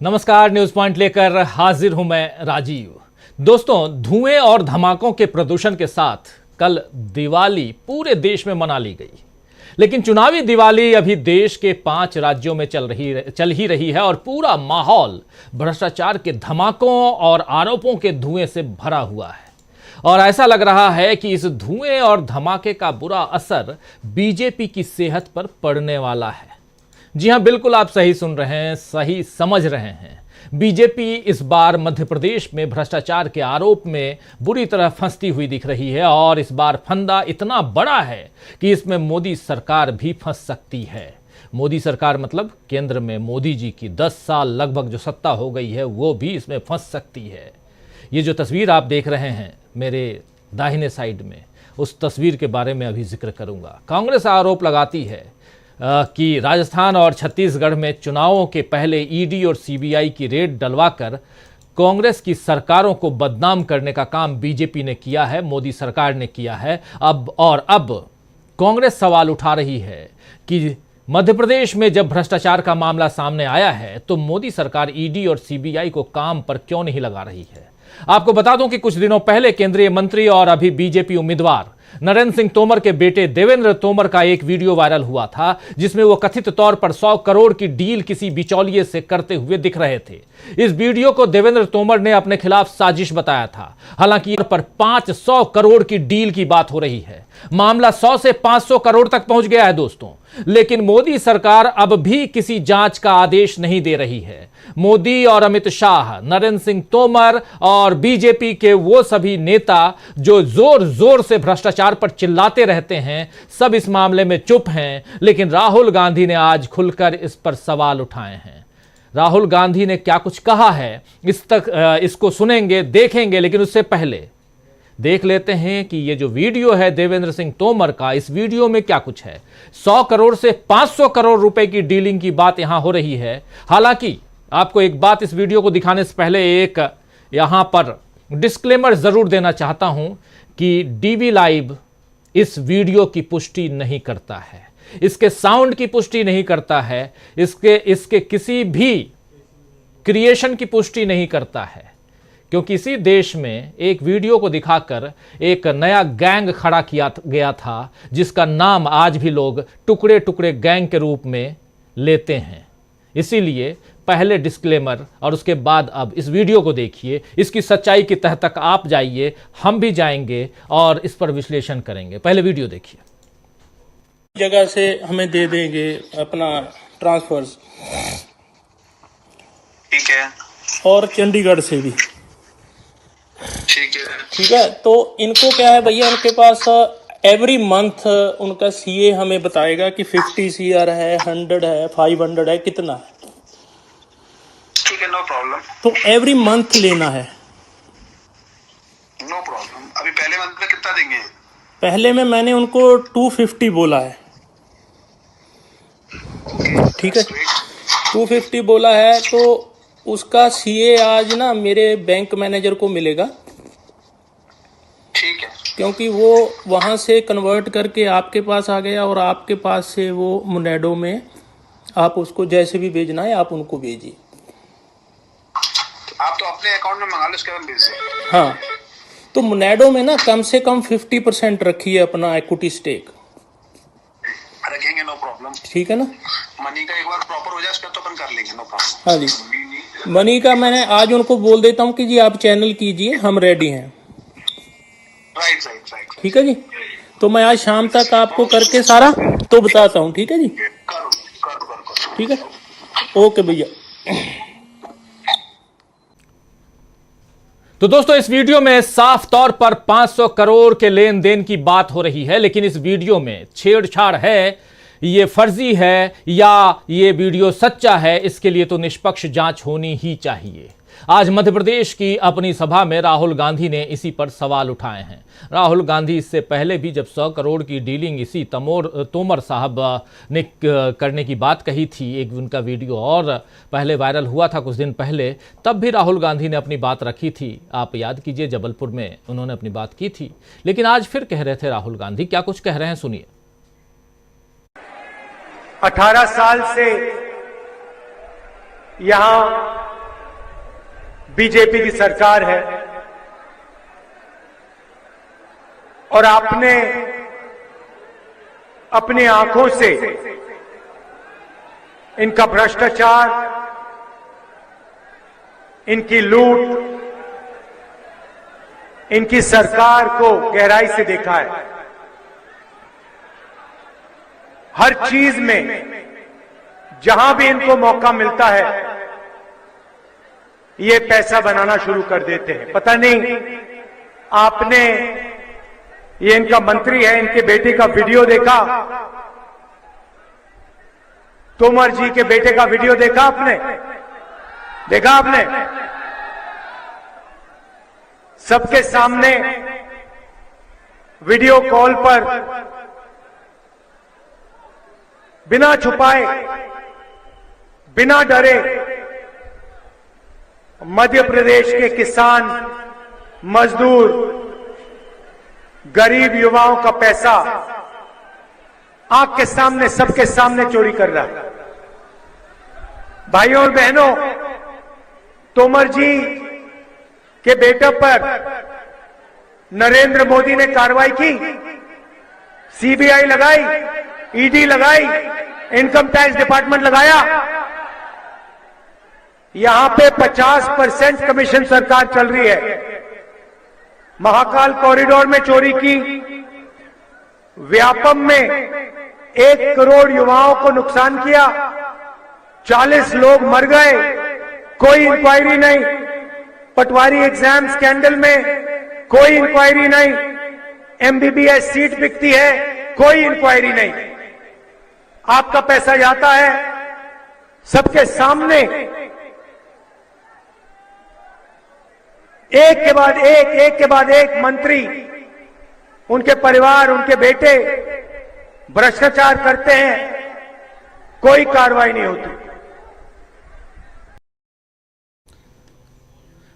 नमस्कार, news point लेकर हाजिर हूं मैं राजीव। दोस्तों, धुएं और धमाकों के प्रदूषण के साथ कल दिवाली पूरे देश में मना ली गई, लेकिन चुनावी दिवाली अभी देश के 5 राज्यों में चल ही रही है और पूरा माहौल भ्रष्टाचार के धमाकों और आरोपों के धुएं से भरा हुआ है। और ऐसा लग रहा है कि इस धुएं और धमाके का बुरा असर बीजेपी की सेहत पर पड़ने वाला है। जी हां, बिल्कुल आप सही सुन रहे हैं, सही समझ रहे हैं। बीजेपी इस बार मध्य प्रदेश में भ्रष्टाचार के आरोप में बुरी तरह फंसती हुई दिख रही है और इस बार फंदा इतना बड़ा है कि इसमें मोदी सरकार भी फंस सकती है। मोदी सरकार मतलब केंद्र में मोदी जी की 10 साल लगभग जो सत्ता हो गई है वो भी इसमें फंस सकती है। ये जो तस्वीर आप देख रहे हैं मेरे दाहिने साइड में, उस तस्वीर के बारे में अभी जिक्र करूंगा। कांग्रेस आरोप लगाती है कि राजस्थान और छत्तीसगढ़ में चुनावों के पहले ईडी और सीबीआई की रेड डलवाकर कांग्रेस की सरकारों को बदनाम करने का काम बीजेपी ने किया है, मोदी सरकार ने किया है। अब कांग्रेस सवाल उठा रही है कि मध्य प्रदेश में जब भ्रष्टाचार का मामला सामने आया है तो मोदी सरकार ईडी और सीबीआई को काम पर क्यों नहीं लगा रही है। आपको बता दूं कि कुछ दिनों पहले केंद्रीय मंत्री और अभी बीजेपी उम्मीदवार नरेंद्र सिंह तोमर के बेटे देवेंद्र तोमर का एक वीडियो वायरल हुआ था, जिसमें वो कथित तौर पर 100 करोड़ की डील किसी बिचौलिए से करते हुए दिख रहे थे। इस वीडियो को देवेंद्र तोमर ने अपने खिलाफ साजिश बताया था। हालांकि इस पर 500 करोड़ की डील की बात हो रही है। मामला 100 से 500 करोड़ तक पहुंच गया है दोस्तों, लेकिन मोदी सरकार अब भी किसी जांच का आदेश नहीं दे रही है। मोदी और अमित शाह, नरेंद्र सिंह तोमर और बीजेपी के वो सभी नेता जो जोर जोर से भ्रष्टाचार पर चिल्लाते रहते हैं, सब इस मामले में चुप हैं। लेकिन राहुल गांधी ने आज खुलकर इस पर सवाल उठाए हैं। राहुल गांधी ने क्या कुछ कहा है इसको सुनेंगे, देखेंगे, लेकिन उससे पहले देख लेते हैं कि ये जो वीडियो है देवेंद्र सिंह तोमर का, इस वीडियो में क्या कुछ है। 100 करोड़ से 500 करोड़ रुपए की डीलिंग की बात यहां हो रही है। हालांकि आपको एक बात इस वीडियो को दिखाने से पहले एक यहां पर डिस्क्लेमर जरूर देना चाहता हूं कि डीवी लाइव इस वीडियो की पुष्टि नहीं करता है, इसके साउंड की पुष्टि नहीं करता है, इसके किसी भी क्रिएशन की पुष्टि नहीं करता है, क्योंकि इसी देश में एक वीडियो को दिखाकर एक नया गैंग खड़ा किया गया था, जिसका नाम आज भी लोग टुकड़े टुकड़े गैंग के रूप में लेते हैं। इसीलिए पहले डिस्क्लेमर और उसके बाद अब इस वीडियो को देखिए, इसकी सच्चाई की तह तक आप जाइए, हम भी जाएंगे और इस पर विश्लेषण करेंगे। पहले वीडियो देखिए। जगह से हमें दे देंगे अपना ट्रांसफर्स, ठीक है, और चंडीगढ़ से भी ठीक है। तो इनको क्या है भैया, उनके पास एवरी मंथ उनका सीए हमें बताएगा कि 50 CR है, 100 है, 500 है, कितना है। ठीक है, नो प्रॉब्लम। तो एवरी मंथ लेना है। No problem. अभी पहले मंथ में कितना देंगे? पहले में मैंने उनको 250 बोला है। ठीक है, 250 बोला है। तो उसका सीए आज ना मेरे बैंक मैनेजर को मिलेगा, ठीक है, क्योंकि वो वहाँ से कन्वर्ट करके आपके पास आ गया और आपके पास से वो मुनेडो में आप उसको जैसे भी भेजना है आप उनको भेजिए। आप तो अपने अकाउंट में मंगा लो, उसके बाद भेज दें। हाँ, तो मुनेडो में ना कम से कम 50% रखिए अपना इक्विटी स्टेक। रखेंगे, नो प्रॉब्लम। ठीक है ना, मनी का एक बार प्रॉपर हो जाए उसके बाद तो अपन कर लेंगे, नो प्रॉब्लम। हाँ जी, मनी का मैंने आज उनको बोल देता हूँ कि जी आप चैनल कीजिए, हम रेडी हैं। राइट। ठीक है जी, तो मैं आज शाम तक आपको करके सारा तो बताता हूँ। ठीक है जी, करो। ठीक है, ओके भैया। तो दोस्तों, इस वीडियो में साफ तौर पर 500 करोड़ के लेन देन की बात हो रही है, लेकिन इस वीडियो में छेड़छाड़ है, ये फर्जी है या ये वीडियो सच्चा है, इसके लिए तो निष्पक्ष जांच होनी ही चाहिए। आज मध्य प्रदेश की अपनी सभा में राहुल गांधी ने इसी पर सवाल उठाए हैं। राहुल गांधी इससे पहले भी जब 100 करोड़ की डीलिंग इसी तोमर साहब ने करने की बात कही थी, एक उनका वीडियो और पहले वायरल हुआ था कुछ दिन पहले, तब भी राहुल गांधी ने अपनी बात रखी थी। आप याद कीजिए, जबलपुर में उन्होंने अपनी बात की थी। लेकिन आज फिर कह रहे थे राहुल गांधी, क्या कुछ कह रहे हैं सुनिए। 18 साल से यहां बीजेपी की सरकार है और आपने अपनी आंखों से इनका भ्रष्टाचार, इनकी लूट, इनकी सरकार को गहराई से देखा है। हर चीज में जहां भी इनको मौका मिलता है ये पैसा बनाना शुरू कर देते हैं। पता नहीं आपने, ये इनका मंत्री है, इनके बेटे का वीडियो देखा? तोमर जी के बेटे का वीडियो देखा आपने? देखा आपने? सबके सामने वीडियो कॉल पर बिना छुपाए, बिना डरे मध्य प्रदेश के किसान, मजदूर, गरीब युवाओं का पैसा आंख के सामने, सबके सामने चोरी कर रहा है। भाइयों और बहनों, तोमर जी के बेटे पर नरेंद्र मोदी ने कार्रवाई की, सीबीआई लगाई, ईडी लगाई, इनकम टैक्स डिपार्टमेंट लगाया। यहां पे 50% कमीशन सरकार चल रही है। महाकाल कॉरिडोर में चोरी की, व्यापम में 1 करोड़ युवाओं को नुकसान किया, 40 लोग मर गए, कोई इंक्वायरी नहीं। पटवारी एग्जाम स्कैंडल में कोई इंक्वायरी नहीं। एमबीबीएस सीट बिकती है, कोई इंक्वायरी नहीं। आपका पैसा जाता है सबके सामने, एक के बाद एक मंत्री, उनके परिवार, उनके बेटे भ्रष्टाचार करते हैं, कोई कार्रवाई नहीं होती।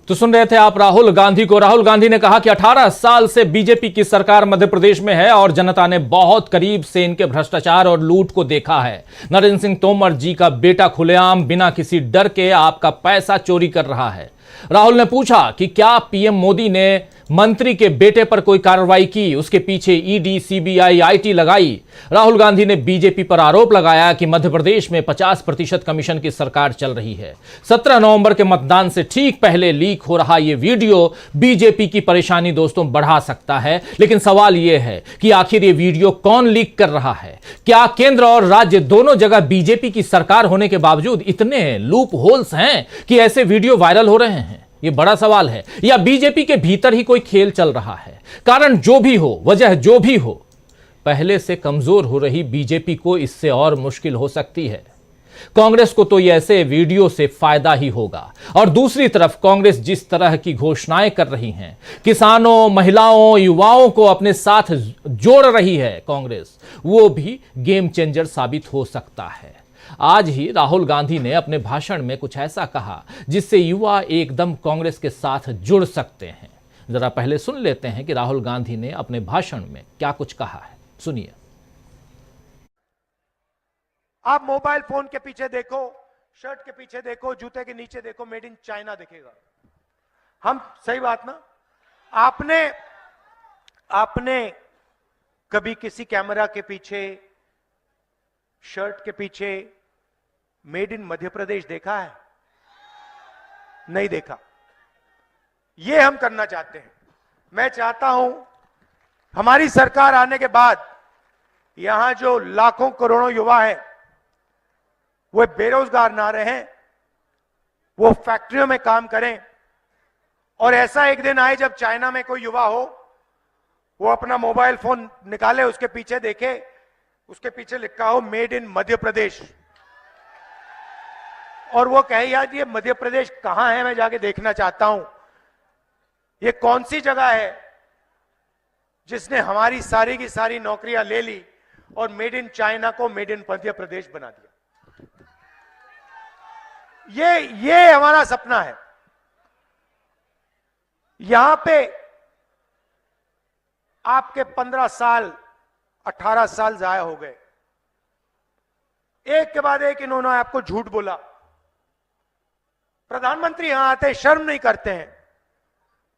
तो सुन रहे थे आप राहुल गांधी को। राहुल गांधी ने कहा कि 18 साल से बीजेपी की सरकार मध्य प्रदेश में है और जनता ने बहुत करीब से इनके भ्रष्टाचार और लूट को देखा है। नरेंद्र सिंह तोमर जी का बेटा खुलेआम बिना किसी डर के आपका पैसा चोरी कर रहा है। राहुल ने पूछा कि क्या पीएम मोदी ने मंत्री के बेटे पर कोई कार्रवाई की, उसके पीछे ईडी, सीबीआई, आईटी लगाई। राहुल गांधी ने बीजेपी पर आरोप लगाया कि मध्य प्रदेश में 50% कमीशन की सरकार चल रही है। 17 नवंबर के मतदान से ठीक पहले लीक हो रहा यह वीडियो बीजेपी की परेशानी दोस्तों बढ़ा सकता है। लेकिन सवाल यह है कि आखिर यह वीडियो कौन लीक कर रहा है? क्या केंद्र और राज्य दोनों जगह बीजेपी की सरकार होने के बावजूद इतने लूप होल्स हैं कि ऐसे वीडियो वायरल हो रहे हैं? यह बड़ा सवाल है। या बीजेपी के भीतर ही कोई खेल चल रहा है? कारण जो भी हो, वजह जो भी हो, पहले से कमजोर हो रही बीजेपी को इससे और मुश्किल हो सकती है। कांग्रेस को तो ये ऐसे वीडियो से फायदा ही होगा। और दूसरी तरफ कांग्रेस जिस तरह की घोषणाएं कर रही हैं, किसानों, महिलाओं, युवाओं को अपने साथ जोड़ रही है कांग्रेस, वो भी गेम चेंजर साबित हो सकता है। आज ही राहुल गांधी ने अपने भाषण में कुछ ऐसा कहा जिससे युवा एकदम कांग्रेस के साथ जुड़ सकते हैं। जरा पहले सुन लेते हैं कि राहुल गांधी ने अपने भाषण में क्या कुछ कहा है। सुनिए। आप मोबाइल फोन के पीछे देखो, शर्ट के पीछे देखो, जूते के नीचे देखो, मेड इन चाइना दिखेगा। हम सही बात ना? आपने कभी किसी कैमरा के पीछे, शर्ट के पीछे मेड इन मध्य प्रदेश देखा है? नहीं देखा। ये हम करना चाहते हैं। मैं चाहता हूं हमारी सरकार आने के बाद यहां जो लाखों करोड़ों युवा हैं वो बेरोजगार ना रहें, वो फैक्ट्रियों में काम करें। और ऐसा एक दिन आए जब चाइना में कोई युवा हो, वो अपना मोबाइल फोन निकाले, उसके पीछे देखे, उसके पीछे लिखा हो मेड इन मध्य प्रदेश, और वो कहे यार ये मध्य प्रदेश कहां है, मैं जाके देखना चाहता हूं। ये कौन सी जगह है जिसने हमारी सारी की सारी नौकरियां ले ली और मेड इन चाइना को मेड इन मध्य प्रदेश बना दिया। ये हमारा सपना है। यहां पे आपके 15 साल 18 साल जाया हो गए। एक के बाद एक इन्होंने आपको झूठ बोला, प्रधानमंत्री यहां आते शर्म नहीं करते हैं।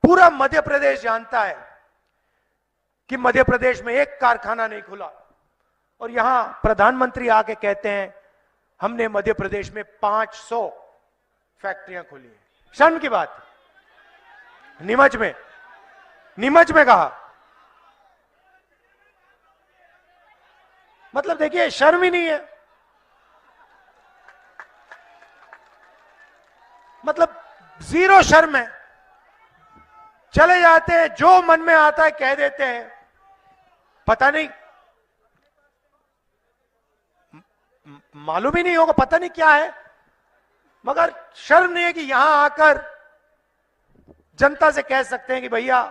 पूरा मध्य प्रदेश जानता है कि मध्य प्रदेश में एक कारखाना नहीं खुला, और यहां प्रधानमंत्री आके कहते हैं हमने मध्य प्रदेश में 500 फैक्ट्रियां खोली हैं। शर्म की बात है। नीमच में कहा, मतलब देखिए शर्म ही नहीं है। मतलब जीरो शर्म है। चले जाते हैं, जो मन में आता है कह देते हैं। पता नहीं, मालूम ही नहीं होगा, पता नहीं क्या है, मगर शर्म नहीं है कि यहां आकर जनता से कह सकते हैं कि भैया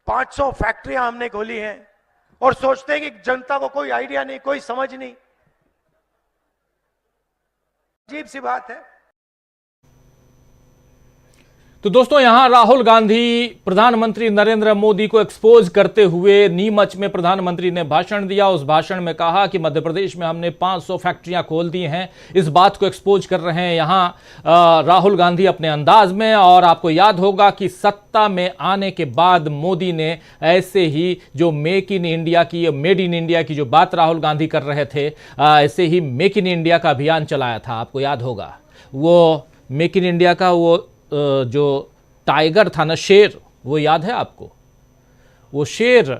500 फैक्ट्रियां हमने खोली हैं, और सोचते हैं कि जनता को कोई आइडिया नहीं, कोई समझ नहीं। अजीब सी बात है। तो दोस्तों, यहां राहुल गांधी प्रधानमंत्री नरेंद्र मोदी को एक्सपोज करते हुए नीमच में प्रधानमंत्री ने भाषण दिया। उस भाषण में कहा कि मध्य प्रदेश में हमने 500 फैक्ट्रियां खोल दी हैं। इस बात को एक्सपोज कर रहे हैं यहां राहुल गांधी अपने अंदाज में। और आपको याद होगा कि सत्ता में आने के बाद मोदी ने ऐसे ही जो मेक इन इंडिया की, मेड इन इंडिया की जो बात राहुल गांधी कर रहे थे, ऐसे ही मेक इन इंडिया का अभियान चलाया था। आपको याद होगा वो मेक इन इंडिया का वो जो टाइगर था ना, शेर, वो याद है आपको? वो शेर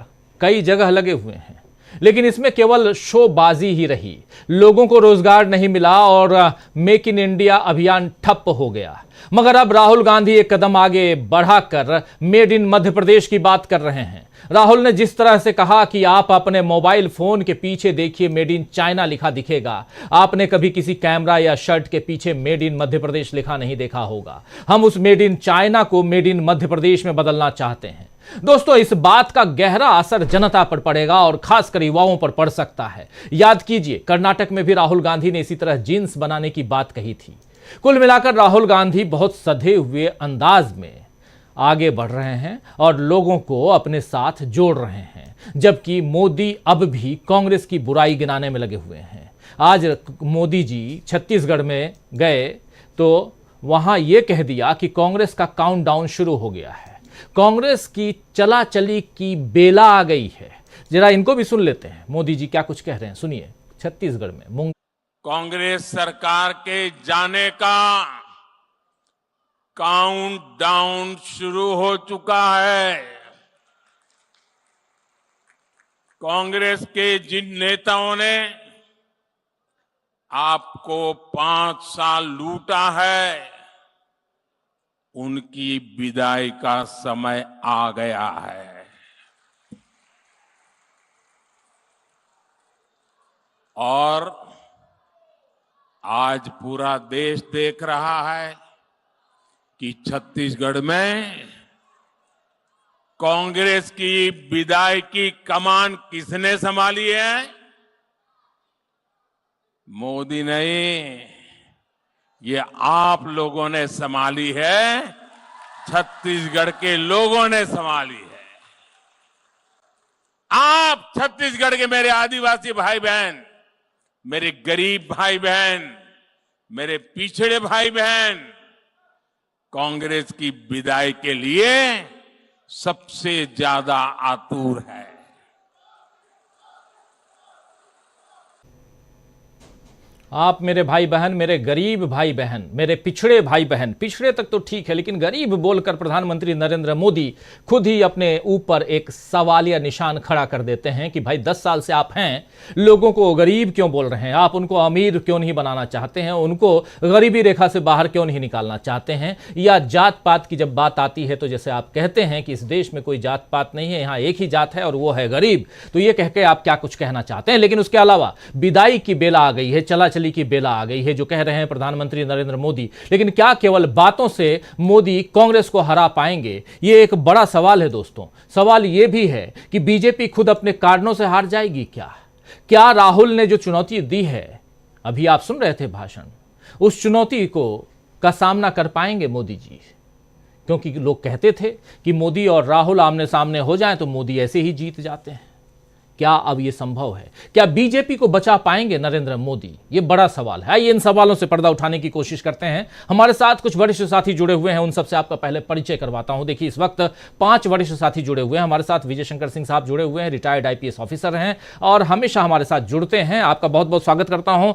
कई जगह लगे हुए हैं, लेकिन इसमें केवल शोबाजी ही रही। लोगों को रोजगार नहीं मिला और मेक इन इंडिया अभियान ठप हो गया। मगर अब राहुल गांधी एक कदम आगे बढ़ाकर मेड इन मध्य प्रदेश की बात कर रहे हैं। राहुल ने जिस तरह से कहा कि आप अपने मोबाइल फोन के पीछे देखिए मेड इन चाइना लिखा दिखेगा, आपने कभी किसी कैमरा या शर्ट के पीछे मेड इन मध्य प्रदेश लिखा नहीं देखा होगा। हम उस मेड इन चाइना को मेड इन मध्य प्रदेश में बदलना चाहते हैं। दोस्तों, इस बात का गहरा असर जनता पर पड़ेगा और खासकर युवाओं पर पड़ सकता है। याद कीजिए, कर्नाटक में भी राहुल गांधी ने इसी तरह जींस बनाने की बात कही थी। कुल मिलाकर राहुल गांधी बहुत सधे हुए अंदाज में आगे बढ़ रहे हैं और लोगों को अपने साथ जोड़ रहे हैं, जबकि मोदी अब भी कांग्रेस की बुराई गिनाने में लगे हुए हैं। आज मोदी जी छत्तीसगढ़ में गए तो वहां यह कह दिया कि कांग्रेस का काउंटडाउन शुरू हो गया है, कांग्रेस की चला चली की बेला आ गई है। जरा इनको भी सुन लेते हैं, मोदी जी क्या कुछ कह रहे हैं, सुनिए। छत्तीसगढ़ में कांग्रेस सरकार के जाने का काउंटडाउन शुरू हो चुका है। कांग्रेस के जिन नेताओं ने आपको 5 साल लूटा है, उनकी विदाई का समय आ गया है। और आज पूरा देश देख रहा है कि छत्तीसगढ़ में कांग्रेस की विदाई की कमान किसने संभाली है? मोदी नहीं, ये आप लोगों ने संभाली है, छत्तीसगढ़ के लोगों ने संभाली है। आप छत्तीसगढ़ के मेरे आदिवासी भाई बहन, मेरे गरीब भाई बहन, मेरे पिछड़े भाई बहन, कांग्रेस की विदाई के लिए सबसे ज्यादा आतुर है। आप मेरे भाई बहन, मेरे गरीब भाई बहन, मेरे पिछड़े भाई बहन, पिछड़े तक तो ठीक है, लेकिन गरीब बोलकर प्रधानमंत्री नरेंद्र मोदी खुद ही अपने ऊपर एक सवालिया निशान खड़ा कर देते हैं कि भाई 10 साल से आप हैं, लोगों को गरीब क्यों बोल रहे हैं? आप उनको अमीर क्यों नहीं बनाना चाहते हैं? उनको गरीबी रेखा से बाहर क्यों नहीं निकालना चाहते हैं? या जात पात की जब बात आती है तो जैसे आप कहते हैं कि इस देश में कोई जात पात नहीं है, यहां एक ही जात है और वो है गरीब, तो ये कह के आप क्या कुछ कहना चाहते हैं? लेकिन उसके अलावा विदाई की बेला आ गई है, चला चली की बेला आ गई है, जो कह रहे हैं प्रधानमंत्री नरेंद्र मोदी। लेकिन क्या केवल बातों से मोदी कांग्रेस को हरा पाएंगे? ये एक बड़ा सवाल है दोस्तों। सवाल ये भी है कि बीजेपी खुद अपने कारणों से हार जाएगी क्या राहुल ने जो चुनौती दी है, अभी आप सुन रहे थे भाषण, उस चुनौती का सामना कर पाएंगे मोदी जी? क्योंकि लोग कहते थे कि मोदी और राहुल आमने सामने हो जाएं तो मोदी ऐसे ही जीत जाते हैं। क्या अब ये संभव है? क्या बीजेपी को बचा पाएंगे नरेंद्र मोदी? ये बड़ा सवाल है। आइए इन सवालों से पर्दा उठाने की कोशिश करते हैं। हमारे साथ कुछ वरिष्ठ साथी जुड़े हुए हैं, उन सबसे आपका पहले परिचय करवाता हूं। देखिए, इस वक्त 5 वरिष्ठ साथी जुड़े हुए हैं। हमारे साथ विजय शंकर सिंह साहब जुड़े हुए हैं, रिटायर्ड IPS ऑफिसर हैं और हमेशा हमारे साथ जुड़ते हैं। आपका बहुत बहुत स्वागत करता हूं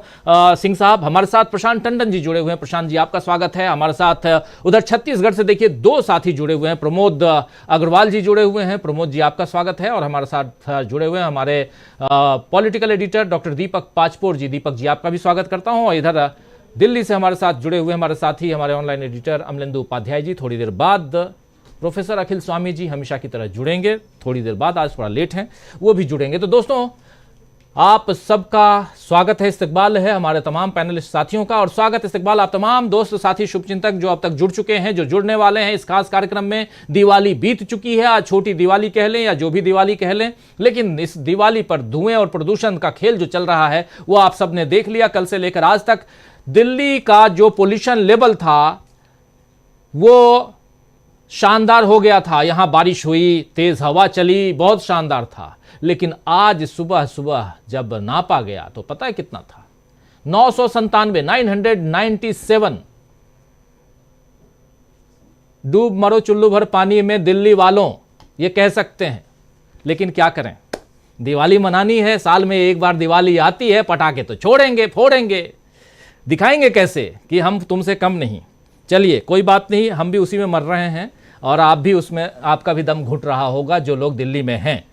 सिंह साहब। हमारे साथ प्रशांत टंडन जी जुड़े हुए हैं। प्रशांत जी, आपका स्वागत है। हमारे साथ उधर छत्तीसगढ़ से देखिए 2 साथी जुड़े हुए हैं, प्रमोद अग्रवाल जी जुड़े हुए हैं। प्रमोद जी, आपका स्वागत है। और हमारे साथ जुड़े हुए हैं हमारे पॉलिटिकल एडिटर डॉक्टर दीपक पाचपोर जी। दीपक जी, आपका भी स्वागत करता हूं। और इधर दिल्ली से हमारे साथ जुड़े हुए हमारे साथी हमारे ऑनलाइन एडिटर अमलेंदु उपाध्याय जी। थोड़ी देर बाद प्रोफेसर अखिल स्वामी जी हमेशा की तरह जुड़ेंगे, थोड़ी देर बाद, आज थोड़ा लेट हैं, वो भी जुड़ेंगे। तो दोस्तों, आप सबका स्वागत है, इस्तकबाल है हमारे तमाम पैनलिस्ट साथियों का, और स्वागत इस्तकबाल आप तमाम दोस्त साथी शुभचिंतक जो अब तक जुड़ चुके हैं, जो जुड़ने वाले हैं इस खास कार्यक्रम में। दिवाली बीत चुकी है, आज छोटी दिवाली कह लें या जो भी दिवाली कह लें, लेकिन इस दिवाली पर धुएं और प्रदूषण का खेल जो चल रहा है वो आप सबने देख लिया। कल से लेकर आज तक दिल्ली का जो पोल्यूशन लेवल था वो शानदार हो गया था। यहां बारिश हुई, तेज हवा चली, बहुत शानदार था। लेकिन आज सुबह सुबह जब नापा गया तो पता है कितना था? 997 डूब मरो चुल्लू भर पानी में दिल्ली वालों, ये कह सकते हैं। लेकिन क्या करें, दिवाली मनानी है, साल में एक बार दिवाली आती है, पटाखे तो छोड़ेंगे, फोड़ेंगे, दिखाएंगे कैसे कि हम तुमसे कम नहीं। चलिए, कोई बात नहीं, हम भी उसी में मर रहे हैं और आप भी उसमें, आपका भी दम घुट रहा होगा जो लोग दिल्ली में हैं।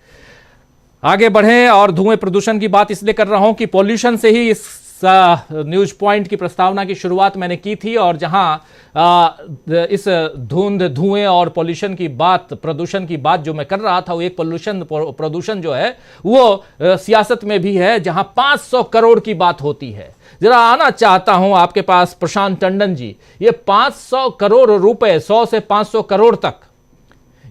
आगे बढ़ें, और धुएं प्रदूषण की बात इसलिए कर रहा हूं कि पॉल्यूशन से ही इस न्यूज पॉइंट की प्रस्तावना की शुरुआत मैंने की थी, और जहां इस धुंध, धुएं और पॉल्यूशन की बात, प्रदूषण की बात जो मैं कर रहा था, वो एक प्रदूषण जो है वो सियासत में भी है, जहां 500 करोड़ की बात होती है। जरा आना चाहता हूं आपके पास प्रशांत टंडन जी, ये 500 करोड़ रुपए, 100 से 500 करोड़ तक,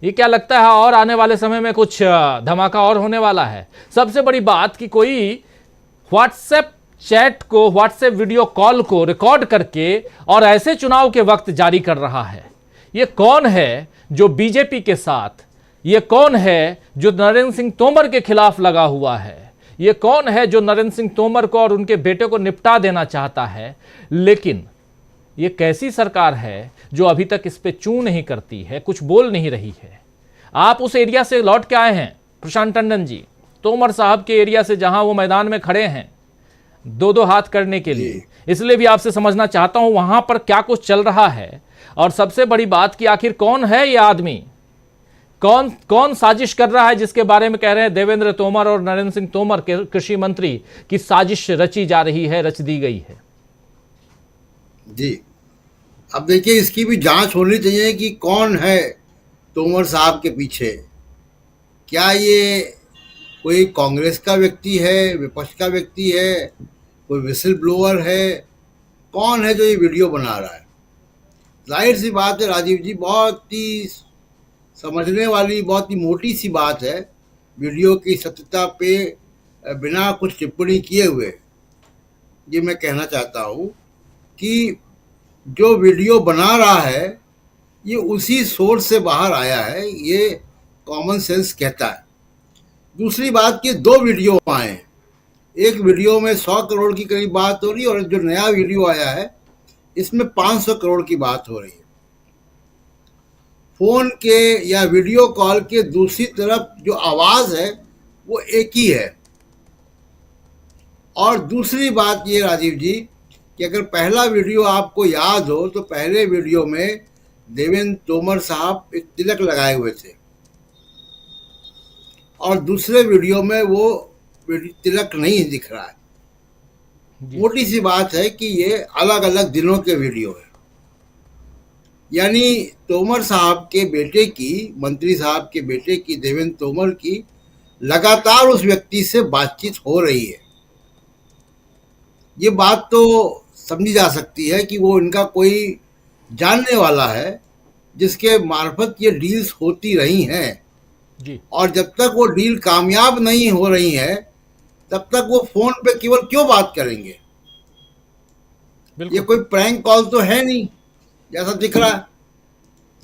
ये क्या लगता है और आने वाले समय में कुछ धमाका और होने वाला है? सबसे बड़ी बात कि कोई व्हाट्सएप चैट को, व्हाट्सएप वीडियो कॉल को रिकॉर्ड करके और ऐसे चुनाव के वक्त जारी कर रहा है। ये कौन है जो बीजेपी के साथ, ये कौन है जो नरेंद्र सिंह तोमर के खिलाफ लगा हुआ है, ये कौन है जो नरेंद्र सिंह तोमर को और उनके बेटे को निपटा देना चाहता है? लेकिन ये कैसी सरकार है जो अभी तक इस पे चूं नहीं करती है, कुछ बोल नहीं रही है? आप उस एरिया से लौट के आए हैं प्रशांत टंडन जी, तोमर साहब के एरिया से, जहां वो मैदान में खड़े हैं 2-2 हाथ करने के लिए, इसलिए भी आपसे समझना चाहता हूं वहां पर क्या कुछ चल रहा है। और सबसे बड़ी बात कि आखिर कौन है ये आदमी, कौन साजिश कर रहा है, जिसके बारे में कह रहे हैं देवेंद्र तोमर और नरेंद्र सिंह तोमर के कृषि मंत्री की साजिश रची जा रही है, रच दी गई है। जी, अब देखिए, इसकी भी जांच होनी चाहिए कि कौन है तोमर साहब के पीछे। क्या ये कोई कांग्रेस का व्यक्ति है, विपक्ष का व्यक्ति है, कोई विसिल ब्लोअर है, कौन है जो ये वीडियो बना रहा है? जाहिर सी बात है राजीव जी, बहुत ही समझने वाली, बहुत ही मोटी सी बात है। वीडियो की सत्यता पे बिना कुछ टिप्पणी किए हुए ये मैं कहना चाहता हूँ कि जो वीडियो बना रहा है ये उसी सोर्स से बाहर आया है, ये कॉमन सेंस कहता है। दूसरी बात कि 2 वीडियो आए हैं, एक वीडियो में 100 करोड़ की करीब बात हो रही है और जो नया वीडियो आया है इसमें 500 करोड़ की बात हो रही है। फोन के या वीडियो कॉल के दूसरी तरफ जो आवाज है वो एक ही है। और दूसरी बात ये राजीव जी कि अगर पहला वीडियो आपको याद हो तो पहले वीडियो में देवेंद्र तोमर साहब एक तिलक लगाए हुए थे और दूसरे वीडियो में वो तिलक नहीं दिख रहा है। मोटी सी बात है कि ये अलग अलग दिनों के वीडियो है। यानी तोमर साहब के बेटे की, मंत्री साहब के बेटे की, देवेंद्र तोमर की लगातार उस व्यक्ति से बातचीत हो रही है। ये बात तो समझी जा सकती है कि वो इनका कोई जानने वाला है जिसके मार्फत ये डील्स होती रही हैं जी। और जब तक वो डील कामयाब नहीं हो रही है तब तक वो फोन पे केवल क्यों बात करेंगे? ये कोई प्रैंक कॉल तो है नहीं जैसा दिख रहा है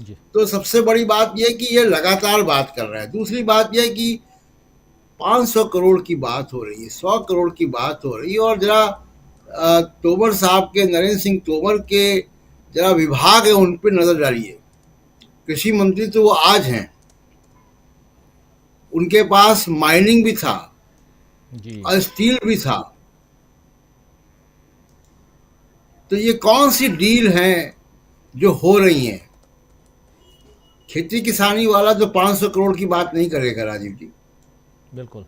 जी। तो सबसे बड़ी बात यह कि ये लगातार बात कर रहा है। दूसरी बात यह कि 500 करोड़ की बात हो रही है, 100 करोड़ की बात हो रही है। और जरा तोमर साहब के, नरेंद्र सिंह तोमर के जरा विभाग है उन पर नजर डालिए। कृषि मंत्री तो वो आज हैं, उनके पास माइनिंग भी था जी। और स्टील भी था। तो ये कौन सी डील है जो हो रही है? खेती किसानी वाला तो 500 करोड़ की बात नहीं करेगा राजीव जी। बिल्कुल।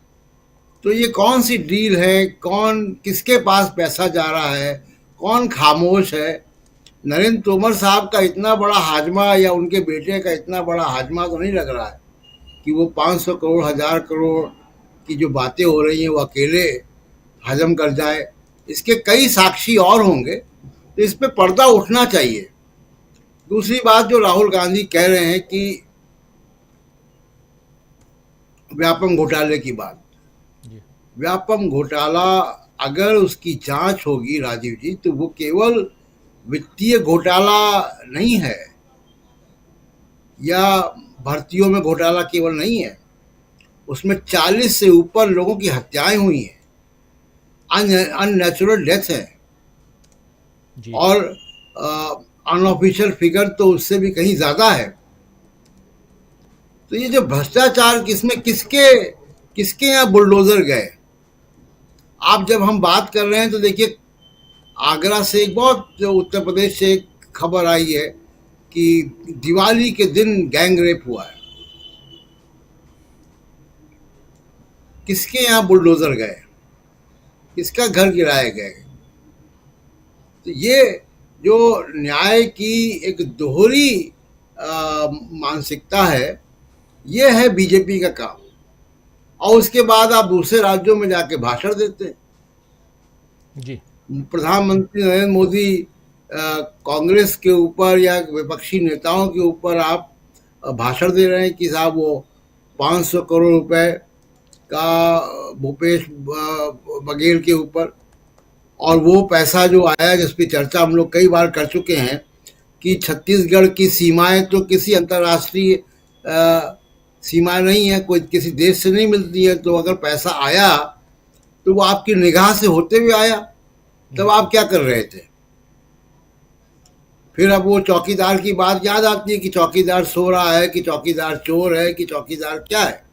तो ये कौन सी डील है? कौन, किसके पास पैसा जा रहा है? कौन खामोश है? नरेंद्र तोमर साहब का इतना बड़ा हाजमा या उनके बेटे का इतना बड़ा हाजमा तो नहीं लग रहा है कि वो 500 करोड़, 1000 करोड़ की जो बातें हो रही हैं वो अकेले हजम कर जाए। इसके कई साक्षी और होंगे, तो इस पे पर्दा उठना चाहिए। दूसरी बात जो राहुल गांधी कह रहे हैं कि व्यापम घोटाले की बात, जी। व्यापम घोटाला अगर उसकी जांच होगी राजीव जी, तो वो केवल वित्तीय घोटाला नहीं है या भर्तियों में घोटाला केवल नहीं है। उसमेन 40 से ऊपर लोगों की हत्याएं हुई हैं, अननेचुरल डेथ है, जी। और अनऑफिशियल फिगर तो उससे भी कहीं ज्यादा है। तो ये जो भ्रष्टाचार, किसमें किसके यहाँ बुलडोजर गए? आप जब हम बात कर रहे हैं तो देखिए, आगरा से एक बहुत, जो उत्तर प्रदेश से एक खबर आई है कि दिवाली के दिन गैंग रेप हुआ है। किसके यहाँ बुलडोजर गए? किसका घर गिराए गए? तो ये जो न्याय की एक दोहरी मानसिकता है, ये है बीजेपी का काम। और उसके बाद आप दूसरे राज्यों में जाके भाषण देते हैं। जी। प्रधानमंत्री नरेंद्र मोदी कांग्रेस के ऊपर या विपक्षी नेताओं के ऊपर आप भाषण दे रहे हैं कि साहब वो 500 करोड़ रुपए का भूपेश बघेल के ऊपर, और वो पैसा जो आया जिस पे चर्चा हम लोग कई बार कर चुके हैं कि छत्तीसगढ़ की सीमाएं तो किसी अंतर्राष्ट्रीय सीमा नहीं है, कोई किसी देश से नहीं मिलती है। तो अगर पैसा आया तो वो आपकी निगाह से होते हुए आया, तब आप क्या कर रहे थे? फिर अब वो चौकीदार की बात याद आती है कि चौकीदार सो रहा है, कि चौकीदार चोर है, कि चौकीदार क्या है।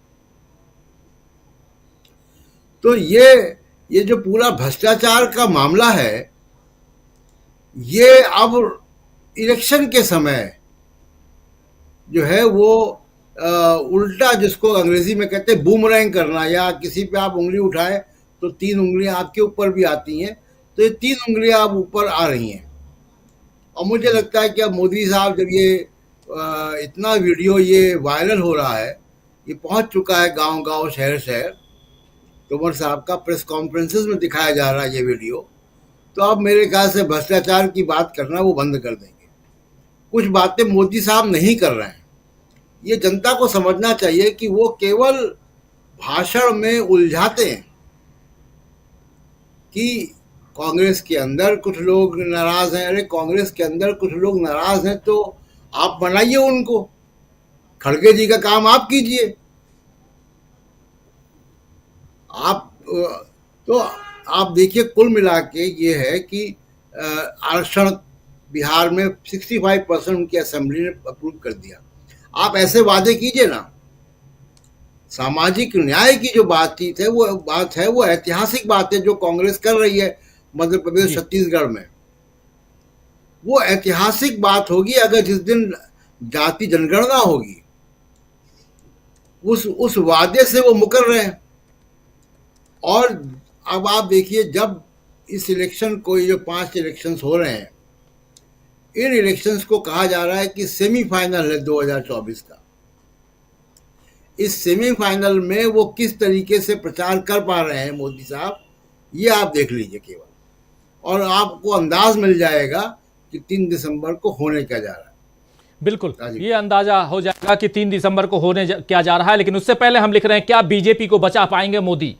तो ये जो पूरा भ्रष्टाचार का मामला है, ये अब इलेक्शन के समय जो है वो उल्टा, जिसको अंग्रेजी में कहते हैं बूमरैंग करना, या किसी पे आप उंगली उठाए तो 3 उंगलियां आपके ऊपर भी आती हैं। तो ये 3 उंगलियां अब ऊपर आ रही हैं। और मुझे लगता है कि अब मोदी साहब, जब ये इतना वीडियो ये वायरल हो रहा है, ये पहुंच चुका है गांव-गांव, शहर-शहर, तोमर साहब का प्रेस कॉन्फ्रेंसेस में दिखाया जा रहा है ये वीडियो, तो अब मेरे ख्याल से भ्रष्टाचार की बात करना वो बंद कर देंगे। कुछ बातें मोदी साहब नहीं कर रहे हैं। ये जनता को समझना चाहिए कि वो केवल भाषण में उलझाते हैं कि कांग्रेस के अंदर कुछ लोग नाराज हैं। अरे कांग्रेस के अंदर कुछ लोग नाराज हैं तो आप बनाइए उनको, खड़गे जी का काम आप कीजिए। आप तो आप देखिए, कुल मिला के ये है कि आरक्षण बिहार में 65% उनकी असेंबली ने अप्रूव कर दिया। आप ऐसे वादे कीजिए ना। सामाजिक न्याय की जो बातचीत है, वो ऐतिहासिक बात है जो कांग्रेस कर रही है मध्य प्रदेश, छत्तीसगढ़ में। वो ऐतिहासिक बात होगी अगर जिस दिन जाति जनगणना होगी, उस वादे से वो मुकर रहे हैं। और अब आप देखिए, जब इस इलेक्शन को, ये जो 5 इलेक्शंस हो रहे हैं, इन इलेक्शंस को कहा जा रहा है कि सेमीफाइनल है 2024 का। इस सेमीफाइनल में वो किस तरीके से प्रचार कर पा रहे हैं मोदी साहब, ये आप देख लीजिए केवल, और आपको अंदाज मिल जाएगा कि 3 दिसंबर को होने क्या जा रहा है। बिल्कुल, ये अंदाजा हो जाएगा कि 3 दिसंबर को होने क्या जा रहा है। लेकिन उससे पहले हम लिख रहे हैं, क्या बीजेपी को बचा पाएंगे मोदी?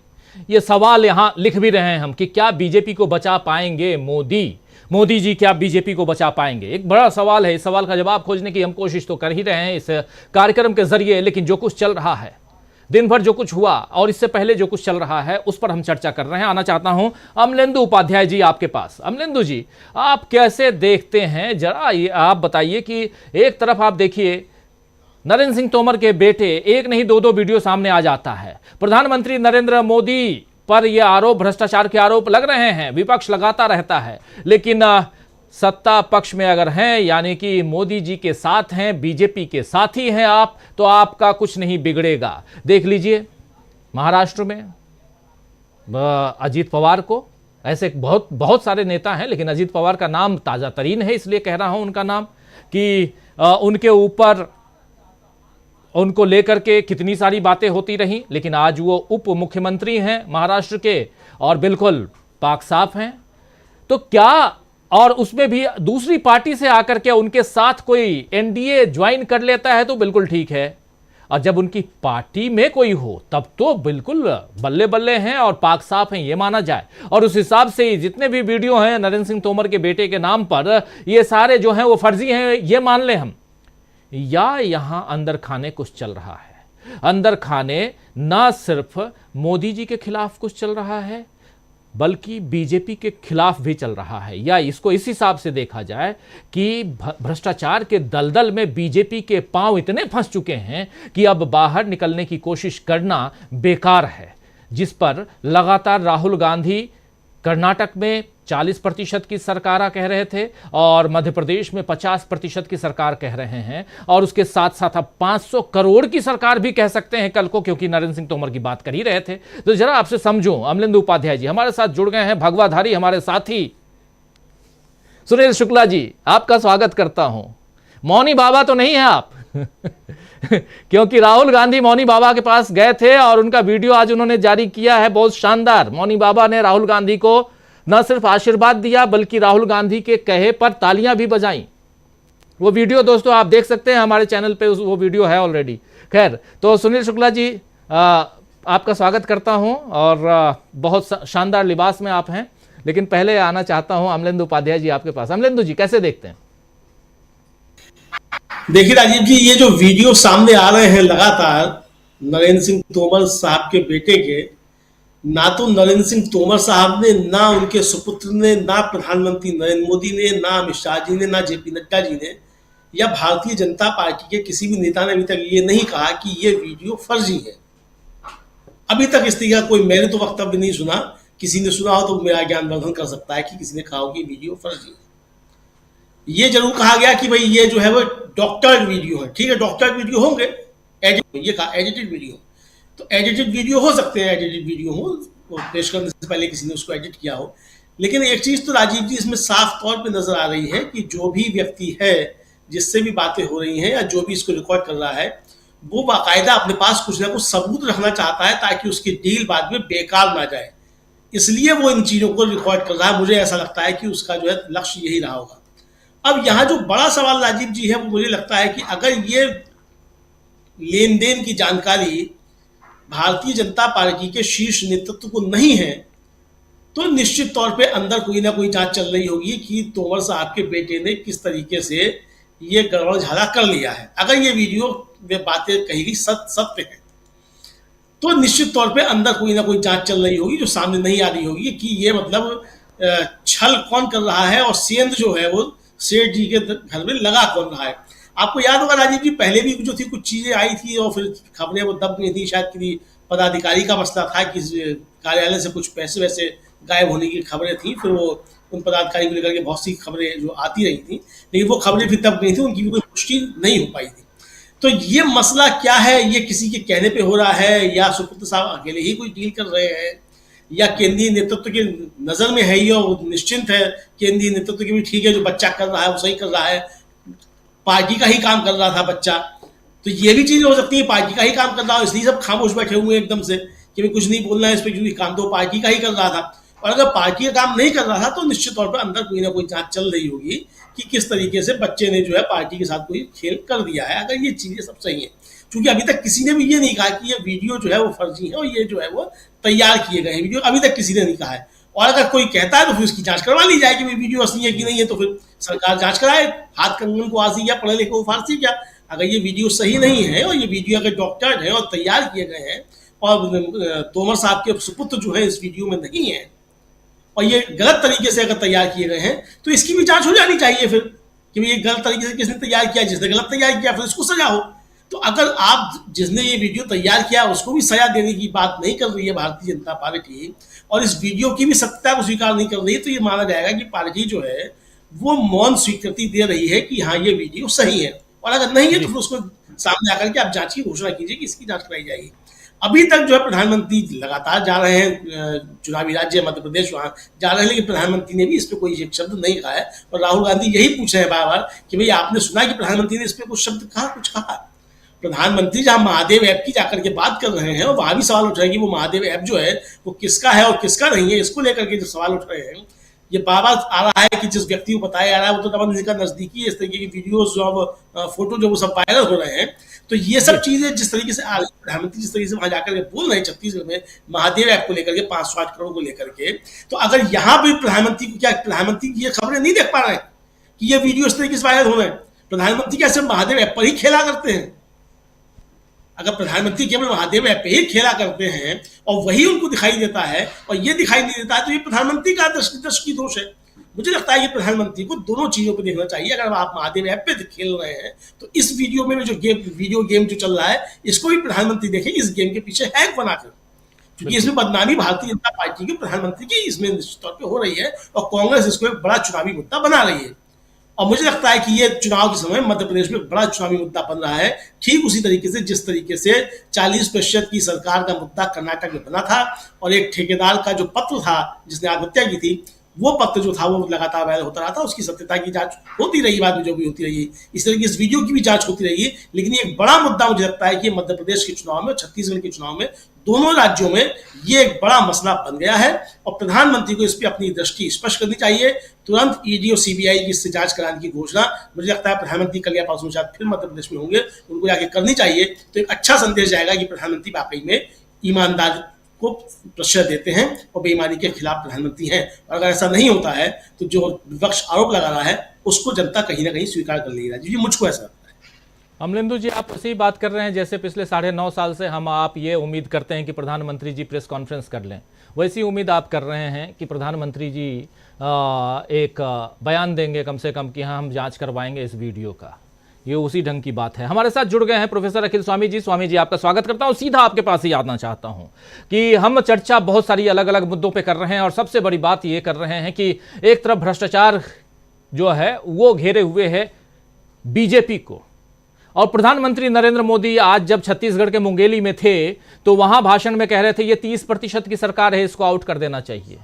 ये सवाल यहां लिख भी रहे हैं हम कि क्या बीजेपी को बचा पाएंगे मोदी जी, क्या बीजेपी को बचा पाएंगे? एक बड़ा सवाल है। इस सवाल का जवाब खोजने की हम कोशिश तो कर ही रहे हैं इस कार्यक्रम के जरिए। लेकिन जो कुछ चल रहा है दिन भर जो कुछ हुआ और इससे पहले जो कुछ चल रहा है उस पर हम चर्चा कर रहे हैं। आना चाहता हूं अमलेंदु उपाध्याय जी आपके पास। अमलेंदु जी, आप कैसे देखते हैं, जरा ये आप बताइए कि एक तरफ आप देखिए नरेंद्र सिंह तोमर के बेटे, एक नहीं दो वीडियो सामने आ जाता है, प्रधानमंत्री नरेंद्र मोदी पर यह आरोप, भ्रष्टाचार के आरोप लग रहे हैं, विपक्ष लगाता रहता है, लेकिन सत्ता पक्ष में अगर हैं यानी कि मोदी जी के साथ हैं, बीजेपी के साथी हैं आप, तो आपका कुछ नहीं बिगड़ेगा। देख लीजिए महाराष्ट्र में अजीत पवार को, ऐसे बहुत सारे नेता हैं लेकिन अजीत पवार का नाम ताजा तरीन है, इसलिए कह रहा हूं उनका नाम, कि उनके ऊपर, उनको लेकर के कितनी सारी बातें होती रही, लेकिन आज वो उप मुख्यमंत्री हैं महाराष्ट्र के और बिल्कुल पाक साफ हैं। तो क्या, और उसमें भी दूसरी पार्टी से आकर के उनके साथ कोई एनडीए ज्वाइन कर लेता है तो बिल्कुल ठीक है, और जब उनकी पार्टी में कोई हो तब तो बिल्कुल बल्ले बल्ले हैं और पाक साफ हैं, ये माना जाए। और उस हिसाब से जितने भी वीडियो हैं नरेंद्र सिंह तोमर के बेटे के नाम पर, ये सारे जो हैं वो फर्जी हैं, ये मान ले हम, या यहां अंदर खाने कुछ चल रहा है। अंदर खाने ना सिर्फ मोदी जी के खिलाफ कुछ चल रहा है बल्कि बीजेपी के खिलाफ भी चल रहा है, या इसको इस हिसाब से देखा जाए कि भ्रष्टाचार के दलदल में बीजेपी के पांव इतने फंस चुके हैं कि अब बाहर निकलने की कोशिश करना बेकार है, जिस पर लगातार राहुल गांधी कर्नाटक में 40% की सरकार कह रहे थे और मध्य प्रदेश में 50% की सरकार कह रहे हैं, और उसके साथ साथ अब 500 करोड़ की सरकार भी कह सकते हैं कल को, क्योंकि नरेंद्र सिंह तोमर की बात कर ही रहे थे। तो जरा आपसे समझूं, अमलेंदु उपाध्याय जी हमारे साथ जुड़ गए हैं, भगवाधारी हमारे साथी सुनील शुक्ला जी, आपका स्वागत करता हूं। मौनी बाबा तो नहीं है आप क्योंकि राहुल गांधी मौनी बाबा के पास गए थे और उनका वीडियो आज उन्होंने जारी किया है, बहुत शानदार। मौनी बाबा ने राहुल गांधी को न सिर्फ आशीर्वाद दिया बल्कि राहुल गांधी के कहे पर तालियां भी बजाई। वो वीडियो दोस्तों आप देख सकते हैं हमारे चैनल पे, वो वीडियो है ऑलरेडी। खैर, तो सुनील शुक्ला जी आपका स्वागत करता हूं, और बहुत शानदार लिबास में आप हैं, लेकिन पहले आना चाहता हूं अमलेंदु उपाध्याय जी आपके पास। अमलेंदु जी कैसे देखते हैं? देखिए राजीव जी, ये जो वीडियो सामने आ रहे हैं लगातार नरेंद्र सिंह तोमर साहब के बेटे के, ना तो नरेंद्र सिंह तोमर साहब ने, ना उनके सुपुत्र ने, ना प्रधानमंत्री नरेंद्र मोदी ने, ना अमित शाह जी ने, ना जेपी नड्डा जी ने, या भारतीय जनता पार्टी के किसी भी नेता ने अभी तक ये नहीं कहा कि ये वीडियो फर्जी है। अभी तक इस तरह का कोई, मैंने तो वक्तव्य नहीं सुना। किसी ने सुना हो तो मेरा ज्ञानवर्धन कर सकता है कि किसी ने कहा हो कि वीडियो फर्जी है। ये जरूर कहा गया कि भाई ये जो है वो डॉक्टर्ड वीडियो है। ठीक है, डॉक्टर्ड वीडियो होंगे, ये कहा एडिटेड वीडियो, तो एडिटेड वीडियो हो सकते हैं, एडिटेड वीडियो हो, पेश करने से पहले किसी ने उसको एडिट किया हो। लेकिन एक चीज तो राजीव जी इसमें साफ तौर पे नजर आ रही है कि जो भी व्यक्ति है, जिससे भी बातें हो रही हैं या जो भी इसको रिकॉर्ड कर रहा है, वो बाकायदा अपने पास कुछ ना कुछ सबूत रखना चाहता है ताकि उसकी डील बाद में बेकार ना जाए, इसलिए वो इन चीजों को रिकॉर्ड कर रहा है। मुझे ऐसा लगता है कि उसका जो है लक्ष्य यही रहा होगा। अब यहाँ जो बड़ा सवाल राजीव जी है, वो मुझे लगता है कि अगर ये लेन देन की जानकारी भारतीय जनता पार्टी के शीर्ष नेतृत्व को नहीं है, तो निश्चित तौर पे अंदर कोई ना कोई जांच चल रही होगी कि तोमर साहब के बेटे ने किस तरीके से ये गड़बड़ झाला कर लिया है। अगर ये वीडियो में बातें कही गई सत्य है, तो निश्चित तौर पे अंदर कोई ना कोई जांच चल रही होगी जो सामने नहीं आ रही होगी कि ये मतलब छल कौन कर रहा है और सेंध जो है वो सेठ जी के घर में लगा कौन रहा है। आपको याद होगा राजीव जी, पहले भी जो थी कुछ चीजें आई थी और फिर खबरें वो दब गई थी। शायद किसी पदाधिकारी का मसला था कि कार्यालय से कुछ पैसे वैसे गायब होने की खबरें थी, फिर वो उन पदाधिकारी को लेकर के बहुत सी खबरें जो आती रही थी, लेकिन वो खबरें फिर दब गई थी, उनकी भी कोई पुष्टि नहीं हो पाई थी। तो ये मसला क्या है, ये किसी के कहने पे हो रहा है या सुपुत्र साहब अकेले ही कोई डील कर रहे हैं, या केंद्रीय नेतृत्व के नजर में है, ये निश्चिंत है केंद्रीय नेतृत्व की भी ठीक है, जो बच्चा कर रहा है वो सही कर रहा है, पार्टी का ही काम कर रहा था बच्चा, तो ये भी चीज हो सकती है पार्टी का ही काम कर रहा हो, इसलिए सब खामोश बैठे हुए एकदम से कि भाई कुछ नहीं बोलना है इस पर, क्योंकि काम तो पार्टी का ही कर रहा था। और अगर पार्टी का काम नहीं कर रहा था तो निश्चित तौर पर अंदर कोई ना कोई जांच चल रही होगी कि किस तरीके से बच्चे ने जो है पार्टी के साथ कोई खेल कर दिया है, अगर ये चीजें सब सही है। क्योंकि अभी तक किसी ने भी ये नहीं कहा कि ये वीडियो जो है वो फर्जी है और ये जो है वो तैयार किए गए हैं वीडियो, अभी तक किसी ने नहीं कहा है। और अगर कोई कहता है तो फिर उसकी जांच करवा ली जाए कि वीडियो असली है कि नहीं है, तो फिर सरकार जांच कराए। हाथ कंगन को आसी क्या, पढ़े लिखे को फारसी क्या, अगर ये वीडियो सही नहीं है और ये वीडियो अगर डॉक्टर्ड है और तैयार किए गए हैं और तोमर साहब के सुपुत्र जो है इस वीडियो में नहीं है और ये गलत तरीके से अगर तैयार किए गए हैं तो इसकी भी जांच हो जानी चाहिए फिर कि ये गलत तरीके से किसने तैयार किया, जिसने गलत तैयार किया फिर उसको सजा हो। तो अगर आप जिसने ये वीडियो तैयार किया उसको भी सजा देने की बात नहीं कर रही है भारतीय जनता पार्टी और इस वीडियो की भी सत्यता को स्वीकार नहीं कर रही है, तो ये माना जाएगा कि पार्टी जो है वो मौन स्वीकृति दे रही है कि हाँ ये वीडियो सही है, और अगर नहीं है तो फिर उसको सामने आकर के आप जांच की घोषणा कीजिए कि इसकी जांच कराई जाएगी। अभी तक जो है प्रधानमंत्री लगातार जा रहे हैं चुनावी राज्य मध्य प्रदेश, वहां जा रहे हैं, लेकिन प्रधानमंत्री ने भी इस पर कोई एक शब्द नहीं कहा है। और राहुल गांधी यही पूछ रहे हैं बार बार कि भाई आपने सुना कि प्रधानमंत्री ने इस पर कुछ शब्द कहा, कुछ कहा? प्रधानमंत्री जहां महादेव ऐप की जाकर के बात कर रहे हैं और वहां भी सवाल उठ रहे हैं कि वो महादेव ऐप जो है वो किसका है और किसका नहीं है, इसको लेकर के जो सवाल उठ रहे हैं, ये बार बार आ रहा है कि जिस व्यक्ति को बताया जा रहा है वो तो दमन का नजदीकी है, इस तरीके की वीडियोस जो फोटो जो वो सब वायरल हो रहे हैं। तो ये सब चीजें जिस तरीके से आ रही है, प्रधानमंत्री जिस तरीके से वहां जाकर के बोल रहे हैं छत्तीसगढ़ में महादेव ऐप को लेकर के 508 करोड़ को लेकर के, तो अगर यहाँ भी प्रधानमंत्री को क्या प्रधानमंत्री की ये खबरें नहीं देख पा रहे हैं कि ये वीडियो इस तरीके से वायरल हो रहे हैं? प्रधानमंत्री क्या सिर्फ महादेव ऐप पर ही खेला करते हैं? अगर प्रधानमंत्री केवल महादेव ऐप पे ही खेला करते हैं और वही उनको दिखाई देता है और ये दिखाई नहीं देता है, तो ये प्रधानमंत्री का दृष्टि दोष है। मुझे लगता है कि प्रधानमंत्री को दोनों चीजों पे देखना चाहिए। अगर आप महादेव ऐप पे खेल रहे हैं तो इस वीडियो में जो वीडियो गेम जो चल रहा है इसको भी प्रधानमंत्री देखें, इस गेम के पीछे हैक बनाकर, क्योंकि इसमें बदनामी भारतीय जनता पार्टी के प्रधानमंत्री की इसमें निश्चित तौर पर हो रही है और कांग्रेस इसको एक बड़ा चुनावी मुद्दा बना रही है। और मुझे लगता है कि ये चुनाव के समय मध्य प्रदेश में बड़ा चुनावी मुद्दा बन रहा है, ठीक उसी तरीके से जिस तरीके से 40% की सरकार का मुद्दा कर्नाटक में बना था और एक ठेकेदार का जो पत्र था जिसने आत्महत्या की थी, वो पत्र जो था वो लगातार वायरल होता रहा था, उसकी सत्यता की जांच होती रही, बाद में जो भी होती रही, इस तरह की इस वीडियो की भी जांच होती रही। लेकिन एक बड़ा मुद्दा मुझे लगता है कि मध्य प्रदेश के चुनाव में, छत्तीसगढ़ के चुनाव में, दोनों राज्यों में ये एक बड़ा मसला बन गया है और प्रधानमंत्री को इस पर अपनी दृष्टि स्पष्ट करनी चाहिए। तुरंत ईडी और सीबीआई की इससे जांच कराने की घोषणा मुझे लगता है प्रधानमंत्री कल या परसों शायद फिर मध्य प्रदेश में होंगे, उनको जाके करनी चाहिए। तो एक अच्छा संदेश जाएगा कि प्रधानमंत्री वाकई में ईमानदार को प्रश्रय देते हैं और बेईमानी के खिलाफ प्रधानमंत्री हैं। और अगर ऐसा नहीं होता है तो जो विपक्ष आरोप लगा रहा है उसको जनता कहीं ना कहीं स्वीकार कर लेगी। राजीव जी, मुझको ऐसा लगता है। अमलेंदु जी, आप ऐसी बात कर रहे हैं जैसे पिछले 9.5 साल से हम आप ये उम्मीद करते हैं कि प्रधानमंत्री जी प्रेस कॉन्फ्रेंस कर लें, वैसी उम्मीद आप कर रहे हैं कि प्रधानमंत्री जी एक बयान देंगे कम से कम कि हाँ हम जांच करवाएंगे इस वीडियो का। ये उसी ढंग की बात है। हमारे साथ जुड़ गए हैं प्रोफेसर अखिल स्वामी जी। स्वामी जी, आपका स्वागत करता हूं। सीधा आपके पास ही आना चाहता हूं कि हम चर्चा बहुत सारी अलग अलग मुद्दों पे कर रहे हैं और सबसे बड़ी बात ये कर रहे हैं कि एक तरफ भ्रष्टाचार जो है वो घेरे हुए है बीजेपी को, और प्रधानमंत्री नरेंद्र मोदी आज जब छत्तीसगढ़ के मुंगेली में थे तो वहां भाषण में कह रहे थे ये 30% की सरकार है, इसको आउट कर देना चाहिए।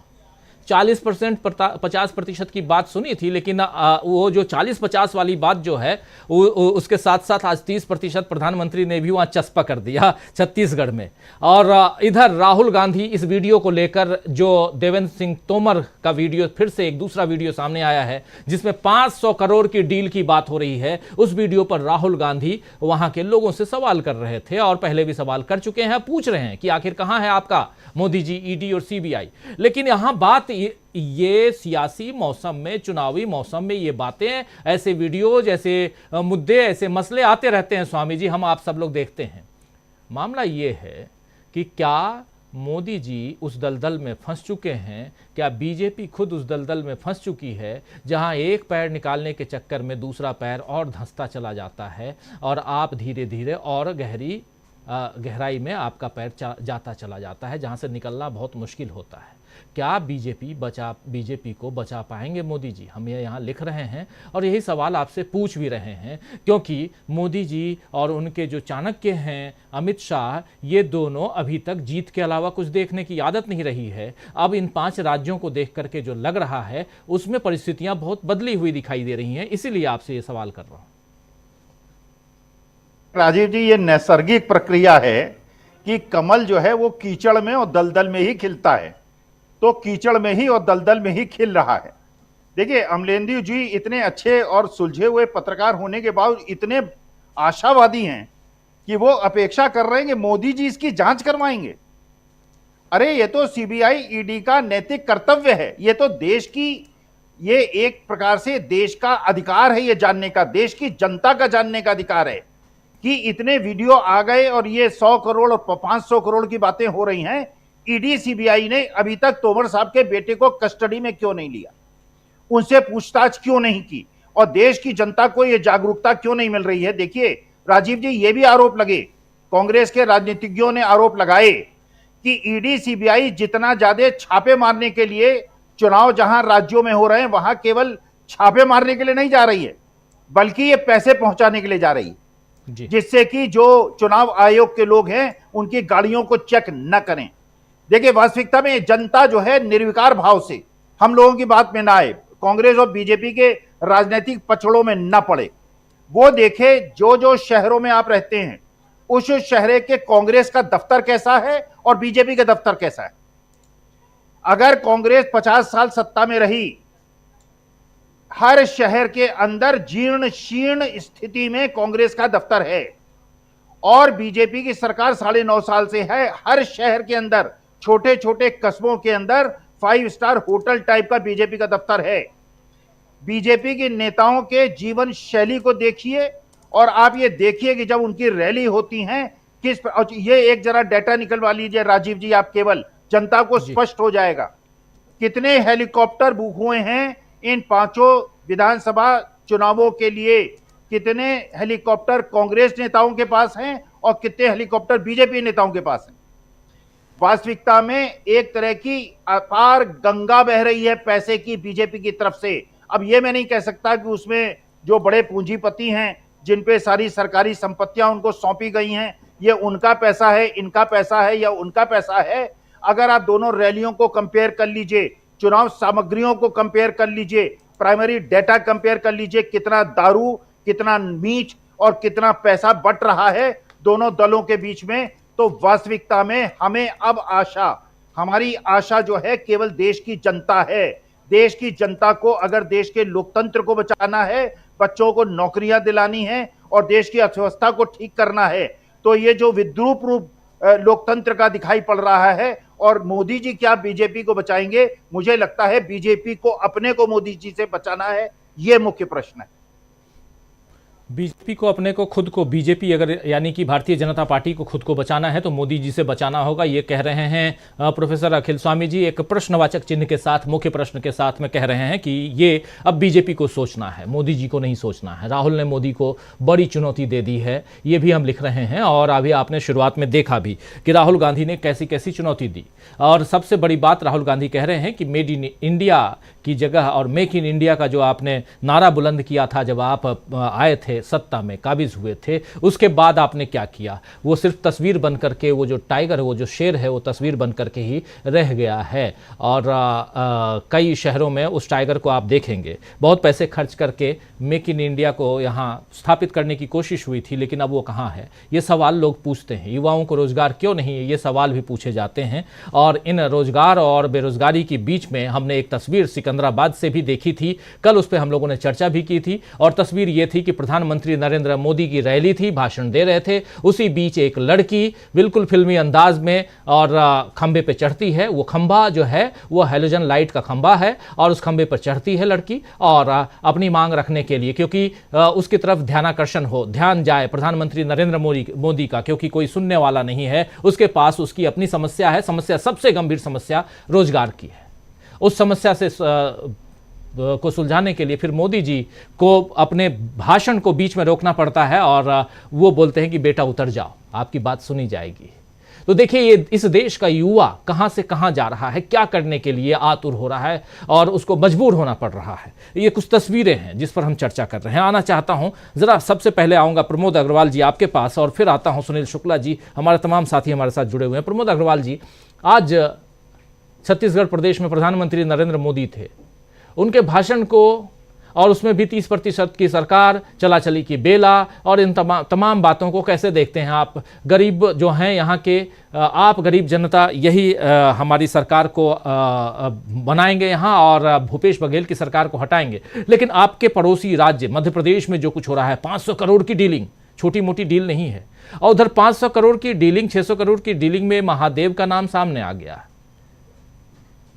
40% 50% की बात सुनी थी, लेकिन वो जो 40-50 वाली बात जो है उसके साथ साथ आज 30% प्रधानमंत्री ने भी वहां चस्पा कर दिया छत्तीसगढ़ में। और इधर राहुल गांधी इस वीडियो को लेकर, जो देवेंद्र सिंह तोमर का वीडियो, फिर से एक दूसरा वीडियो सामने आया है जिसमें 500 करोड़ की डील की बात हो रही है, उस वीडियो पर राहुल गांधी वहां के लोगों से सवाल कर रहे थे और पहले भी सवाल कर चुके हैं, पूछ रहे हैं कि आखिर कहां है आपका मोदी जी, ईडी और सीबीआई। लेकिन यहां बात ये सियासी मौसम में, चुनावी मौसम में ये बातें, ऐसे वीडियो, जैसे मुद्दे, ऐसे मसले आते रहते हैं स्वामी जी, हम आप सब लोग देखते हैं। मामला ये है कि क्या मोदी जी उस दलदल में फंस चुके हैं, क्या बीजेपी खुद उस दलदल में फंस चुकी है जहां एक पैर निकालने के चक्कर में दूसरा पैर और धंसता चला जाता है और आप धीरे धीरे और गहराई में आपका पैर जाता चला जाता है, जहां से निकलना बहुत मुश्किल होता है। क्या बीजेपी को बचा पाएंगे मोदी जी? हम ये यहाँ लिख रहे हैं और यही सवाल आपसे पूछ भी रहे हैं, क्योंकि मोदी जी और उनके जो चाणक्य हैं अमित शाह, ये दोनों अभी तक जीत के अलावा कुछ देखने की आदत नहीं रही है। अब इन 5 राज्यों को देख करके जो लग रहा है उसमें परिस्थितियां बहुत बदली हुई दिखाई दे रही हैं, इसीलिए आपसे ये सवाल कर रहा हूं। राजीव जी, ये नैसर्गिक प्रक्रिया है कि कमल जो है वो कीचड़ में और दलदल में ही खिलता है, तो कीचड़ में ही और दलदल में ही खिल रहा है। देखिए, अमलेंदु जी इतने अच्छे और सुलझे हुए पत्रकार होने के बावजूद इतने आशावादी हैं कि वो अपेक्षा कर रहे हैं कि मोदी जी इसकी जांच करवाएंगे। अरे ये तो सीबीआई ईडी का नैतिक कर्तव्य है, ये तो देश की, ये एक प्रकार से देश का अधिकार है ये जानने का, देश की जनता का जानने का अधिकार है कि इतने वीडियो आ गए और ये 100 करोड़ और 500 करोड़ की बातें हो रही हैं, ईडी सीबीआई ने अभी तक तोमर साहब के बेटे को कस्टडी में क्यों नहीं लिया, उनसे पूछताछ क्यों नहीं की, और देश की जनता को यह जागरूकता क्यों नहीं मिल रही है। देखिए राजीव जी, ये भी आरोप लगे, कांग्रेस के राजनीतिज्ञों ने आरोप लगाए कि ईडी सीबीआई जितना ज्यादा छापे मारने के लिए चुनाव जहां राज्यों में हो रहे हैं वहां केवल छापे मारने के लिए नहीं जा रही है, बल्कि ये पैसे पहुंचाने के लिए जा रही है, जिससे कि जो चुनाव आयोग के लोग हैं उनकी गाड़ियों को चेक न करें। देखिए वास्तविकता में जनता जो है निर्विकार भाव से हम लोगों की बात में ना आए, कांग्रेस और बीजेपी के राजनीतिक पचड़ों में न पड़े, वो देखे जो जो शहरों में आप रहते हैं उस शहर के कांग्रेस का दफ्तर कैसा है और बीजेपी का दफ्तर कैसा है। अगर कांग्रेस 50 साल सत्ता में रही, हर शहर के अंदर जीर्ण शीर्ण स्थिति में कांग्रेस का दफ्तर है, और बीजेपी की सरकार 9.5 साल से है, हर शहर के अंदर छोटे छोटे कस्बों के अंदर 5 स्टार होटल टाइप का बीजेपी का दफ्तर है। बीजेपी के नेताओं के जीवन शैली को देखिए और आप ये देखिए कि जब उनकी रैली होती हैं किस, ये एक जरा डेटा निकलवा लीजिए राजीव जी आप, केवल जनता को स्पष्ट हो जाएगा कितने हेलीकॉप्टर बुक हुए हैं इन 5 विधानसभा चुनावों के लिए, कितने हेलीकॉप्टर कांग्रेस नेताओं के पास हैं और कितने हेलीकॉप्टर बीजेपी नेताओं के पास हैं। वास्तविकता में एक तरह की अपार गंगा बह रही है पैसे की बीजेपी की तरफ से। अब ये मैं नहीं कह सकता कि उसमें जो बड़े पूंजीपति हैं जिन पे सारी सरकारी संपत्तियां उनको सौंपी गई हैं, ये उनका पैसा है, इनका पैसा है या उनका पैसा है। अगर आप दोनों रैलियों को कंपेयर कर लीजिए, चुनाव सामग्रियों को कंपेयर कर लीजिए, प्राइमरी डेटा कंपेयर कर लीजिए, कितना दारू, कितना मीट और कितना पैसा बट रहा है दोनों दलों के बीच में, तो वास्तविकता में हमें अब आशा, हमारी आशा जो है केवल देश की जनता है। देश की जनता को अगर देश के लोकतंत्र को बचाना है, बच्चों को नौकरियां दिलानी है और देश की अर्थव्यवस्था को ठीक करना है, तो ये जो विद्रूप रूप लोकतंत्र का दिखाई पड़ रहा है, और मोदी जी क्या बीजेपी को बचाएंगे, मुझे लगता है बीजेपी को अपने को मोदी जी से बचाना है, ये मुख्य प्रश्न है। बीजेपी को अपने को, खुद को, बीजेपी अगर यानी कि भारतीय जनता पार्टी को खुद को बचाना है तो मोदी जी से बचाना होगा, ये कह रहे हैं प्रोफेसर अखिल स्वामी जी। एक प्रश्नवाचक चिन्ह के साथ, मुख्य प्रश्न के साथ में कह रहे हैं कि ये अब बीजेपी को सोचना है, मोदी जी को नहीं सोचना है। राहुल ने मोदी को बड़ी चुनौती दे दी है, ये भी हम लिख रहे हैं, और अभी आपने शुरुआत में देखा भी कि राहुल गांधी ने कैसी कैसी चुनौती दी। और सबसे बड़ी बात राहुल गांधी कह रहे हैं कि मेड इन इंडिया की जगह और मेक इन इंडिया का जो आपने नारा बुलंद किया था जब आप आए थे सत्ता में, काबिज हुए थे, उसके बाद आपने क्या किया, वो सिर्फ तस्वीर बन करके, वो जो टाइगर, वो जो शेर है, वो तस्वीर बन करके ही रह गया है। और कई शहरों में उस टाइगर को आप देखेंगे। बहुत पैसे खर्च करके मेक इन इंडिया को यहाँ स्थापित करने की कोशिश हुई थी, लेकिन अब वो कहाँ है, ये सवाल लोग पूछते हैं। युवाओं को रोजगार क्यों नहीं है, ये सवाल भी पूछे जाते हैं। और इन रोजगार और बेरोजगारी के बीच में हमने एक तस्वीर सिकंदराबाद से भी देखी थी, कल उस पर हम लोगों ने चर्चा भी की थी, और तस्वीर ये थी कि प्रधानमंत्री नरेंद्र मोदी की रैली थी, भाषण दे रहे थे, उसी बीच एक लड़की बिल्कुल फिल्मी अंदाज में और खंबे पे चढ़ती है। वो खंबा जो है वो हैलोजन लाइट का खंबा है, और उस खंबे पर चढ़ती है लड़की, और अपनी मांग रखने के लिए, क्योंकि उसकी तरफ ध्यानाकर्षण हो, ध्यान जाए प्रधानमंत्री नरेंद्र मोदी का, क्योंकि कोई सुनने वाला नहीं है उसके पास, उसकी अपनी समस्या है। समस्या, सबसे गंभीर समस्या रोजगार की है। उस समस्या से को सुलझाने के लिए फिर मोदी जी को अपने भाषण को बीच में रोकना पड़ता है, और वो बोलते हैं कि बेटा उतर जाओ, आपकी बात सुनी जाएगी। तो देखिए ये इस देश का युवा कहां से कहां जा रहा है, क्या करने के लिए आतुर हो रहा है, और उसको मजबूर होना पड़ रहा है। ये कुछ तस्वीरें हैं जिस पर हम चर्चा कर रहे हैं। आना चाहता हूं, जरा सबसे पहले आऊंगा प्रमोद अग्रवाल जी आपके पास, और फिर आता हूं सुनील शुक्ला जी, हमारे तमाम साथी हमारे साथ जुड़े हुए हैं। प्रमोद अग्रवाल जी, आज छत्तीसगढ़ प्रदेश में प्रधानमंत्री नरेंद्र मोदी थे, उनके भाषण को, और उसमें भी 30% की सरकार, चला चली की बेला, और इन तमाम बातों को कैसे देखते हैं आप? गरीब जो हैं यहाँ के, आप गरीब जनता यही हमारी सरकार को बनाएंगे यहाँ, और भूपेश बघेल की सरकार को हटाएंगे। लेकिन आपके पड़ोसी राज्य मध्य प्रदेश में जो कुछ हो रहा है, 500 करोड़ की डीलिंग, छोटी मोटी डील नहीं है, और उधर 500 करोड़ की डीलिंग, 600 करोड़ की डीलिंग में महादेव का नाम सामने आ गया।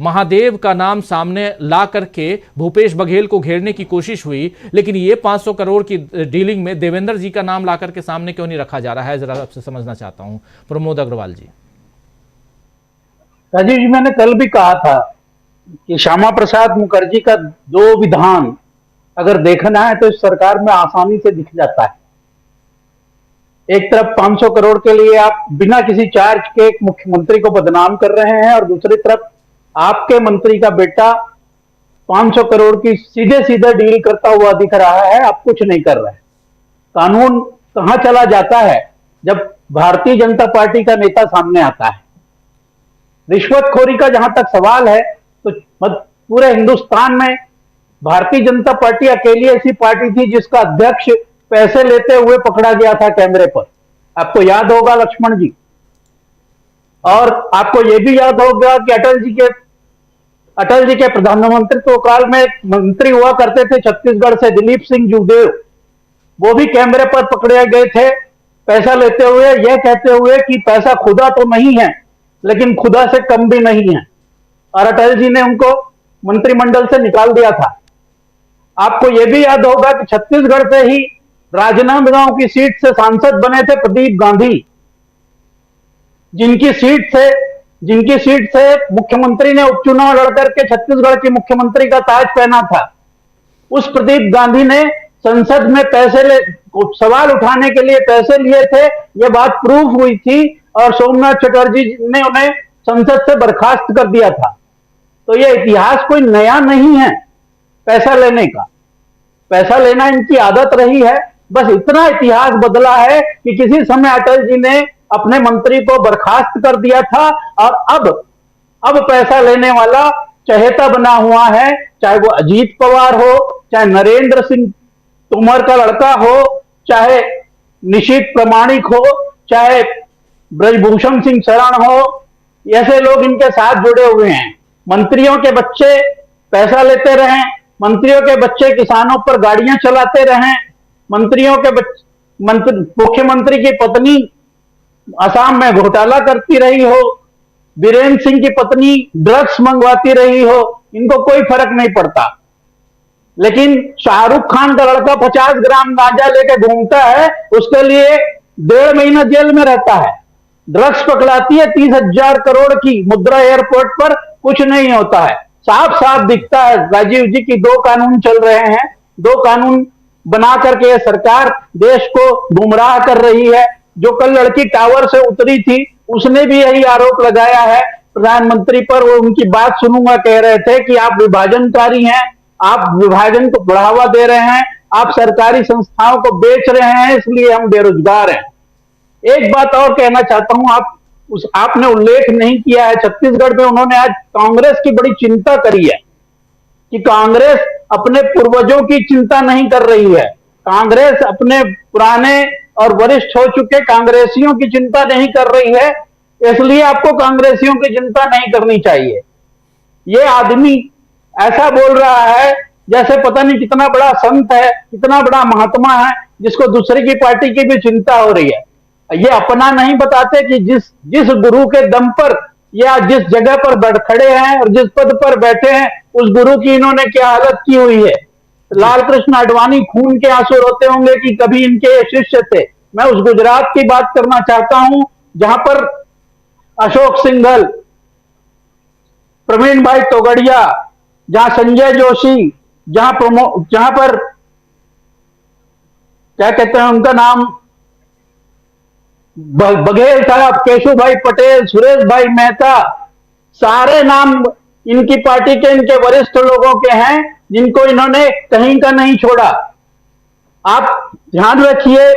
महादेव का नाम सामने ला करके भूपेश बघेल को घेरने की कोशिश हुई, लेकिन ये 500 करोड़ की डीलिंग में देवेंद्र जी का नाम ला करके सामने क्यों नहीं रखा जा रहा है, जरा आपसे समझना चाहता हूं प्रमोद अग्रवाल जी। राजीव जी, मैंने कल भी कहा था कि श्यामा प्रसाद मुखर्जी का 2 विधान अगर देखना है तो इस सरकार में आसानी से दिख जाता है। एक तरफ 500 करोड़ के लिए आप बिना किसी चार्ज के एक मुख्यमंत्री को बदनाम कर रहे हैं, और दूसरी तरफ आपके मंत्री का बेटा 500 करोड़ की सीधे सीधे डील करता हुआ दिख रहा है, आप कुछ नहीं कर रहे हैं। कानून कहां चला जाता है जब भारतीय जनता पार्टी का नेता सामने आता है। रिश्वतखोरी का जहां तक सवाल है तो पूरे हिंदुस्तान में भारतीय जनता पार्टी अकेली ऐसी पार्टी थी जिसका अध्यक्ष पैसे लेते हुए पकड़ा गया था कैमरे पर, आपको याद होगा लक्ष्मण जी। और आपको यह भी याद होगा कि अटल जी के प्रधानमंत्रित्व काल में एक मंत्री हुआ करते थे छत्तीसगढ़ से, दिलीप सिंह जूदेव, वो भी कैमरे पर पकड़े गए थे पैसा लेते हुए, यह कहते हुए कि पैसा खुदा तो नहीं है लेकिन खुदा से कम भी नहीं है, और अटल जी ने उनको मंत्रिमंडल से निकाल दिया था। आपको यह भी याद होगा कि छत्तीसगढ़ से ही राजनांदगांव की सीट से सांसद बने थे प्रदीप गांधी, जिनकी सीट से मुख्यमंत्री ने उपचुनाव लड़कर के छत्तीसगढ़ की मुख्यमंत्री का ताज पहना था। उस प्रदीप गांधी ने संसद में सवाल उठाने के लिए पैसे लिए थे, यह बात प्रूफ हुई थी, और सोमनाथ चटर्जी ने उन्हें संसद से बर्खास्त कर दिया था। तो यह इतिहास कोई नया नहीं है पैसा लेने का, पैसा लेना इनकी आदत रही है। बस इतना इतिहास बदला है कि किसी समय अटल जी ने अपने मंत्री को बर्खास्त कर दिया था, और अब पैसा लेने वाला चहेता बना हुआ है, चाहे वो अजीत पवार हो, चाहे नरेंद्र सिंह तोमर का लड़का हो, चाहे निशीथ प्रामाणिक हो, चाहे ब्रजभूषण सिंह शरण हो, ऐसे लोग इनके साथ जुड़े हुए हैं। मंत्रियों के बच्चे पैसा लेते रहे, मंत्रियों के बच्चे किसानों पर गाड़ियां चलाते रहे, मुख्यमंत्री की पत्नी असम में घोटाला करती रही हो, बीरेन्द्र सिंह की पत्नी ड्रग्स मंगवाती रही हो, इनको कोई फर्क नहीं पड़ता। लेकिन शाहरुख खान का लड़का 50 ग्राम गांजा लेके घूमता है, उसके लिए 1.5 महीना जेल में रहता है। ड्रग्स पकड़ाती है 30,000 करोड़ की मुद्रा एयरपोर्ट पर, कुछ नहीं होता है। साफ साफ दिखता है राजीव जी की 2 कानून चल रहे हैं, 2 कानून बना करके यह सरकार देश को गुमराह कर रही है। जो कल लड़की टावर से उतरी थी उसने भी यही आरोप लगाया है प्रधानमंत्री पर, वो उनकी बात सुनूंगा कह रहे थे कि आप विभाजनकारी हैं, आप विभाजन को बढ़ावा दे रहे हैं, आप सरकारी संस्थाओं को बेच रहे हैं, इसलिए हम बेरोजगार हैं। एक बात और कहना चाहता हूं, आपने उल्लेख नहीं किया है, छत्तीसगढ़ में उन्होंने आज कांग्रेस की बड़ी चिंता करी है कि कांग्रेस अपने पूर्वजों की चिंता नहीं कर रही है, कांग्रेस अपने पुराने और वरिष्ठ हो चुके कांग्रेसियों की चिंता नहीं कर रही है, इसलिए आपको कांग्रेसियों की चिंता नहीं करनी चाहिए। ये आदमी ऐसा बोल रहा है जैसे पता नहीं कितना बड़ा संत है, कितना बड़ा महात्मा है, जिसको दूसरे की पार्टी की भी चिंता हो रही है। ये अपना नहीं बताते कि जिस गुरु के दम पर या जिस जगह पर खड़े हैं और जिस पद पर बैठे हैं, उस गुरु की इन्होंने क्या हालत की हुई है। लाल कृष्ण आडवाणी खून के आंसू रोते होंगे कि कभी इनके शिष्य थे। मैं उस गुजरात की बात करना चाहता हूं जहां पर अशोक सिंघल, प्रवीण भाई तोगड़िया, जहां संजय जोशी, जहां पर क्या कहते हैं उनका नाम, बघेल साहब, केशु भाई पटेल, सुरेश भाई मेहता, सारे नाम इनकी पार्टी के, इनके वरिष्ठ लोगों के हैं जिनको इन्होंने कहीं का नहीं छोड़ा। आप ध्यान रखिए,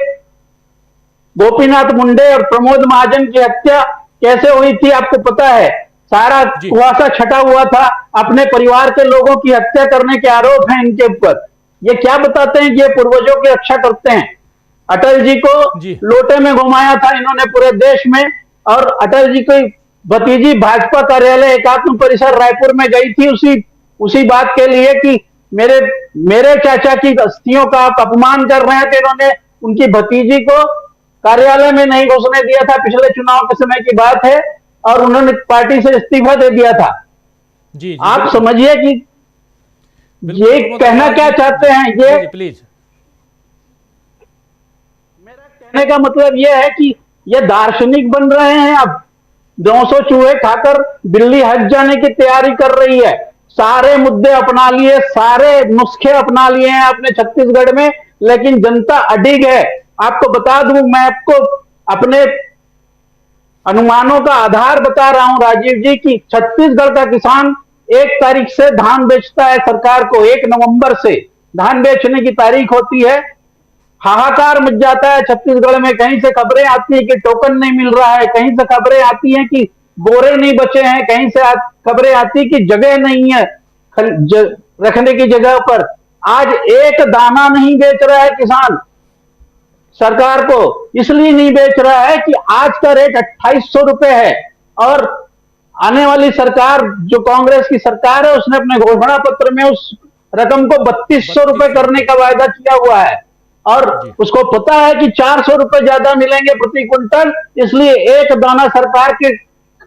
गोपीनाथ मुंडे और प्रमोद महाजन की हत्या कैसे हुई थी आपको पता है, सारा कुआसा छटा हुआ था, अपने परिवार के लोगों की हत्या करने के आरोप हैं इनके ऊपर। ये क्या बताते हैं कि ये पूर्वजों की रक्षा करते हैं। अटल जी को लोटे में घुमाया था इन्होंने पूरे देश में, और अटल जी की भतीजी भाजपा कार्यालय एकात्म परिसर रायपुर में गई थी उसी बात के लिए कि मेरे चाचा की अस्थियों का आप अपमान कर रहे हैं, कि इन्होंने उनकी भतीजी को कार्यालय में नहीं घुसने दिया था, पिछले चुनाव के समय की बात है, और उन्होंने पार्टी से इस्तीफा दे दिया था। जी, आप बिल्कुल। समझिए कि बिल्कुल, ये प्रमोद कहना अग्रवाल क्या जी, चाहते हैं, ये जी, प्लीज। कहने का मतलब ये है कि ये दार्शनिक बन रहे हैं। अब 900 चूहे खाकर दिल्ली हज जाने की तैयारी कर रही है। सारे मुद्दे अपना लिए, सारे नुस्खे अपना लिए हैं अपने छत्तीसगढ़ में, लेकिन जनता अडिग है। आपको बता दूं, मैं आपको अपने अनुमानों का आधार बता रहा हूं राजीव जी, की छत्तीसगढ़ का किसान 1 तारीख से धान बेचता है सरकार को। 1 नवंबर से धान बेचने की तारीख होती है। हाहाकार मच जाता है छत्तीसगढ़ में। कहीं से खबरें आती है कि टोकन नहीं मिल रहा है, कहीं से खबरें आती हैं कि बोरे नहीं बचे हैं, कहीं से खबरें आती है कि जगह नहीं है रखने की जगह पर। आज एक दाना नहीं बेच रहा है किसान सरकार को। इसलिए नहीं बेच रहा है कि आज का रेट 2800 रुपए है, और आने वाली सरकार जो कांग्रेस की सरकार है, उसने अपने घोषणा पत्र में उस रकम को 3200 रुपए करने का वायदा किया हुआ है, और उसको पता है कि 400 रुपए ज्यादा मिलेंगे प्रति क्विंटल, इसलिए एक दाना सरकार के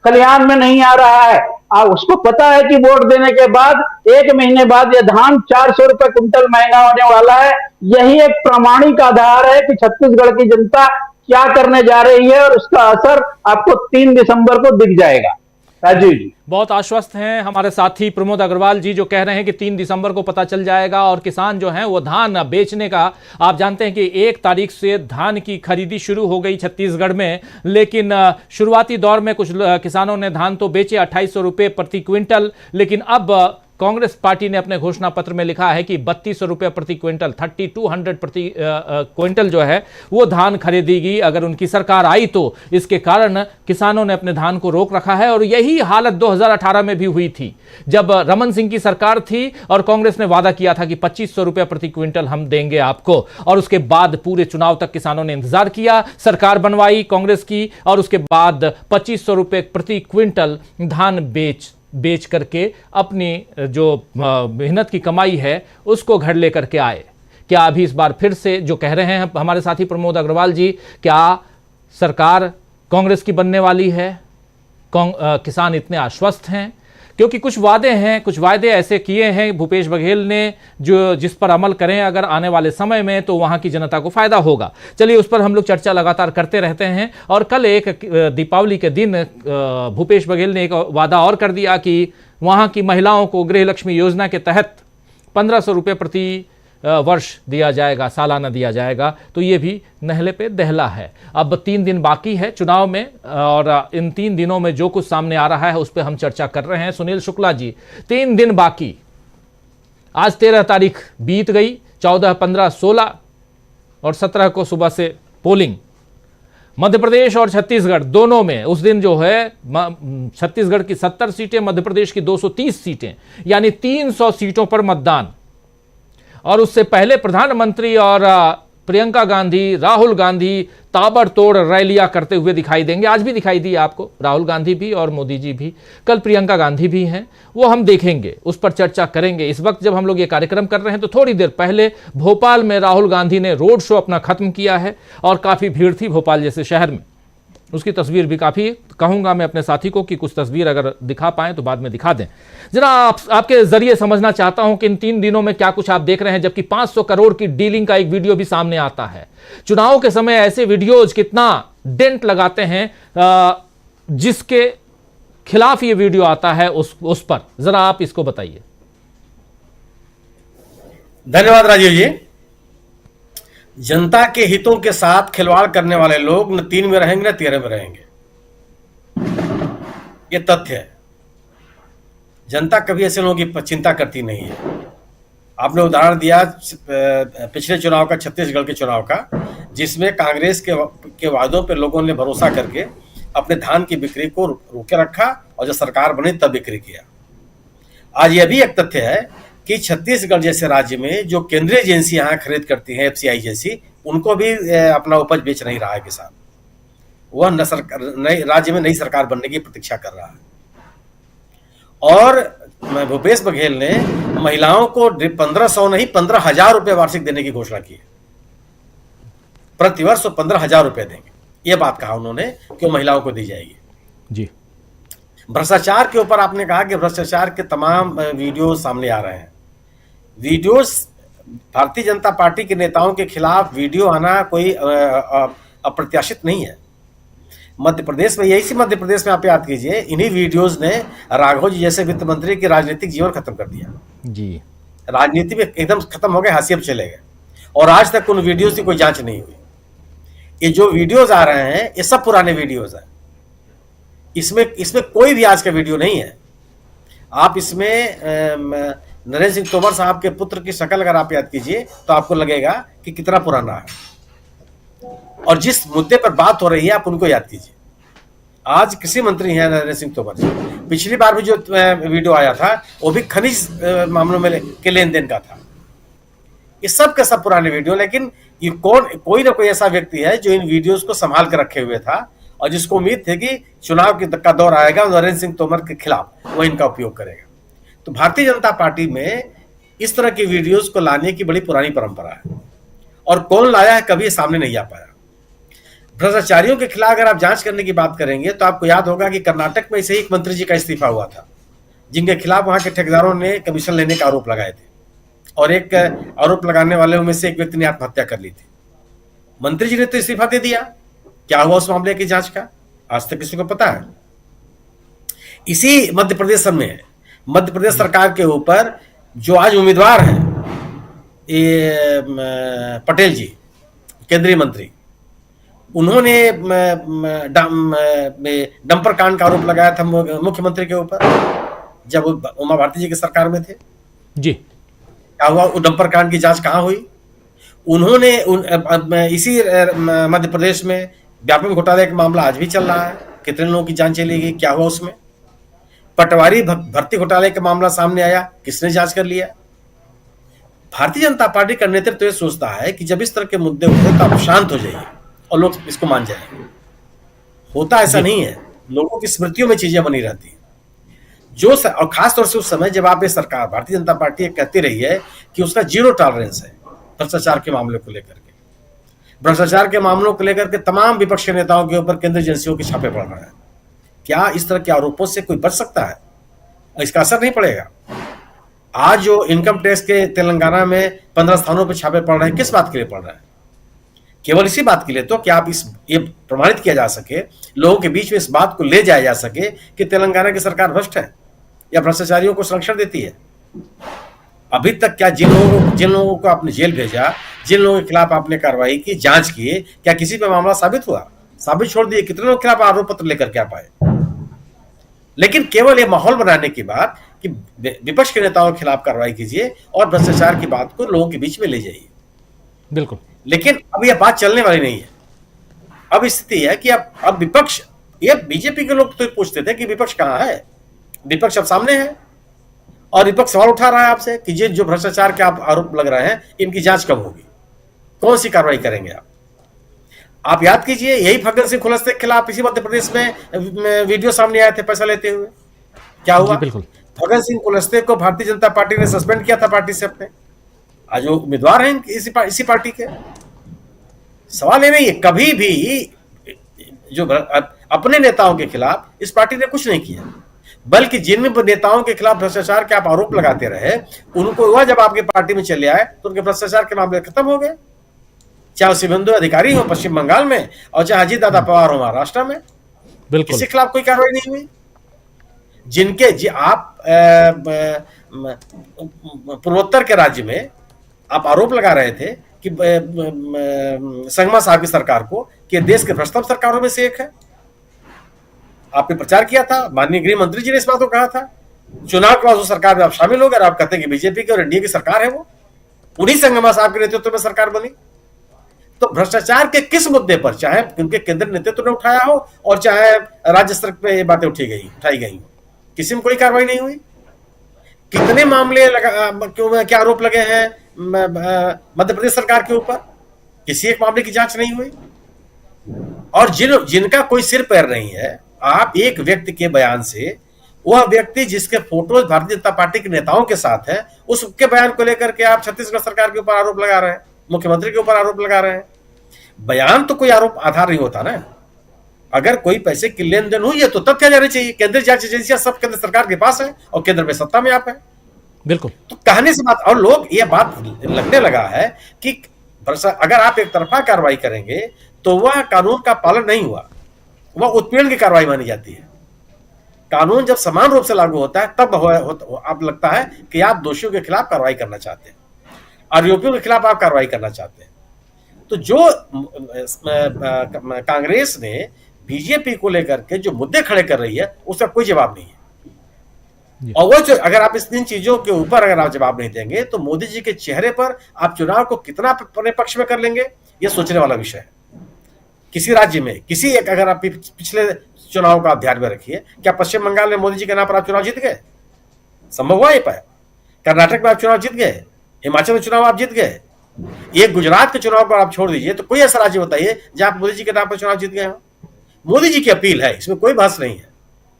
खलिहान में नहीं आ रहा है। उसको पता है कि वोट देने के बाद 1 महीने बाद यह धान 400 रुपए क्विंटल महंगा होने वाला है। यही एक प्रामाणिक आधार है कि छत्तीसगढ़ की जनता क्या करने जा रही है, और उसका असर आपको 3 दिसंबर को दिख जाएगा। राजीव जी बहुत आश्वस्त हैं हमारे साथी प्रमोद अग्रवाल जी, जो कह रहे हैं कि 3 दिसंबर को पता चल जाएगा। और किसान जो हैं वो धान बेचने का, आप जानते हैं कि 1 तारीख से धान की खरीदी शुरू हो गई छत्तीसगढ़ में, लेकिन शुरुआती दौर में कुछ किसानों ने धान तो बेचे 2800 रुपये प्रति क्विंटल, लेकिन अब कांग्रेस पार्टी ने अपने घोषणा पत्र में लिखा है कि 3200 रुपये प्रति क्विंटल, 3200 प्रति क्विंटल जो है वो धान खरीदेगी अगर उनकी सरकार आई तो। इसके कारण किसानों ने अपने धान को रोक रखा है, और यही हालत 2018 में भी हुई थी, जब रमन सिंह की सरकार थी और कांग्रेस ने वादा किया था कि 2500 रुपये प्रति क्विंटल हम देंगे आपको। और उसके बाद पूरे चुनाव तक किसानों ने इंतजार किया, सरकार बनवाई कांग्रेस की, और उसके बाद 2500 रुपये प्रति क्विंटल धान बेच करके अपनी जो मेहनत की कमाई है उसको घर लेकर के आए। क्या अभी इस बार फिर से जो कह रहे हैं हमारे साथी प्रमोद अग्रवाल जी, क्या सरकार कांग्रेस की बनने वाली है? किसान इतने आश्वस्त हैं? क्योंकि कुछ वादे ऐसे किए हैं भूपेश बघेल ने, जो जिस पर अमल करें अगर आने वाले समय में तो वहां की जनता को फायदा होगा। चलिए उस पर हम लोग चर्चा लगातार करते रहते हैं। और कल एक दीपावली के दिन भूपेश बघेल ने एक वादा और कर दिया कि वहां की महिलाओं को गृह लक्ष्मी योजना के तहत 1500 रुपये प्रति वर्ष दिया जाएगा, सालाना दिया जाएगा। तो ये भी नहले पे दहला है। अब 3 दिन बाकी है चुनाव में, और इन 3 दिनों में जो कुछ सामने आ रहा है उस पर हम चर्चा कर रहे हैं। सुनील शुक्ला जी, 3 दिन बाकी, आज 13 तारीख बीत गई, 14, 15, 16 और 17 को सुबह से पोलिंग। मध्य प्रदेश और छत्तीसगढ़ दोनों में उस दिन जो है छत्तीसगढ़ की 70 सीटें, मध्य प्रदेश की 230 सीटें, यानी 300 सीटों पर मतदान। और उससे पहले प्रधानमंत्री और प्रियंका गांधी, राहुल गांधी ताबड़तोड़ रैलियां करते हुए दिखाई देंगे। आज भी दिखाई दी आपको, राहुल गांधी भी और मोदी जी भी, कल प्रियंका गांधी भी हैं, वो हम देखेंगे, उस पर चर्चा करेंगे। इस वक्त जब हम लोग ये कार्यक्रम कर रहे हैं तो थोड़ी देर पहले भोपाल में राहुल गांधी ने रोड शो अपना खत्म किया है, और काफ़ी भीड़ थी भोपाल जैसे शहर में। उसकी तस्वीर भी काफ़ी, कहूँगा मैं अपने साथी को कि कुछ तस्वीर अगर दिखा पाएँ तो बाद में दिखा दें। जरा आपके जरिए समझना चाहता हूं कि इन 3 दिनों में क्या कुछ आप देख रहे हैं, जबकि 500 करोड़ की डीलिंग का एक वीडियो भी सामने आता है। चुनाव के समय ऐसे वीडियोज कितना डेंट लगाते हैं, जिसके खिलाफ ये वीडियो आता है उस पर जरा आप इसको बताइए। धन्यवाद राजीव जी। जनता के हितों के साथ खिलवाड़ करने वाले लोग न 3 में रहेंगे न 13 में रहेंगे, ये तथ्य है। जनता कभी ऐसे लोगों की चिंता करती नहीं है। आपने उदाहरण दिया पिछले चुनाव का, छत्तीसगढ़ के चुनाव का, जिसमें कांग्रेस के वादों पर लोगों ने भरोसा करके अपने धान की बिक्री को रोके रखा, और जब सरकार बनी तब बिक्री किया। आज यह भी एक तथ्य है कि छत्तीसगढ़ जैसे राज्य में जो केंद्रीय एजेंसी यहाँ खरीद करती है, FCI जैसी, उनको भी अपना उपज बेच नहीं रहा है किसान। वह राज्य में नई सरकार बनने की प्रतीक्षा कर रहा है। और भूपेश बघेल ने महिलाओं को 1500 नहीं 15,000 रुपये वार्षिक देने की घोषणा की है। प्रतिवर्ष 15,000 रुपये देंगे, ये बात कहा उन्होंने कि वो महिलाओं को दी जाएगी। जी। भ्रष्टाचार के ऊपर आपने कहा कि भ्रष्टाचार के तमाम वीडियो सामने आ रहे हैं। वीडियोस भारतीय जनता पार्टी के नेताओं के खिलाफ वीडियो आना कोई अप्रत्याशित नहीं है। मध्य प्रदेश में, यही मध्य प्रदेश में आप याद कीजिए, इन्हीं वीडियोस ने राघव जी जैसे वित्त मंत्री के राजनीतिक जीवन खत्म कर दिया जी। राजनीति में एकदम खत्म हो गए, हाशिए पे चले गए, और आज तक उन वीडियोस की कोई जांच नहीं हुई। ये जो वीडियोस आ रहे हैं ये सब पुराने वीडियोस हैं। इसमें कोई भी आज का वीडियो नहीं है। आप इसमें नरेंद्र सिंह तोमर साहब के पुत्र की शक्ल अगर आप याद कीजिए तो आपको लगेगा कि कितना पुराना है, और जिस मुद्दे पर बात हो रही है आप उनको याद कीजिए। आज कृषि मंत्री हैं नरेंद्र सिंह तोमर जी। पिछली बार भी जो वीडियो आया था वो भी खनिज मामलों में के लेन देन का था। ये सब का सब पुराने वीडियो, लेकिन ये कोई ना कोई ऐसा व्यक्ति है जो इन वीडियोस को संभाल कर रखे हुए था, और जिसको उम्मीद थी कि चुनाव का दौर आएगा नरेंद्र सिंह तोमर के खिलाफ वो इनका उपयोग करेगा। तो भारतीय जनता पार्टी में इस तरह की वीडियोस को लाने की बड़ी पुरानी परंपरा है, और कौन लाया है कभी सामने नहीं आ पाया। भ्रष्टाचारियों के खिलाफ अगर आप जांच करने की बात करेंगे तो आपको याद होगा कि कर्नाटक में से एक मंत्री जी का इस्तीफा हुआ था, जिनके खिलाफ वहां के ठेकेदारों ने कमीशन लेने का आरोप लगाए थे, और एक आरोप लगाने वाले में से एक व्यक्ति ने आत्महत्या कर ली थी। मंत्री जी ने तो इस्तीफा दे दिया। क्या हुआ उस मामले की जांच का आज तक किसी को पता है? इसी मध्य प्रदेश में मध्य प्रदेश सरकार के ऊपर जो आज उम्मीदवार हैं, ये पटेल जी केंद्रीय मंत्री, उन्होंने डंपर कांड का आरोप लगाया था मुख्यमंत्री के ऊपर जब उमा भारती जी की सरकार में थे जी। क्या हुआ? डंपर कांड की जांच कहां हुई? उन्होंने इसी मध्य प्रदेश में व्यापक घोटाले का मामला आज भी चल रहा है। कितने लोगों की जांच चली गई, क्या हुआ उसमें? पटवारी भर्ती घोटाले का मामला सामने आया, किसने जांच कर लिया? भारतीय जनता पार्टी का नेतृत्व ये सोचता है कि जब इस तरह के मुद्दे उठे तो आप शांत हो जाइए और लोग इसको मान जाएंगे। होता ऐसा नहीं है, लोगों की स्मृतियों में चीजें बनी रहती हैं। और खासतौर से उस समय जब आप ये सरकार भारतीय जनता पार्टी कहती रही है कि उसका जीरो टॉलरेंस है भ्रष्टाचार के मामले को लेकर के, भ्रष्टाचार के मामलों को लेकर के तमाम विपक्षी नेताओं के ऊपर केंद्रीय एजेंसियों के छापे पड़ रहे हैं। क्या इस तरह के आरोपों से कोई बच सकता है? इसका असर नहीं पड़ेगा। आज जो इनकम टैक्स के तेलंगाना में 15 स्थानों पर छापे पड़ रहे हैं, किस बात के लिए पड़ रहे हैं? केवल इसी बात के लिए तो कि आप ये प्रमाणित किया जा सके, लोगों के बीच में इस बात को ले जाया जा सके कि तेलंगाना की सरकार भ्रष्ट है या भ्रष्टाचारियों को संरक्षण देती है। अभी तक क्या जिन लोगों को आपने जेल भेजा, जिन लोगों के खिलाफ आपने कार्रवाई की, जांच की, क्या किसी पे मामला साबित हुआ? साबित छोड़ दिए, कितने लोगों के खिलाफ आरोप पत्र लेकर के आप आए? लेकिन केवल ये माहौल बनाने की बात कि विपक्ष के नेताओं के खिलाफ कार्रवाई कीजिए और भ्रष्टाचार की बात को लोगों के बीच में ले जाइए। बिल्कुल, लेकिन अब यह बात चलने वाली नहीं है। अब स्थिति है कि अब विपक्ष, ये बीजेपी के लोग तो पूछते थे कि विपक्ष कहां है? विपक्ष अब सामने है और विपक्ष सवाल उठा रहा है आपसे कि ये जो भ्रष्टाचार के आप आरोप लग रहे हैं इनकी जांच कब होगी, कौन सी कार्रवाई करेंगे आप याद कीजिए, यही फग्गन सिंह कुलस्ते के खिलाफ इसी मध्य प्रदेश में वीडियो सामने आए थे पैसा लेते हुए। क्या हुआ? फग्गन सिंह कुलस्ते को भारतीय जनता पार्टी ने सस्पेंड किया था पार्टी से अपने। आज वो उम्मीदवार हैं इसी पार्टी के। सवाल ये नहीं है, कभी भी जो अपने नेताओं के खिलाफ इस पार्टी ने कुछ नहीं किया, बल्कि जिन नेताओं के खिलाफ भ्रष्टाचार के आप आरोप लगाते रहे उनको हुआ जब आपके पार्टी में चले आए तो उनके भ्रष्टाचार के मामले खत्म हो गए। चाहे शुभेंदु अधिकारी हो पश्चिम बंगाल में और चाहे अजीत दादा पवार हो महाराष्ट्र में, किसी के खिलाफ कोई कार्रवाई नहीं हुई। जिनके आप पूर्वोत्तर के राज्य में आप आरोप लगा रहे थे कि संगमा साहब की सरकार को कि देश के भ्रष्टतम सरकारों में से एक है। आपने प्रचार किया था, माननीय गृह मंत्री जी ने इस बात को कहा था। चुनाव के बाद उस सरकार में आप शामिल हो गए, आप कहते हैं कि बीजेपी की और एनडीए की सरकार है, वो उन्हीं संगमा साहब के नेतृत्व में सरकार बनी। तो भ्रष्टाचार के किस मुद्दे पर, चाहे उनके केंद्रीय नेतृत्व ने उठाया हो और चाहे राज्य स्तर पे ये बातें उठाई गई हो, किसी में कोई कार्रवाई नहीं हुई। कितने मामले क्या आरोप लगे हैं मध्य प्रदेश सरकार के ऊपर, किसी एक मामले की जांच नहीं हुई। और जिनका कोई सिर पैर नहीं है, आप एक व्यक्ति के बयान से, वह व्यक्ति जिसके फोटोज भारतीय जनता पार्टी के नेताओं के साथ है, उसके बयान को लेकर के आप छत्तीसगढ़ सरकार के ऊपर आरोप लगा रहे हैं, मुख्यमंत्री के ऊपर आरोप लगा रहे हैं। बयान तो कोई आरोप आधार नहीं होता ना। अगर कोई पैसे की लेन देन हुई है तो तथ्य जाने चाहिए। केंद्रीय जांच एजेंसियां सब केंद्र सरकार के पास है और केंद्र में सत्ता में आप है। बिल्कुल। तो कहने से बात, और लोग ये बात लगने लगा है कि अगर आप एक तरफा कार्रवाई करेंगे तो वह कानून का पालन नहीं हुआ, वह उत्पीड़न की कार्रवाई मानी जाती है। कानून जब समान रूप से लागू होता है तब आप लगता है कि आप दोषियों के खिलाफ कार्रवाई करना चाहते हैं, आरोपियों के खिलाफ आप कार्रवाई करना चाहते हैं। तो जो कांग्रेस ने बीजेपी को लेकर के जो मुद्दे खड़े कर रही है उसका कोई जवाब नहीं है। और वो जो, अगर आप इन चीजों के ऊपर अगर आप जवाब नहीं देंगे तो मोदी जी के चेहरे पर आप चुनाव को कितना अपने पक्ष में कर लेंगे, ये सोचने वाला विषय है। किसी राज्य में किसी एक, अगर आप पिछले चुनाव का आप ध्यान में रखिए, क्या पश्चिम बंगाल में मोदी जी के नाम पर आप चुनाव जीत गए? संभव हुआ ये पाया? कर्नाटक में आप चुनाव जीत गए, हिमाचल में चुनाव आप जीत गए, ये गुजरात के चुनाव को आप छोड़ दीजिए तो कोई ऐसा राज्य बताइए जहां आप मोदी जी के नाम पर चुनाव जीत गए हो। मोदी जी की अपील है, इसमें कोई बहस नहीं है,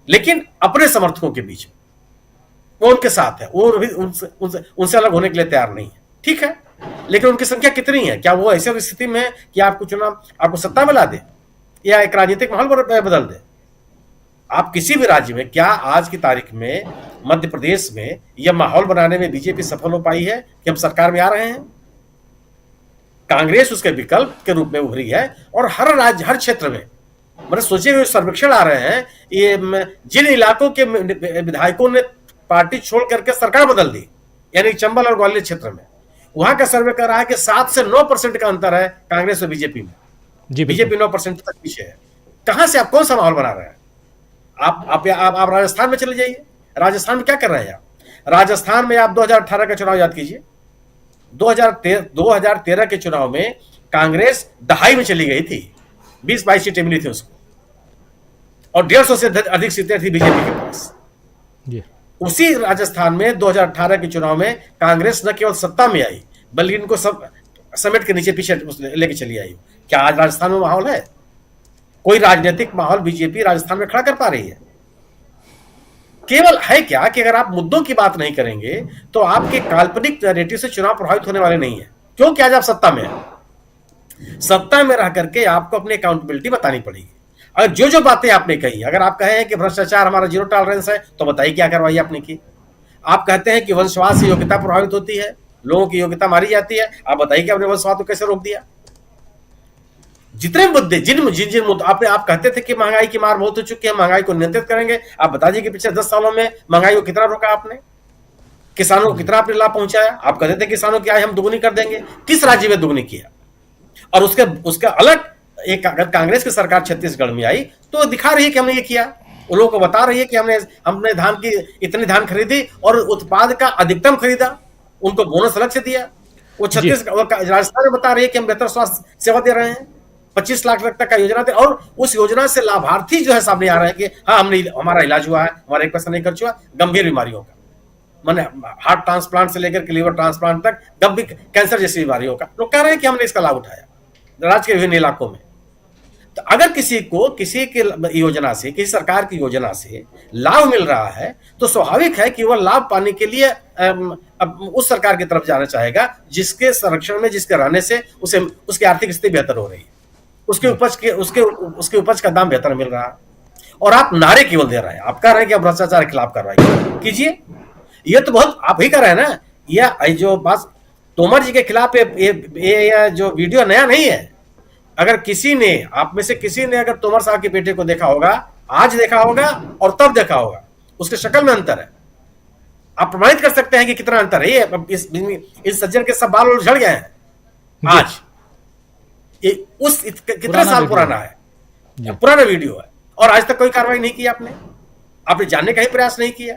लेकिन अपने समर्थकों के बीच वो उनके साथ है, वो भी उनसे अलग होने के लिए तैयार नहीं है। ठीक है, लेकिन उनकी संख्या कितनी है? क्या वो ऐसी स्थिति में है कि आपको सत्ता में ला दे या एक राजनीतिक माहौल बदल दे? आप किसी भी राज्य में, क्या आज की तारीख में मध्य प्रदेश में यह माहौल बनाने में बीजेपी सफल हो पाई है कि हम सरकार में आ रहे हैं? कांग्रेस उसके विकल्प के रूप में उभरी है और हर राज्य, हर क्षेत्र में, मतलब सोचिए हुए सर्वेक्षण आ रहे हैं, ये जिन इलाकों के विधायकों ने पार्टी छोड़ करके सरकार बदल दी, यानी चंबल और ग्वालियर क्षेत्र में, वहां का सर्वे कर रहा है कि 7 से 9% का अंतर है कांग्रेस और बीजेपी में। बीजेपी 9% तक पीछे है। कहां से आप कौन सा माहौल बना रहे हैं? आप राजस्थान में चले जाइए। राजस्थान में क्या कर रहे हैं आप? राजस्थान में आप 2018 का चुनाव याद कीजिए। 2013 के चुनाव में कांग्रेस दहाई में चली गई थी, 20-22 सीटें मिली थी उसको, और 150 से अधिक सीटें थी बीजेपी के पास। उसी राजस्थान में 2018 के चुनाव में कांग्रेस न केवल सत्ता में आई बल्कि इनको सब समेट के नीचे पीछे लेके चली आई। क्या आज राजस्थान में माहौल है? कोई राजनीतिक माहौल बीजेपी राजस्थान में खड़ा कर पा रही है? केवल है क्या कि अगर आप मुद्दों की बात नहीं करेंगे तो आपके काल्पनिक नैरेटिव से चुनाव प्रभावित होने वाले नहीं है, क्योंकि आज आप सत्ता में हैं। सत्ता में रह करके आपको अपनी अकाउंटेबिलिटी बतानी पड़ेगी। अगर जो बातें आपने कही, अगर आप कहे हैं कि भ्रष्टाचार हमारा 0 टॉलरेंस है, तो बताइए क्या कार्रवाई आपने की। आप कहते हैं कि वंशवाद से योग्यता प्रभावित होती है, लोगों की योग्यता मारी जाती है, आप बताइए कि आपने वंशवाद को कैसे रोक दिया। जितने मुद्दे जिन मुद्दे आप कहते थे कि महंगाई की मार बहुत हो चुकी है, महंगाई को नियंत्रित करेंगे, आप बता दीजिए कि पिछले 10 सालों में महंगाई को कितना रोका आपने, किसानों को कितना आपने लाभ पहुंचाया। आप कहते थे किसानों की आय हम दुगुनी कर देंगे, किस राज्य में दुगुनी किया? और उसका अलग एक, अगर कांग्रेस की सरकार छत्तीसगढ़ में आई तो दिखा रही है कि हमने ये किया, उन लोगों को बता रही है कि हमने धान की इतनी धान खरीदी और उत्पाद का अधिकतम खरीदा, उनको बोनस अलग से दिया। वो छत्तीसगढ़ राजस्थान में बता रही है कि हम बेहतर स्वास्थ्य सेवा दे रहे हैं, 25 लाख तक का योजना थे, और उस योजना से लाभार्थी जो है सामने आ रहे हैं कि हाँ हमारा इलाज हुआ है, हमारा 1 पैसा नहीं खर्च हुआ गंभीर बीमारियों का, माने हार्ट ट्रांसप्लांट से लेकर के लीवर ट्रांसप्लांट तक, गंभीर कैंसर जैसी बीमारियों का लोग कह रहे हैं कि हमने इसका लाभ उठाया राज्य के विभिन्न इलाकों में। तो अगर किसी की योजना से, किसी सरकार की योजना से लाभ मिल रहा है तो स्वाभाविक है कि वह लाभ पाने के लिए उस सरकार की तरफ जाना चाहेगा जिसके संरक्षण में, जिसके रहने से उसकी आर्थिक स्थिति बेहतर हो रही है, उसके उपज का दाम बेहतर मिल रहा है। और आप नारे केवल दे रहे हैं, आप कह रहे हैं कि आप भ्रष्टाचार के खिलाफ कार्रवाई कीजिए। ये तो बहुत आप ही कर रहे हैं ना। यह जो बात तोमर जी के खिलाफ ये जो वीडियो नया नहीं है। अगर किसी ने, आप में से किसी ने अगर तोमर साहब के बेटे को देखा होगा, आज देखा होगा और तब देखा होगा, उसके शक्ल में अंतर है। आप प्रमाणित कर सकते हैं कि कितना अंतर है। ये इस सज्जन के सब बाल झड़ गए हैं आज। ये कितने साल पुराना है, पुराना वीडियो है, और आज तक कोई कार्रवाई नहीं की आपने जानने का ही प्रयास नहीं किया।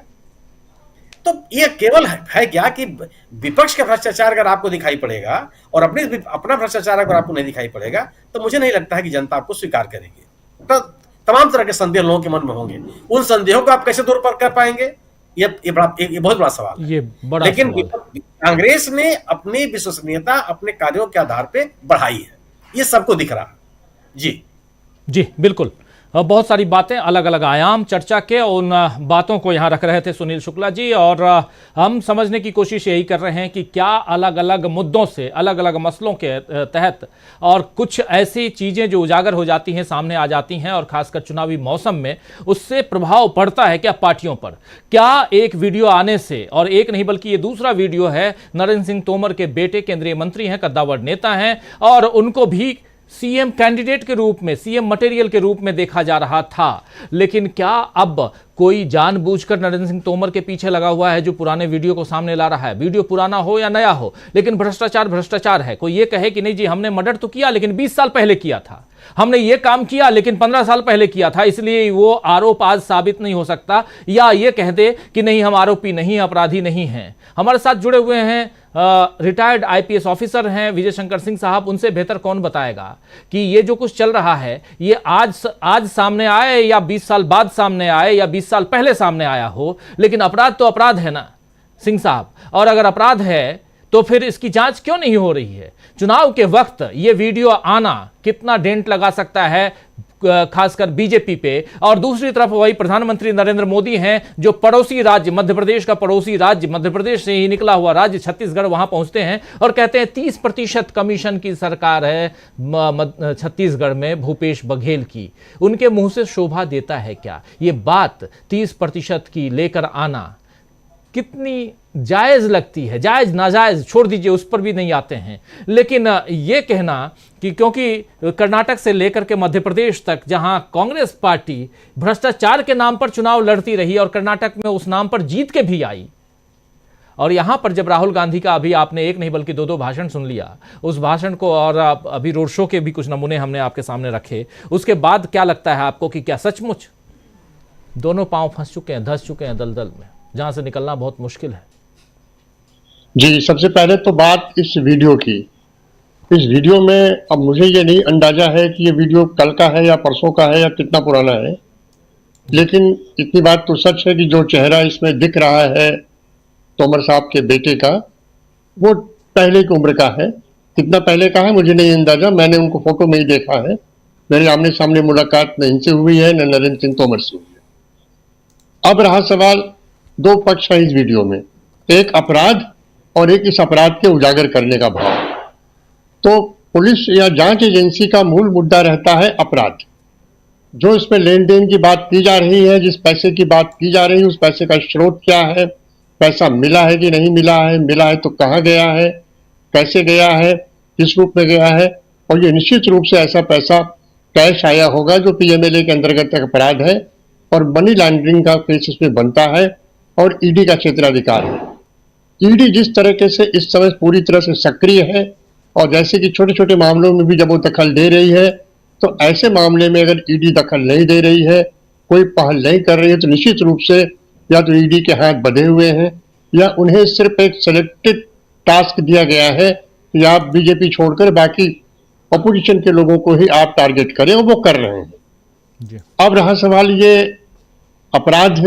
तो ये केवल है क्या कि विपक्ष का भ्रष्टाचार अगर आपको दिखाई पड़ेगा और अपना भ्रष्टाचार अगर आपको नहीं दिखाई पड़ेगा तो मुझे नहीं लगता है कि जनता आपको स्वीकार करेगी। तो तमाम तरह के संदेह लोगों के मन में होंगे, उन संदेहों को आप कैसे दूर कर पाएंगे, ये बहुत बड़ा सवाल है। लेकिन कांग्रेस ने अपनी विश्वसनीयता अपने कार्यों के आधार पर बढ़ाई है, ये सबको दिख रहा है। जी बिल्कुल। बहुत सारी बातें, अलग अलग आयाम चर्चा के, उन बातों को यहाँ रख रहे थे सुनील शुक्ला जी, और हम समझने की कोशिश यही कर रहे हैं कि क्या अलग अलग मुद्दों से, अलग अलग मसलों के तहत और कुछ ऐसी चीज़ें जो उजागर हो जाती हैं, सामने आ जाती हैं, और खासकर चुनावी मौसम में उससे प्रभाव पड़ता है क्या पार्टियों पर। क्या एक वीडियो आने से, और एक नहीं बल्कि ये दूसरा वीडियो है, नरेंद्र सिंह तोमर के बेटे केंद्रीय मंत्री हैं, कद्दावर नेता हैं, और उनको भी सीएम कैंडिडेट के रूप में, सीएम मटेरियल के रूप में देखा जा रहा था, लेकिन क्या अब कोई जानबूझकर नरेंद्र सिंह तोमर के पीछे लगा हुआ है जो पुराने वीडियो को सामने ला रहा है? वीडियो पुराना हो या नया हो, लेकिन भ्रष्टाचार भ्रष्टाचार है। कोई ये कहे कि नहीं जी हमने मर्डर तो किया लेकिन 20 साल पहले किया था, हमने ये काम किया लेकिन 15 साल पहले किया था, इसलिए वो आरोप आज साबित नहीं हो सकता, या ये कह दे कि नहीं हम आरोपी नहीं, अपराधी नहीं हैं। हमारे साथ जुड़े हुए हैं रिटायर्ड आईपीएस ऑफिसर हैं विजय शंकर सिंह साहब। उनसे बेहतर कौन बताएगा कि ये जो कुछ चल रहा है ये आज सामने आए या 20 साल बाद सामने आए या 20 साल पहले सामने आया हो, लेकिन अपराध तो अपराध है ना सिंह साहब, और अगर अपराध है तो फिर इसकी जांच क्यों नहीं हो रही है? चुनाव के वक्त ये वीडियो आना कितना डेंट लगा सकता है खासकर बीजेपी पे? और दूसरी तरफ वही प्रधानमंत्री नरेंद्र मोदी हैं जो पड़ोसी राज्य मध्य प्रदेश का पड़ोसी राज्य, मध्य प्रदेश से ही निकला हुआ राज्य छत्तीसगढ़, वहां पहुंचते हैं और कहते हैं 30% कमीशन की सरकार है छत्तीसगढ़ में भूपेश बघेल की। उनके मुंह से शोभा देता है क्या ये बात? 30% की लेकर आना कितनी जायज लगती है? जायज नाजायज छोड़ दीजिए, उस पर भी नहीं आते हैं, लेकिन ये कहना कि क्योंकि कर्नाटक से लेकर के मध्य प्रदेश तक जहां कांग्रेस पार्टी भ्रष्टाचार के नाम पर चुनाव लड़ती रही और कर्नाटक में उस नाम पर जीत के भी आई, और यहां पर जब राहुल गांधी का अभी आपने एक नहीं बल्कि दो भाषण सुन लिया, उस भाषण को और अभी रोड शो के भी कुछ नमूने हमने आपके सामने रखे, उसके बाद क्या लगता है आपको कि क्या सचमुच दोनों पांव फंस चुके हैं, धंस चुके हैं दलदल में जहां से निकलना बहुत मुश्किल है? जी, सबसे पहले तो बात इस वीडियो की। इस वीडियो में अब मुझे ये नहीं अंदाजा है कि ये वीडियो कल का है या परसों का है या कितना पुराना है, लेकिन इतनी बात तो सच है कि जो चेहरा इसमें दिख रहा है तोमर साहब के बेटे का, वो पहले की उम्र का है। कितना पहले का है मुझे नहीं अंदाजा, मैंने उनको फोटो में ही देखा है, मेरे आमने सामने मुलाकात न इनसे हुई है न नरेंद्र सिंह तोमर से हुई है। अब रहा सवाल, दो पक्ष है इस वीडियो में, एक अपराध और एक इस अपराध के उजागर करने का भाव। तो पुलिस या जांच एजेंसी का मूल मुद्दा रहता है अपराध। जो इसमें लेन देन की बात की जा रही है, जिस पैसे की बात की जा रही है, उस पैसे का स्रोत क्या है, पैसा मिला है कि नहीं मिला है, मिला है तो कहाँ गया है, कैसे गया है, किस रूप में गया है, और ये निश्चित रूप से ऐसा पैसा कैश आया होगा जो पीएमएलए के अंतर्गत एक अपराध है और मनी लॉन्ड्रिंग का केस इसमें बनता है और ईडी का क्षेत्राधिकार है। ईडी जिस तरीके से इस समय पूरी तरह से सक्रिय है, और जैसे कि छोटे छोटे मामलों में भी जब वो दखल दे रही है, तो ऐसे मामले में अगर ईडी दखल नहीं दे रही है, कोई पहल नहीं कर रही है, तो निश्चित रूप से या तो ईडी के हाथ बंधे हुए हैं या उन्हें सिर्फ एक सिलेक्टेड टास्क दिया गया है कि आप बीजेपी छोड़कर बाकी अपोजिशन के लोगों को ही आप टारगेट करें, और वो कर रहे हैं। अब रहा सवाल ये अपराध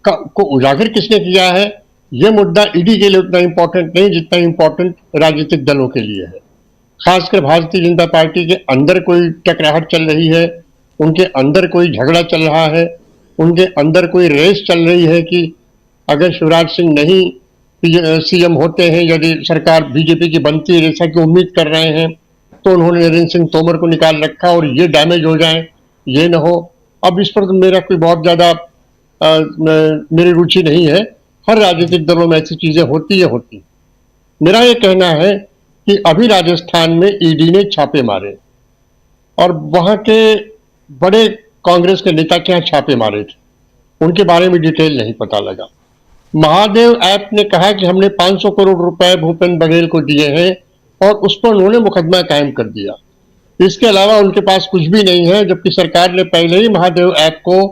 को उजागर किसने किया है, ये मुद्दा ईडी के लिए उतना इंपॉर्टेंट नहीं जितना इंपॉर्टेंट राजनीतिक दलों के लिए है। खासकर भारतीय जनता पार्टी के अंदर कोई टकराहट चल रही है, उनके अंदर कोई झगड़ा चल रहा है, उनके अंदर कोई रेस चल रही है कि अगर शिवराज सिंह नहीं सीएम होते हैं, यदि सरकार बीजेपी की बनती है जैसा कि उम्मीद कर रहे हैं, तो उन्होंने नरेंद्र सिंह तोमर को निकाल रखा और ये डैमेज हो जाए, ये न हो। अब इस पर तो मेरा कोई बहुत ज्यादा मेरी रुचि नहीं है, हर राजनीतिक दलों में ऐसी चीजें होती है। मेरा ये कहना है कि अभी राजस्थान में ईडी ने छापे मारे और वहां के बड़े कांग्रेस के नेता के यहाँ छापे मारे थे, उनके बारे में डिटेल नहीं पता लगा। महादेव ऐप ने कहा कि हमने 500 करोड़ रुपए भूपेन्द्र बघेल को दिए हैं और उस पर उन्होंने मुकदमा कायम कर दिया। इसके अलावा उनके पास कुछ भी नहीं है, जबकि सरकार ने पहले ही महादेव ऐप को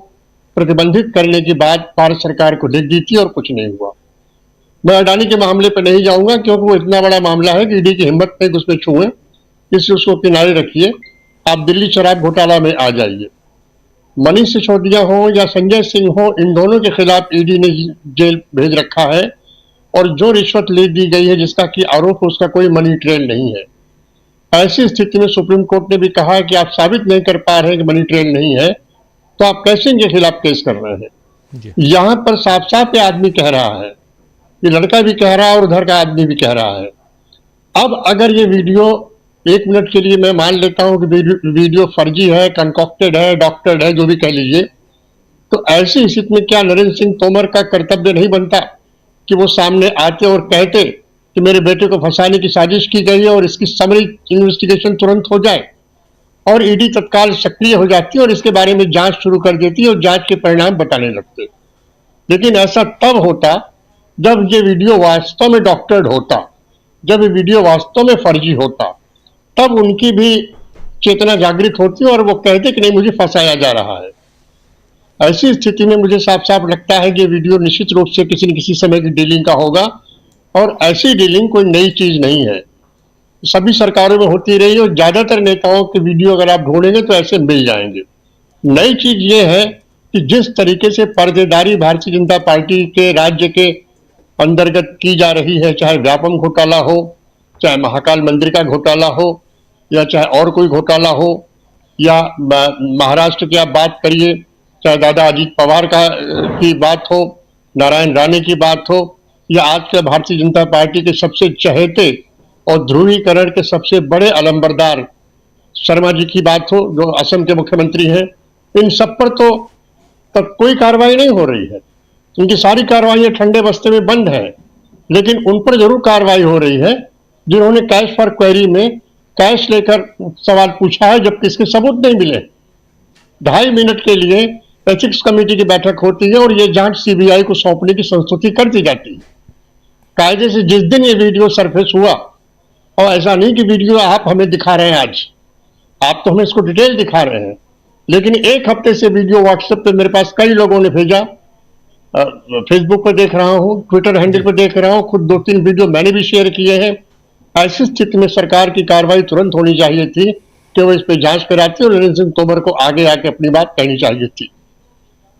प्रतिबंधित करने की बात भारत सरकार को लिख दी थी और कुछ नहीं हुआ। मैं अडानी के मामले पर नहीं जाऊंगा क्योंकि वो इतना बड़ा मामला है कि ईडी की हिम्मत नहीं कि उसमें छुए, इसलिए उसको किनारे रखिए। आप दिल्ली शराब घोटाला में आ जाइए। मनीष सिसोदिया हो या संजय सिंह हो, इन दोनों के खिलाफ ईडी ने जेल भेज रखा है और जो रिश्वत ले दी गई है जिसका कि आरोप है उसका कोई मनी ट्रेल नहीं है। ऐसी स्थिति में सुप्रीम कोर्ट ने भी कहा कि आप साबित नहीं कर पा रहे हैं कि मनी ट्रेल नहीं है, तो आप कैसे इनके खिलाफ केस कर रहे हैं? यहां पर साफ साफ ये आदमी कह रहा है, ये लड़का भी कह रहा है और उधर का आदमी भी कह रहा है। अब अगर ये वीडियो 1 मिनट के लिए मैं मान लेता हूं कि वीडियो फर्जी है, कंकॉक्टेड है, डॉक्टर्ड है, जो भी कह लीजिए, तो ऐसी स्थिति में क्या नरेंद्र सिंह तोमर का कर्तव्य नहीं बनता कि वो सामने आते और कहते कि मेरे बेटे को फंसाने की साजिश की गई है और इसकी समरी इन्वेस्टिगेशन तुरंत हो जाए, और ईडी तत्काल सक्रिय हो जाती है और इसके बारे में जांच शुरू कर देती है और जांच के परिणाम बताने लगते। लेकिन ऐसा तब होता जब ये वीडियो वास्तव में डॉक्टर्ड होता, जब ये वीडियो वास्तव में फर्जी होता, तब उनकी भी चेतना जागृत होती और वो कहते कि नहीं, मुझे फंसाया जा रहा है। ऐसी स्थिति में मुझे साफ साफ लगता है कि वीडियो निश्चित रूप से किसी न किसी समय की डीलिंग का होगा, और ऐसी डीलिंग कोई नई चीज नहीं है, सभी सरकारों में होती रही और ज्यादातर नेताओं के वीडियो अगर आप ढूंढेंगे तो ऐसे मिल जाएंगे। नई चीज ये है कि जिस तरीके से पर्देदारी भारतीय जनता पार्टी के राज्य के अंतर्गत की जा रही है, चाहे व्यापम घोटाला हो, चाहे महाकाल मंदिर का घोटाला हो, या चाहे और कोई घोटाला हो, या महाराष्ट्र की आप बात करिए, चाहे दादा अजीत पवार की बात हो, नारायण राणे की बात हो, या आज के भारतीय जनता पार्टी के सबसे चहेते और ध्रुवीकरण के सबसे बड़े अलंबरदार शर्मा जी की बात हो, जो असम के मुख्यमंत्री हैं, इन सब पर तो तक कोई कार्रवाई नहीं हो रही है। उनकी सारी कार्रवाई ठंडे बस्ते में बंद है, लेकिन उन पर जरूर कार्रवाई हो रही है जिन्होंने कैश फॉर क्वेरी में कैश लेकर सवाल पूछा है, जबकि इसके सबूत नहीं मिले। 2.5 मिनट के लिए एथिक्स कमेटी की बैठक होती है और ये जांच सीबीआई को सौंपने की संस्तुति कर दी जाती है। कायदे से जिस दिन ये वीडियो सरफेस हुआ, और ऐसा नहीं कि वीडियो आप हमें दिखा रहे हैं आज, आप तो हमें इसको डिटेल दिखा रहे हैं, लेकिन 1 हफ्ते से वीडियो व्हाट्सएप पे मेरे पास कई लोगों ने भेजा, फेसबुक पर देख रहा हूं, ट्विटर हैंडल पर देख रहा हूं, खुद 2-3 वीडियो मैंने भी शेयर किए हैं। ऐसी स्थिति में सरकार की कार्रवाई तुरंत होनी चाहिए थी कि वो इस पे जांच कराती और नरेंद्र सिंह तोमर को आगे आके अपनी बात कहनी चाहिए थी।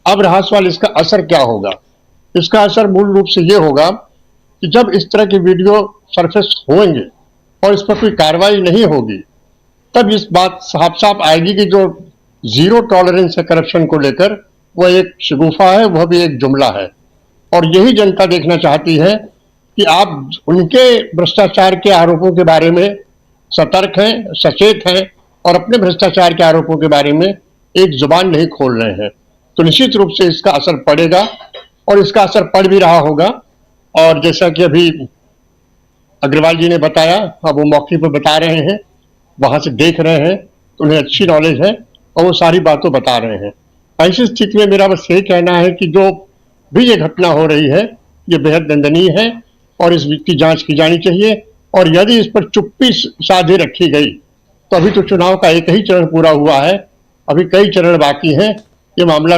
अब रहा सवाल इसका असर क्या होगा। इसका असर मूल रूप से ये होगा कि जब इस तरह की वीडियो सरफेस होंगे और इस पर कोई कार्रवाई नहीं होगी, तब इस बात साफ साफ आएगी कि जो जीरो टॉलरेंस है करप्शन को लेकर, वह एक शगुफा है, वह भी एक जुमला है। और यही जनता देखना चाहती है कि आप उनके भ्रष्टाचार के आरोपों के बारे में सतर्क हैं, सचेत हैं, और अपने भ्रष्टाचार के आरोपों के बारे में एक जुबान नहीं खोल रहे हैं। तो निश्चित रूप से इसका असर पड़ेगा, और इसका असर पड़ भी रहा होगा। और जैसा कि अभी अग्रवाल जी ने बताया, अब वो मौके पर बता रहे हैं, वहां से देख रहे हैं, तो उन्हें अच्छी नॉलेज है और वो सारी बातों बता रहे हैं। ऐसी स्थिति में मेरा बस यही कहना है कि जो भी ये घटना हो रही है, ये बेहद निंदनीय है और इस की जांच की जानी चाहिए। और यदि इस पर चुप्पी साधे रखी गई तो अभी तो चुनाव का एक ही चरण पूरा हुआ है, अभी कई चरण बाकी हैं। ये मामला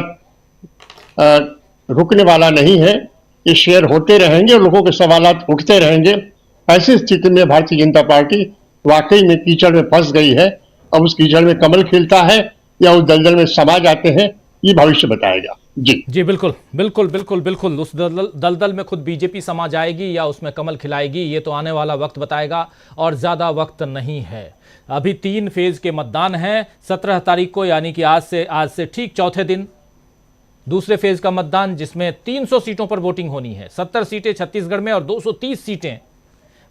रुकने वाला नहीं है, ये शेयर होते रहेंगे और लोगों के सवालात उठते रहेंगे। ऐसी स्थिति में भारतीय जनता पार्टी वाकई में कीचड़ में फंस गई है। अब उस कीचड़ में कमल खिलता है या उस दलदल में समा जाते हैं, ये भविष्य बताएगा। जी बिल्कुल बिल्कुल बिल्कुल बिल्कुल। उस दलदल में खुद बीजेपी समा जाएगी या उसमें कमल खिलाएगी, ये तो आने वाला वक्त बताएगा, और ज्यादा वक्त नहीं है। अभी 3 फेज के मतदान हैं। 17 तारीख को, यानी कि आज से ठीक चौथे दिन दूसरे फेज का मतदान, जिसमें 300 सीटों पर वोटिंग होनी है। 70 सीटें छत्तीसगढ़ में और 230 सीटें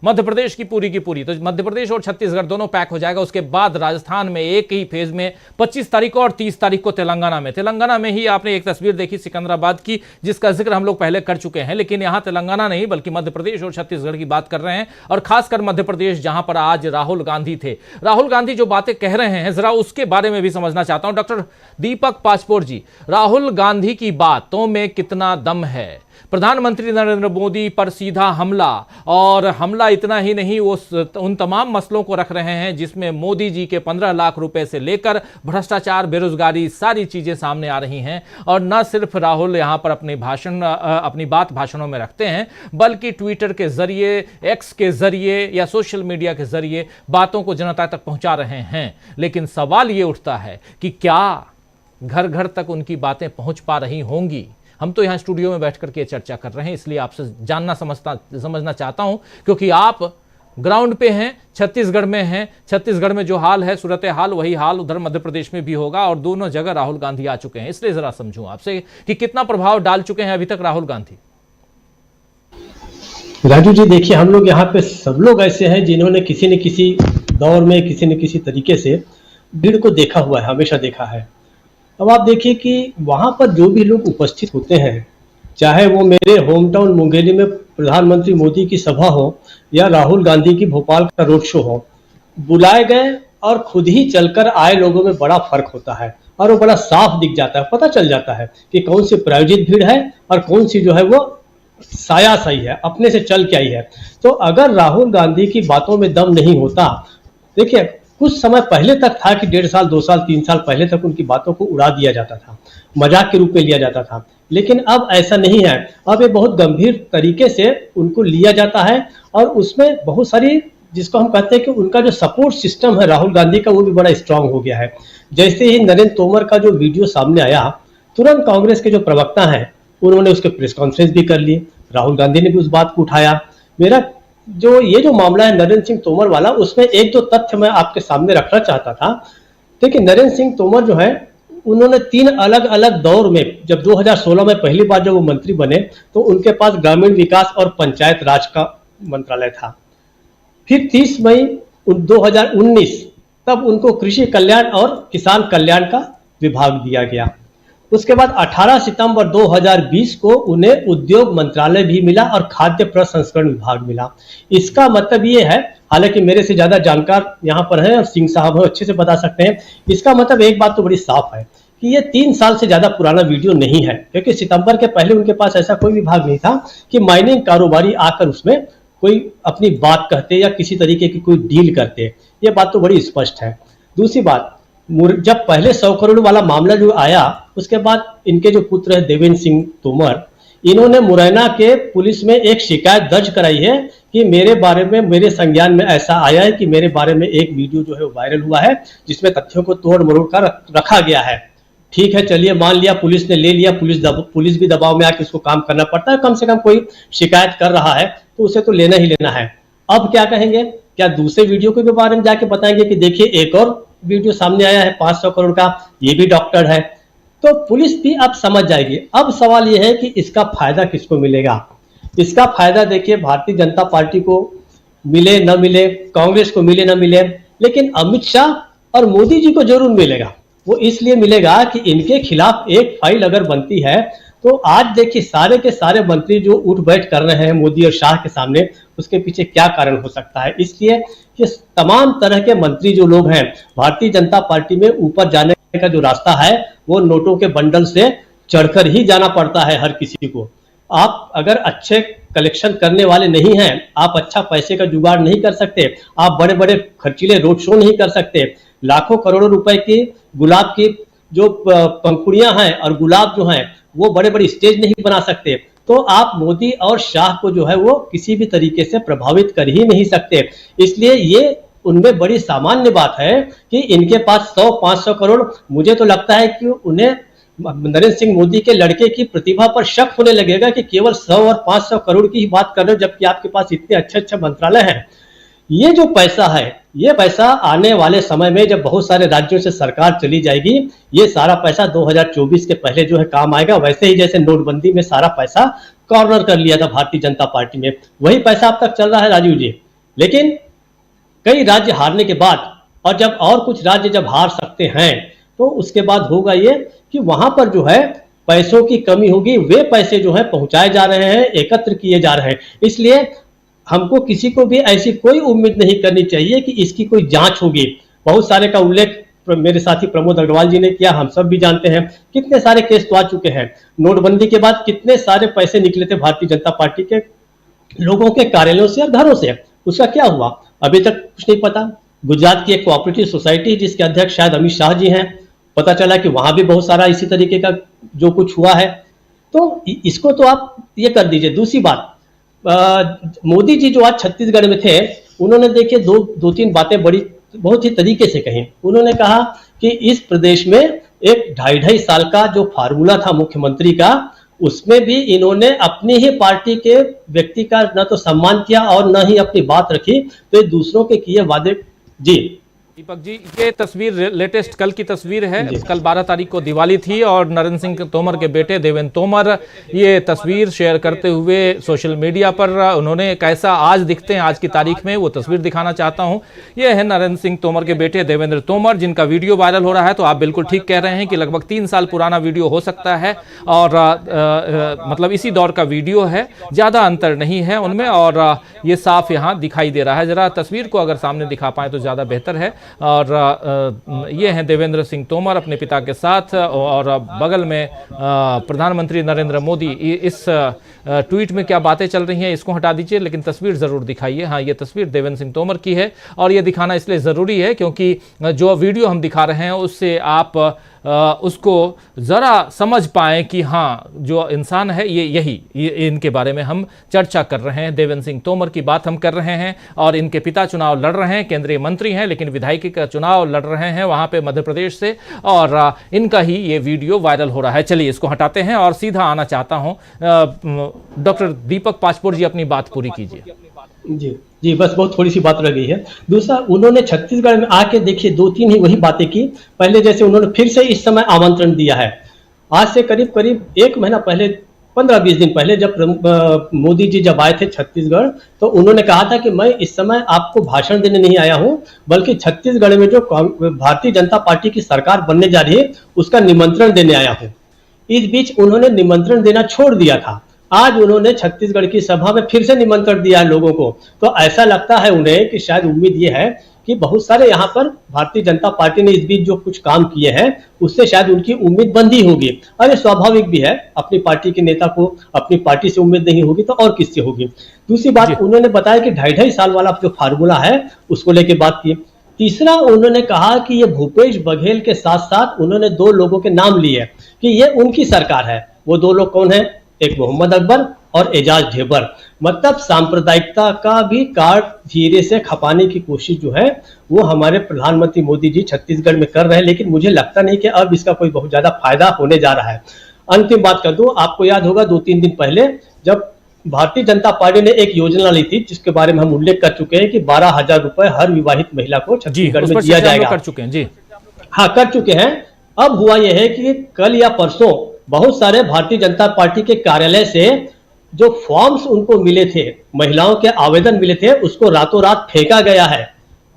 मध्य प्रदेश की पूरी। तो मध्य प्रदेश और छत्तीसगढ़ दोनों पैक हो जाएगा। उसके बाद राजस्थान में एक ही फेज में 25 तारीख को और 30 तारीख को तेलंगाना में ही आपने एक तस्वीर देखी सिकंदराबाद की, जिसका जिक्र हम लोग पहले कर चुके हैं। लेकिन यहां तेलंगाना नहीं बल्कि मध्य प्रदेश और छत्तीसगढ़ की बात कर रहे हैं, और खासकर मध्य प्रदेश, जहां पर आज राहुल गांधी थे। राहुल गांधी जो बातें कह रहे हैं, जरा उसके बारे में भी समझना चाहता हूं। डॉक्टर दीपक पासपोर्ट जी, राहुल गांधी की बातों में कितना दम है? प्रधानमंत्री नरेंद्र मोदी पर सीधा हमला, और हमला इतना ही नहीं, वो उन तमाम मसलों को रख रहे हैं जिसमें मोदी जी के 15 लाख रुपए से लेकर भ्रष्टाचार, बेरोजगारी, सारी चीजें सामने आ रही हैं। और न सिर्फ राहुल यहां पर अपनी बात भाषणों में रखते हैं, बल्कि ट्विटर के जरिए, एक्स के जरिए या सोशल मीडिया के जरिए बातों को जनता तक पहुंचा रहे हैं। लेकिन सवाल ये उठता है कि क्या घर घर तक उनकी बातें पहुंच पा रही होंगी? हम तो यहाँ स्टूडियो में बैठ करके चर्चा कर रहे हैं, इसलिए आपसे जानना समझना चाहता हूं, क्योंकि आप ग्राउंड पे हैं, छत्तीसगढ़ में हैं। छत्तीसगढ़ में जो हाल है, सूरत हाल, वही हाल उधर मध्य प्रदेश में भी होगा और दोनों जगह राहुल गांधी आ चुके हैं। इसलिए जरा समझूं आपसे कि कितना प्रभाव डाल चुके हैं अभी तक राहुल गांधी। राजू जी देखिए, हम लोग यहाँ पे सब लोग ऐसे हैं जिन्होंने किसी न किसी दौर में किसी न किसी तरीके से भीड़ को देखा हुआ है, हमेशा देखा है। अब आप देखिए कि वहाँ पर जो भी लोग उपस्थित होते हैं, चाहे वो मेरे होम टाउन मुंगेली में प्रधानमंत्री मोदी की सभा हो या राहुल गांधी की भोपाल का रोड शो हो, बुलाए गए और खुद ही चलकर आए लोगों में बड़ा फर्क होता है और वो बड़ा साफ दिख जाता है, पता चल जाता है कि कौन सी प्रायोजित भीड़ है और कौन सी जो है वो साया सही है, अपने से चल के आई है। तो अगर राहुल गांधी की बातों में दम नहीं होता, देखिए कुछ समय पहले तक था कि 1.5 साल 2 साल 3 साल पहले तक उनकी बातों को उड़ा दिया जाता था, मजाक के रूप में लिया जाता था, लेकिन अब ऐसा नहीं है। अब ये बहुत गंभीर तरीके से उनको लिया जाता है और उसमें बहुत सारी, जिसको हम कहते हैं कि उनका जो सपोर्ट सिस्टम है राहुल गांधी का, वो भी बड़ा स्ट्रांग हो गया है। जैसे ही नरेंद्र तोमर का जो वीडियो सामने आया, तुरंत कांग्रेस के जो प्रवक्ता हैं उन्होंने उसके प्रेस कॉन्फ्रेंस भी कर ली, राहुल गांधी ने भी उस बात को उठाया। मेरा ये जो मामला है नरेंद्र सिंह तोमर वाला, उसमें एक दो तथ्य मैं आपके सामने रखना चाहता था। देखिए नरेंद्र सिंह तोमर जो है, उन्होंने 3 अलग अलग दौर में, जब 2016 में पहली बार जब वो मंत्री बने तो उनके पास ग्रामीण विकास और पंचायत राज का मंत्रालय था। फिर 30 मई 2019 तब उनको कृषि कल्याण और किसान कल्याण का विभाग दिया गया। उसके बाद 18 सितंबर 2020 को उन्हें उद्योग मंत्रालय भी मिला और खाद्य प्रसंस्करण विभाग मिला। इसका मतलब ये है, हालांकि मेरे से ज्यादा जानकार यहाँ पर हैं और सिंह साहब अच्छे से बता सकते हैं, इसका मतलब एक बात तो बड़ी साफ है कि ये 3 साल से ज्यादा पुराना वीडियो नहीं है, क्योंकि सितंबर के पहले उनके पास ऐसा कोई विभाग नहीं था कि माइनिंग कारोबारी आकर उसमें कोई अपनी बात कहते या किसी तरीके की कोई डील करते। ये बात तो बड़ी स्पष्ट है। दूसरी बात, जब पहले 100 करोड़ वाला मामला जो आया, उसके बाद इनके जो पुत्र है देवेंद्र सिंह तोमर, इन्होंने मुरैना के पुलिस में एक शिकायत दर्ज कराई है कि मेरे बारे में, मेरे संज्ञान में ऐसा आया है कि मेरे बारे में एक वीडियो जो है वायरल हुआ है जिसमें तथ्यों को तोड़ मरोड़ कर रखा गया है। ठीक है, चलिए मान लिया, पुलिस ने ले लिया, पुलिस भी दबाव में आके उसको काम करना पड़ता है। कम से कम कोई शिकायत कर रहा है तो उसे तो लेना ही लेना है। अब क्या कहेंगे, क्या दूसरे वीडियो के बारे में जाके बताएंगे कि देखिए एक और वीडियो सामने आया है 500 करोड़ का, ये भी डॉक्टर है, तो पुलिस भी अब समझ जाएगी। अब सवाल यह है कि इसका फायदा किसको मिलेगा। इसका फायदा देखिए भारतीय जनता पार्टी को मिले न मिले, कांग्रेस को मिले न मिले, लेकिन अमित शाह और मोदी जी को जरूर मिलेगा। वो इसलिए मिलेगा कि इनके खिलाफ एक फाइल अगर बनती है तो आज देखिए सारे के सारे मंत्री जो उठ बैठ कर रहे हैं मोदी और शाह के सामने, उसके पीछे क्या कारण हो सकता है। इसलिए कि तमाम तरह के मंत्री जो लोग हैं, भारतीय जनता पार्टी में ऊपर जाने का जो रास्ता है वो नोटों के बंडल से चढ़कर ही जाना पड़ता है हर किसी को। आप अगर अच्छे कलेक्शन करने वाले नहीं हैं, आप अच्छा पैसे का जुगाड़ नहीं कर सकते, आप बड़े बड़े खर्चीले रोड शो नहीं कर सकते, लाखों करोड़ों रुपए की गुलाब की जो पंखुड़ियां हैं और गुलाब जो हैं वो बड़े बड़े स्टेज नहीं बना सकते, तो आप मोदी और शाह को जो है वो किसी भी तरीके से प्रभावित कर ही नहीं सकते। इसलिए ये उनमें बड़ी सामान्य बात है कि इनके पास 100-500 करोड़, मुझे तो लगता है कि उन्हें नरेंद्र सिंह मोदी के लड़के की प्रतिभा पर शक होने लगेगा कि केवल 100 और 500 करोड़ की ही बात कर रहे हो, जबकि आपके पास इतने अच्छे अच्छे मंत्रालय हैं। ये जो पैसा है, ये पैसा आने वाले समय में जब बहुत सारे राज्यों से सरकार चली जाएगी, ये सारा पैसा 2024 के पहले जो है काम आएगा। वैसे ही जैसे नोटबंदी में सारा पैसा कॉर्नर कर लिया था भारतीय जनता पार्टी में, वही पैसा अब तक चल रहा है राजीव जी। लेकिन कई राज्य हारने के बाद, और जब और कुछ राज्य जब हार सकते हैं, तो उसके बाद होगा ये कि वहां पर जो है पैसों की कमी होगी, वे पैसे जो है पहुंचाए जा रहे हैं, एकत्र किए जा रहे हैं। इसलिए हमको किसी को भी ऐसी कोई उम्मीद नहीं करनी चाहिए कि इसकी कोई जांच होगी। बहुत सारे का उल्लेख मेरे साथी प्रमोद अग्रवाल जी ने किया, हम सब भी जानते हैं कितने सारे केस तो आ चुके हैं। नोटबंदी के बाद कितने सारे पैसे निकले थे भारतीय जनता पार्टी के लोगों के कार्यालयों से और घरों से, उसका क्या हुआ अभी तक कुछ नहीं पता। गुजरात की एक कोऑपरेटिव सोसाइटी जिसके अध्यक्ष शायद अमित शाह जी हैं, पता चला कि वहां भी बहुत सारा इसी तरीके का जो कुछ हुआ है। तो इसको तो आप ये कर दीजिए। दूसरी बात, मोदी जी जो आज छत्तीसगढ़ में थे, उन्होंने देखिए दो तीन बातें बड़ी बहुत ही तरीके से कही। उन्होंने कहा कि इस प्रदेश में एक 2.5 साल का जो फार्मूला था मुख्यमंत्री का, उसमें भी इन्होंने अपनी ही पार्टी के व्यक्ति का न तो सम्मान किया और न ही अपनी बात रखी, तो ये दूसरों के किए वादे। जी दीपक जी, ये तस्वीर लेटेस्ट कल की तस्वीर है। कल 12 तारीख को दिवाली थी और नरेंद्र सिंह तोमर के बेटे देवेंद्र तोमर ये तस्वीर शेयर करते हुए सोशल मीडिया पर उन्होंने कैसा आज दिखते हैं आज की तारीख में, वो तस्वीर दिखाना चाहता हूं। ये है नरेंद्र सिंह तोमर के बेटे देवेंद्र तोमर, जिनका वीडियो वायरल हो रहा है। तो आप बिल्कुल ठीक कह रहे हैं कि लगभग 3 साल पुराना वीडियो हो सकता है और मतलब इसी दौर का वीडियो है, ज़्यादा अंतर नहीं है उनमें और ये साफ यहाँ दिखाई दे रहा है। ज़रा तस्वीर को अगर सामने दिखा पाएँ तो ज़्यादा बेहतर है। और ये हैं देवेंद्र सिंह तोमर अपने पिता के साथ और बगल में प्रधानमंत्री नरेंद्र मोदी। इस ट्वीट में क्या बातें चल रही हैं इसको हटा दीजिए, लेकिन तस्वीर ज़रूर दिखाइए। हाँ, ये तस्वीर देवेंद्र सिंह तोमर की है और ये दिखाना इसलिए ज़रूरी है क्योंकि जो वीडियो हम दिखा रहे हैं उससे आप उसको ज़रा समझ पाएँ कि हाँ जो इंसान है ये इनके बारे में हम चर्चा कर रहे हैं। देवेंद्र सिंह तोमर की बात हम कर रहे हैं और इनके पिता चुनाव लड़ रहे हैं, केंद्रीय मंत्री हैं, लेकिन विधायकी का चुनाव लड़ रहे हैं वहाँ पे मध्य प्रदेश से और इनका ही ये वीडियो वायरल हो रहा है। चलिए इसको हटाते हैं और सीधा आना चाहता हूँ डॉक्टर दीपक पाचपोर जी, अपनी बात पूरी कीजिए। जी बस बहुत थोड़ी सी बात रह गई है। दूसरा, उन्होंने छत्तीसगढ़ में आके देखिए 2-3 ही वही बातें की। पहले जैसे उन्होंने फिर से इस समय आमंत्रण दिया है। आज से करीब 1 महीना पहले, 15-20 दिन पहले जब मोदी जी जब आए थे छत्तीसगढ़, तो उन्होंने कहा था कि मैं इस समय आपको भाषण देने नहीं आया हूं, बल्कि छत्तीसगढ़ में जो भारतीय जनता पार्टी की सरकार बनने जा रही है उसका निमंत्रण देने आया हूं। इस बीच उन्होंने निमंत्रण देना छोड़ दिया था। आज उन्होंने छत्तीसगढ़ की सभा में फिर से निमंत्रण दिया है लोगों को। तो ऐसा लगता है उन्हें कि शायद उम्मीद ये है कि बहुत सारे यहाँ पर भारतीय जनता पार्टी ने इस बीच जो कुछ काम किए हैं उससे शायद उनकी उम्मीद बंधी होगी। और ये स्वाभाविक भी है, अपनी पार्टी के नेता को अपनी पार्टी से उम्मीद नहीं होगी तो और किससे होगी। दूसरी बात, उन्होंने बताया कि 2.5 साल वाला जो फार्मूला है उसको लेके बात की। तीसरा, उन्होंने कहा कि ये भूपेश बघेल के साथ साथ उन्होंने 2 लोगों के नाम लिए कि ये उनकी सरकार है। वो 2 लोग कौन है? एक मोहम्मद अकबर और एजाज ढेबर। मतलब सांप्रदायिकता का भी कार्ड धीरे से खपाने की कोशिश जो है वो हमारे प्रधानमंत्री मोदी जी छत्तीसगढ़ में कर रहे हैं, लेकिन मुझे लगता नहीं कि अब इसका कोई बहुत ज्यादा फायदा होने जा रहा है। अंतिम बात कर दूं, आपको याद होगा 2-3 दिन पहले जब भारतीय जनता पार्टी ने एक योजना ली थी जिसके बारे में हम उल्लेख कर चुके हैं कि 12,000 रुपए हर विवाहित महिला को छत्तीसगढ़ में दिया जाएगा। कर चुके हैं जी। हाँ, कर चुके हैं। अब हुआ यह है कि कल या परसों बहुत सारे भारतीय जनता पार्टी के कार्यालय से जो फॉर्म्स उनको मिले थे, महिलाओं के आवेदन मिले थे, उसको रातों रात फेंका गया है।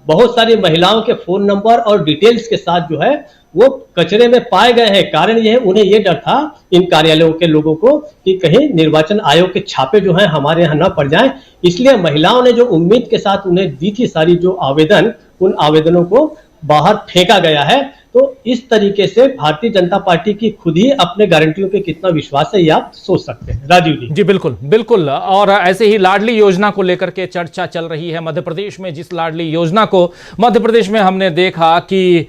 बहुत सारी महिलाओं के फोन नंबर और डिटेल्स के साथ जो है वो कचरे में पाए गए हैं। कारण यह है, उन्हें यह डर था इन कार्यालयों के लोगों को कि कहीं निर्वाचन आयोग के छापे जो हैं हमारे यहाँ न पड़ जाएं। इसलिए महिलाओं ने जो उम्मीद के साथ उन्हें दी थी सारी जो आवेदन, उन आवेदनों को बाहर फेंका गया है। तो इस तरीके से भारतीय जनता पार्टी की खुद ही अपने गारंटियों पे कितना विश्वास है ये आप सोच सकते हैं। राजीव जी। जी बिल्कुल बिल्कुल। और ऐसे ही लाडली योजना को लेकर के चर्चा चल रही है मध्य प्रदेश में। जिस लाडली योजना को मध्य प्रदेश में हमने देखा कि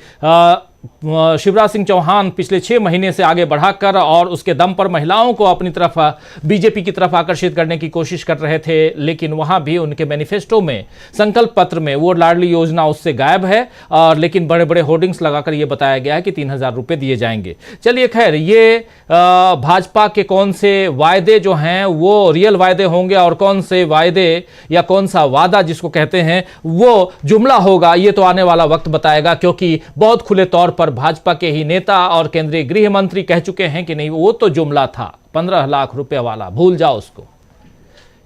शिवराज सिंह चौहान पिछले 6 महीने से आगे बढ़ाकर और उसके दम पर महिलाओं को अपनी तरफ बीजेपी की तरफ आकर्षित करने की कोशिश कर रहे थे, लेकिन वहां भी उनके मैनिफेस्टो में, संकल्प पत्र में वो लाडली योजना उससे गायब है। और लेकिन बड़े बड़े होर्डिंग्स लगाकर ये बताया गया है कि 3,000 रुपये दिए जाएंगे। चलिए खैर, ये भाजपा के कौन से वायदे जो हैं वो रियल वायदे होंगे और कौन से वायदे या कौन सा वादा जिसको कहते हैं वो जुमला होगा, ये तो आने वाला वक्त बताएगा। क्योंकि बहुत खुले तौर पर भाजपा के ही नेता और केंद्रीय गृह मंत्री कह चुके हैं कि नहीं, वो तो जुमला था 15 लाख रुपए वाला, भूल जाओ उसको।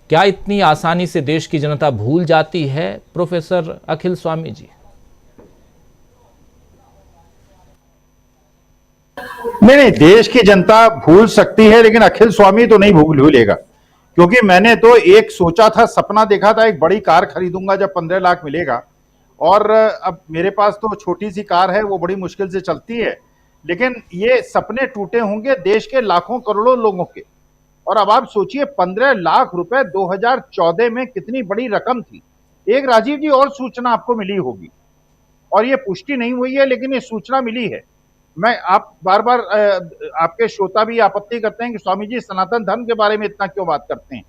क्या इतनी आसानी से देश की जनता भूल जाती है प्रोफेसर अखिल स्वामी जी? नहीं, देश की जनता भूल सकती है लेकिन अखिल स्वामी तो नहीं भूलेगा। क्योंकि मैंने तो एक सोचा था, सपना देखा था, एक बड़ी कार खरीदूंगा जब 15 लाख मिलेगा। और अब मेरे पास तो छोटी सी कार है, वो बड़ी मुश्किल से चलती है। लेकिन ये सपने टूटे होंगे देश के लाखों करोड़ों लोगों के। और अब आप सोचिए 15 लाख रुपए 2014 में कितनी बड़ी रकम थी। एक राजीव जी और सूचना आपको मिली होगी और ये पुष्टि नहीं हुई है लेकिन ये सूचना मिली है। मैं आप बार बार आपके श्रोता भी आपत्ति करते हैं कि स्वामी जी सनातन धर्म के बारे में इतना क्यों बात करते हैं।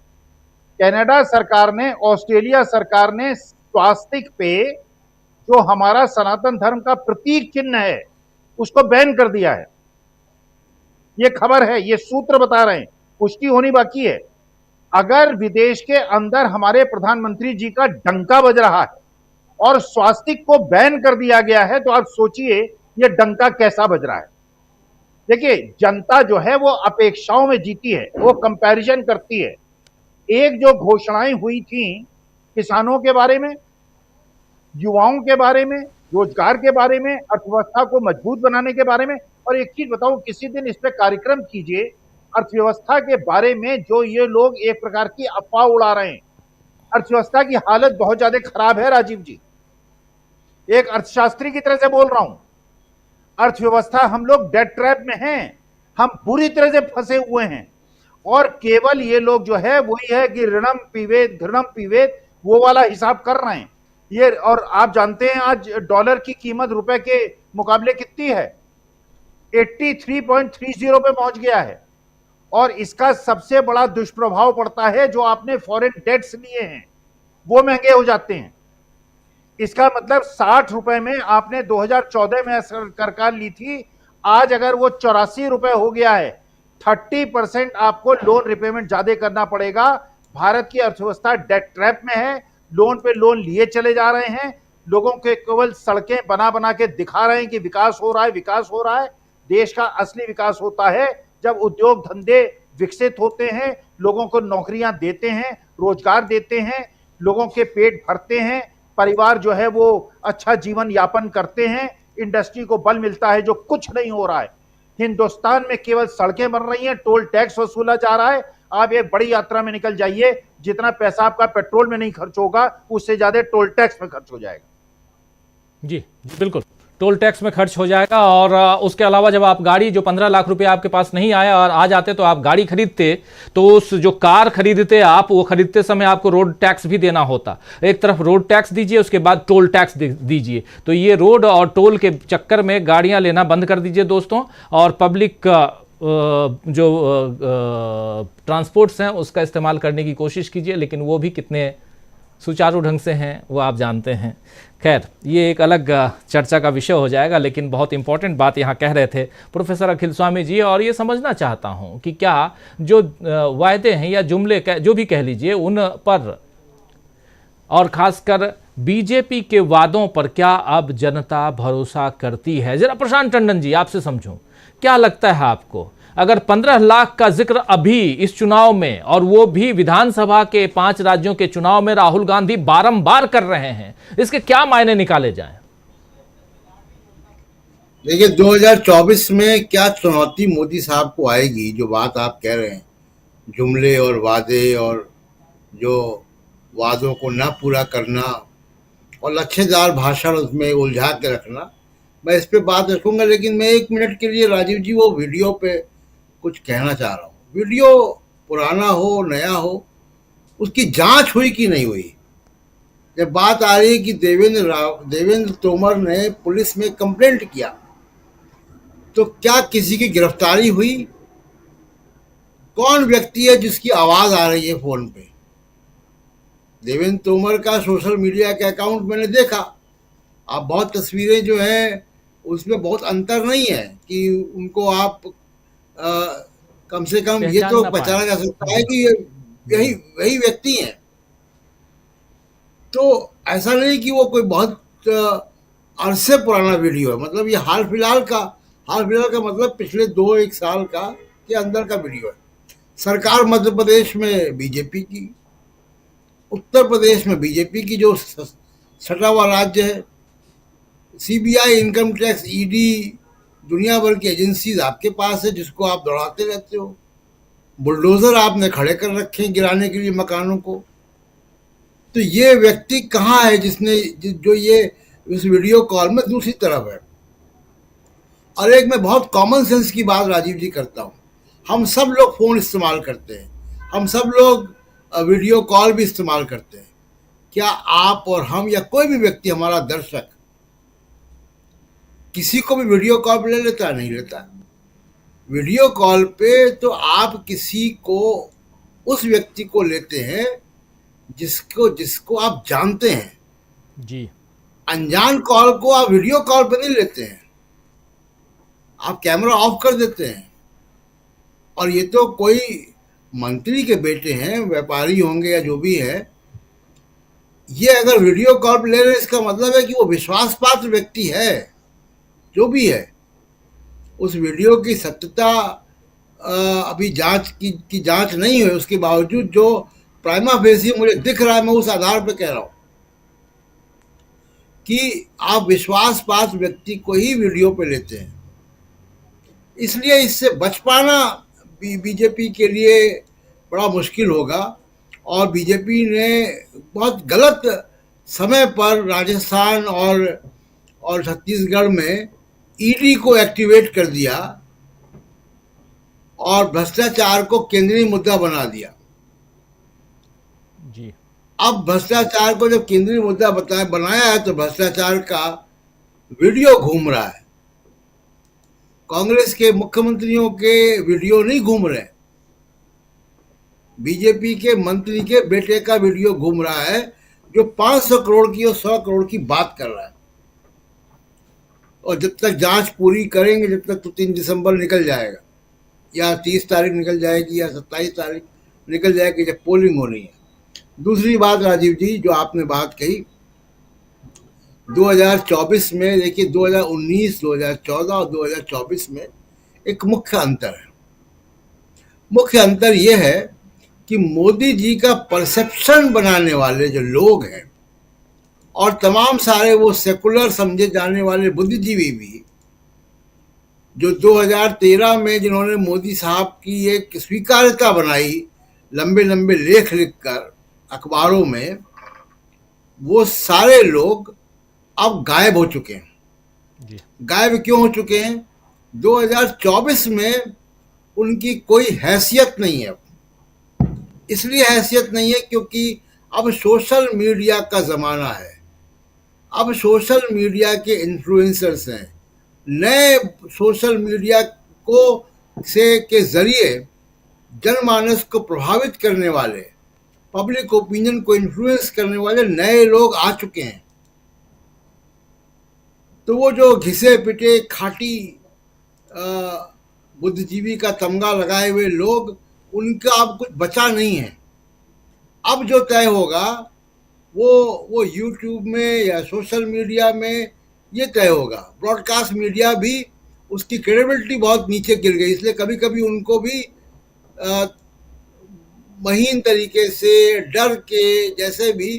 कनाडा सरकार ने, ऑस्ट्रेलिया सरकार ने स्वास्तिक पे जो हमारा सनातन धर्म का प्रतीक चिन्ह है उसको बैन कर दिया है। ये खबर है, ये सूत्र बता रहे हैं। पुष्टि होनी बाकी है। अगर विदेश के अंदर हमारे प्रधानमंत्री जी का डंका बज रहा है और स्वास्तिक को बैन कर दिया गया है, तो आप सोचिए ये डंका कैसा बज रहा है। देखिए, जनता जो है वो अपेक्षाओं में जीती है, वो कंपैरिजन करती है। एक जो घोषणाएं हुई थी किसानों के बारे में, युवाओं के बारे में, रोजगार के बारे में, अर्थव्यवस्था को मजबूत बनाने के बारे में, और एक चीज बताऊं, किसी दिन इस पे कार्यक्रम कीजिए, अर्थव्यवस्था के बारे में जो ये लोग एक प्रकार की अफवाह उड़ा रहे हैं। अर्थव्यवस्था की हालत बहुत ज्यादा खराब है राजीव जी, एक अर्थशास्त्री की तरह से बोल रहा हूं। अर्थव्यवस्था, हम लोग डेट ट्रैप में हैं, हम पूरी तरह से फंसे हुए हैं, और केवल ये लोग जो है वही है कि ऋणम पीवेत घृणम पीवेत, वो वाला हिसाब कर रहे हैं ये। और आप जानते हैं आज डॉलर की कीमत रुपए के मुकाबले कितनी है, 83.30 पे पहुंच गया है। और इसका सबसे बड़ा दुष्प्रभाव पड़ता है जो आपने फॉरेन डेट्स लिए हैं वो महंगे हो जाते हैं। इसका मतलब 60 रुपए में आपने 2014 में सरकार ली थी, आज अगर वो 84 रुपए हो गया है, 30% आपको लोन रिपेमेंट ज्यादा करना पड़ेगा। भारत की अर्थव्यवस्था डेट ट्रैप में है, लोन पे लोन लिए चले जा रहे हैं, लोगों के केवल सड़कें बना बना के दिखा रहे हैं कि विकास हो रहा है, विकास हो रहा है। देश का असली विकास होता है जब उद्योग धंधे विकसित होते हैं, लोगों को नौकरियां देते हैं, रोजगार देते हैं, लोगों के पेट भरते हैं, परिवार जो है वो अच्छा जीवन यापन करते हैं, इंडस्ट्री को बल मिलता है, जो कुछ नहीं हो रहा है। हिंदुस्तान में केवल सड़कें बन रही हैं, टोल टैक्स वसूला जा रहा है। आप एक बड़ी यात्रा में निकल जाइए, जितना पैसा आपका पेट्रोल में नहीं खर्च होगा उससे ज्यादा टोल टैक्स में खर्च हो जाएगा। जी बिल्कुल, टोल टैक्स में खर्च हो जाएगा। और उसके अलावा जब आप गाड़ी, जो 15 लाख रुपए आपके पास नहीं आया और आ जाते तो आप गाड़ी खरीदते, तो उस जो कार खरीदते आप, वो खरीदते समय आपको रोड टैक्स भी देना होता। एक तरफ रोड टैक्स दीजिए, उसके बाद टोल टैक्स दीजिए। तो ये रोड और टोल के चक्कर में गाड़ियां लेना बंद कर दीजिए दोस्तों, और पब्लिक जो ट्रांसपोर्ट्स हैं उसका इस्तेमाल करने की कोशिश कीजिए, लेकिन वो भी कितने सुचारू ढंग से हैं वो आप जानते हैं। खैर, ये एक अलग चर्चा का विषय हो जाएगा, लेकिन बहुत इंपॉर्टेंट बात यहाँ कह रहे थे प्रोफेसर अखिल स्वामी जी। और ये समझना चाहता हूँ कि क्या जो वायदे हैं या जुमले जो भी कह लीजिए, उन पर और खासकर बीजेपी के वादों पर क्या अब जनता भरोसा करती है? जरा प्रशांत टंडन जी आपसे समझूं, क्या लगता है आपको, अगर 15 लाख का जिक्र अभी इस चुनाव में, और वो भी विधानसभा के 5 राज्यों के चुनाव में राहुल गांधी बारंबार कर रहे हैं, इसके क्या मायने निकाले जाएं? देखिए, 2024 में क्या चुनौती मोदी साहब को आएगी, जो बात आप कह रहे हैं, जुमले और वादे और जो वादों को ना पूरा करना और लच्छेदार भाषण उसमें उलझा के रखना, मैं इस पे बात रखूंगा। लेकिन मैं 1 मिनट के लिए राजीव जी वो वीडियो पे कुछ कहना चाह रहा हूँ। वीडियो पुराना हो नया हो, उसकी जांच हुई कि नहीं हुई। जब बात आ रही है कि देवेंद्र तोमर ने पुलिस में कंप्लेंट किया, तो क्या किसी की गिरफ्तारी हुई? कौन व्यक्ति है जिसकी आवाज आ रही है फोन पे? देवेंद्र तोमर का सोशल मीडिया का अकाउंट मैंने देखा, आप बहुत तस्वीरें जो हैं उसमें बहुत अंतर नहीं है कि उनको आप कम से कम ये तो पहचाना जा सकता है कि यही वही व्यक्ति हैं। तो ऐसा नहीं कि वो कोई बहुत अरसे पुराना वीडियो है, मतलब ये हाल फिलहाल का मतलब पिछले 2-1 साल का के अंदर का वीडियो है। सरकार मध्य प्रदेश में बीजेपी की, उत्तर प्रदेश में बीजेपी की जो सटा हुआ राज्य है, सीबीआई, इनकम टैक्स, ईडी, दुनिया भर की एजेंसीज आपके पास है जिसको आप दौड़ाते रहते हो। बुलडोजर आपने खड़े कर रखे हैं गिराने के लिए मकानों को। तो ये व्यक्ति कहाँ है जिसने जो ये इस वीडियो कॉल में दूसरी तरफ है? और एक मैं बहुत कॉमन सेंस की बात राजीव जी करता हूँ, हम सब लोग फोन इस्तेमाल करते हैं, हम सब लोग वीडियो कॉल भी इस्तेमाल करते हैं। क्या आप और हम या कोई भी व्यक्ति, हमारा दर्शक, किसी को भी वीडियो कॉल पे ले लेता? नहीं लेता। वीडियो कॉल पे तो आप किसी को, उस व्यक्ति को लेते हैं जिसको आप जानते हैं जी। अनजान कॉल को आप वीडियो कॉल पे नहीं लेते हैं, आप कैमरा ऑफ कर देते हैं। और ये तो कोई मंत्री के बेटे हैं, व्यापारी होंगे या जो भी है, ये अगर वीडियो कॉल पे ले रहे हैं, इसका मतलब है कि वो विश्वास पात्र व्यक्ति है, जो भी है। उस वीडियो की सत्यता अभी जांच की जांच नहीं हुई, उसके बावजूद जो प्राइमा फेसी मुझे दिख रहा है, मैं उस आधार पर कह रहा हूं कि आप विश्वास पात्र व्यक्ति को ही वीडियो पे लेते हैं। इसलिए इससे बच पाना बीजेपी के लिए बड़ा मुश्किल होगा। और बीजेपी ने बहुत गलत समय पर राजस्थान और छत्तीसगढ़ में ईडी को एक्टिवेट कर दिया और भ्रष्टाचार को केंद्रीय मुद्दा बना दिया। जी। अब भ्रष्टाचार को जब केंद्रीय मुद्दा बनाया है तो भ्रष्टाचार का वीडियो घूम रहा है। कांग्रेस के मुख्यमंत्रियों के वीडियो नहीं घूम रहे, बीजेपी के मंत्री के बेटे का वीडियो घूम रहा है जो 500 करोड़ की और 100 करोड़ की बात कर रहा है। और जब तक जांच पूरी करेंगे, जब तक तो 3 दिसंबर निकल जाएगा या 30 तारीख निकल जाएगी या 27 तारीख निकल जाएगी जब पोलिंग होनी है। दूसरी बात राजीव जी, जो आपने बात कही 2024 में, देखिए 2019, 2014 और 2024 में एक मुख्य अंतर है। मुख्य अंतर यह है कि मोदी जी का परसेप्शन बनाने वाले जो लोग हैं और तमाम सारे वो सेकुलर समझे जाने वाले बुद्धिजीवी भी, जो 2013 में जिन्होंने मोदी साहब की एक स्वीकार्यता बनाई लंबे लंबे लेख लिखकर अखबारों में, वो सारे लोग अब गायब हो चुके हैं। गायब क्यों हो चुके हैं? 2024 में उनकी कोई हैसियत नहीं है। इसलिए हैसियत नहीं है क्योंकि अब सोशल मीडिया का ज़माना है। अब सोशल मीडिया के इन्फ्लुएंसर्स हैं। नए सोशल मीडिया के ज़रिए जनमानस को प्रभावित करने वाले, पब्लिक ओपिनियन को इन्फ्लुएंस करने वाले नए लोग आ चुके हैं। तो वो जो घिसे पिटे खाटी बुद्धिजीवी का तमगा लगाए हुए लोग, उनका अब कुछ बचा नहीं है। अब जो तय होगा वो यूट्यूब में या सोशल मीडिया में ये तय होगा। ब्रॉडकास्ट मीडिया भी उसकी क्रेडिबिलिटी बहुत नीचे गिर गई, इसलिए कभी कभी उनको भी महीन तरीके से डर के जैसे भी